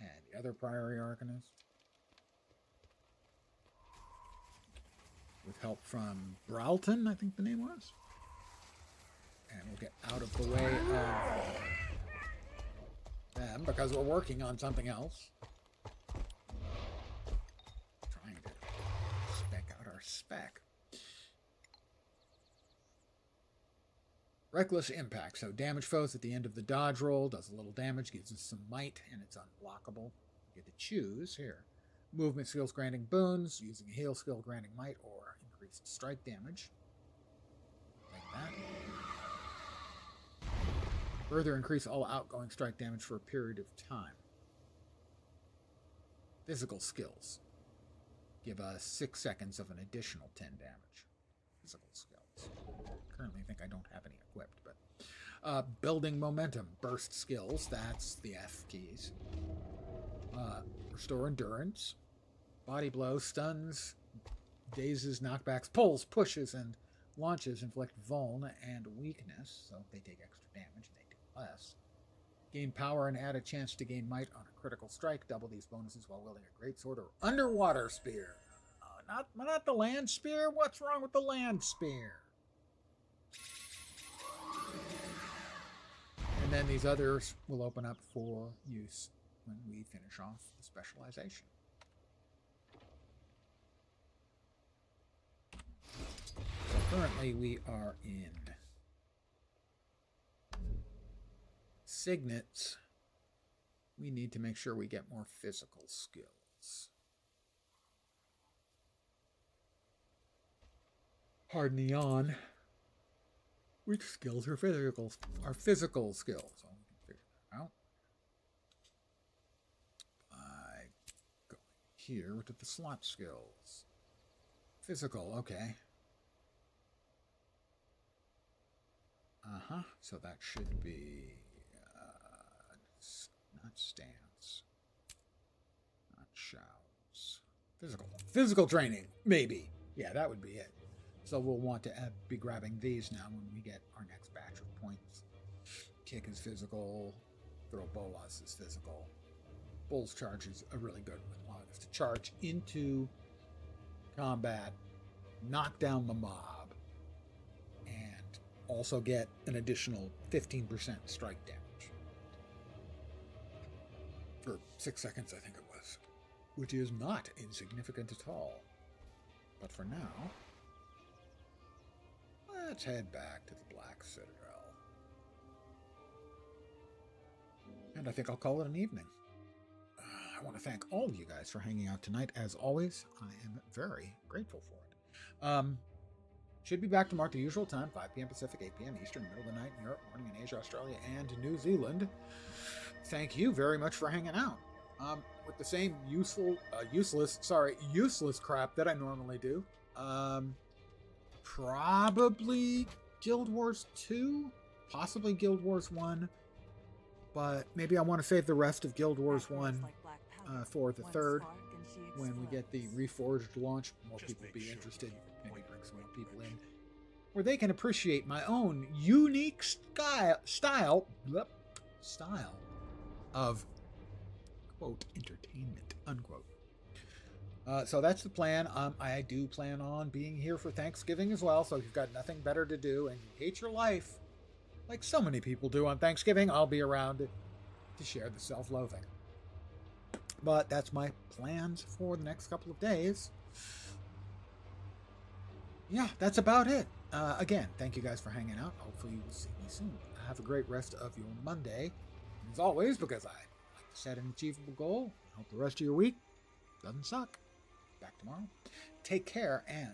and the other Priory Arcanist. With help from Bralton, I think the name was. And we'll get out of the way of them because we're working on something else. Trying to spec out our spec. Reckless impact. So damage foes at the end of the dodge roll. Does a little damage. Gives us some might. And it's unblockable. You get to choose here. Movement skills granting boons. Using a heal skill granting might or increased strike damage. Like that. Further increase all outgoing strike damage for a period of time. Physical skills. Give us 6 seconds of an additional 10 damage. Physical skills. Currently think I don't have any equipped, but building momentum. Burst skills. That's the F keys. Restore endurance. Body blow. Stuns. Dazes. Knockbacks. Pulls. Pushes. And launches inflict vuln and weakness. So they take extra damage. They do less. Gain power and add a chance to gain might on a critical strike. Double these bonuses while wielding a greatsword or underwater spear. Not the land spear. What's wrong with the land spear? And then these others will open up for use when we finish off the specialization. So currently we are in signets. We need to make sure we get more physical skills. Pardon the yawn. Which skills are physical? Are physical skills. So we can figure that out by going here to the slot skills. Physical, okay. So that should be not stance, not shouts. Physical training, maybe. Yeah, that would be it. So we'll want to be grabbing these now when we get our next batch of points. Kick is physical. Throw bolas is physical. Bull's charge is a really good one, allowing us to charge into combat, knock down the mob, and also get an additional 15% strike damage. For 6 seconds, I think it was. Which is not insignificant at all. But for now, let's head back to the Black Citadel. And I think I'll call it an evening. I want to thank all of you guys for hanging out tonight. As always, I am very grateful for it. Should be back tomorrow at the usual time, 5 p.m. Pacific, 8 p.m. Eastern, middle of the night in Europe, morning in Asia, Australia, and New Zealand. Thank you very much for hanging out. With the same useless crap that I normally do. Probably Guild Wars 2, possibly Guild Wars 1, but maybe I want to save the rest of Guild Wars 1 for the 3rd when we get the Reforged launch. More people will be interested, maybe bring some more people in, where they can appreciate my own unique style of, quote, entertainment, unquote. So that's the plan. I do plan on being here for Thanksgiving as well, so if you've got nothing better to do and you hate your life, like so many people do on Thanksgiving, I'll be around to share the self-loathing. But that's my plans for the next couple of days. Yeah, that's about it. Again, thank you guys for hanging out. Hopefully you will see me soon. Have a great rest of your Monday. As always, because I like to set an achievable goal, I hope the rest of your week doesn't suck. Back tomorrow. Take care and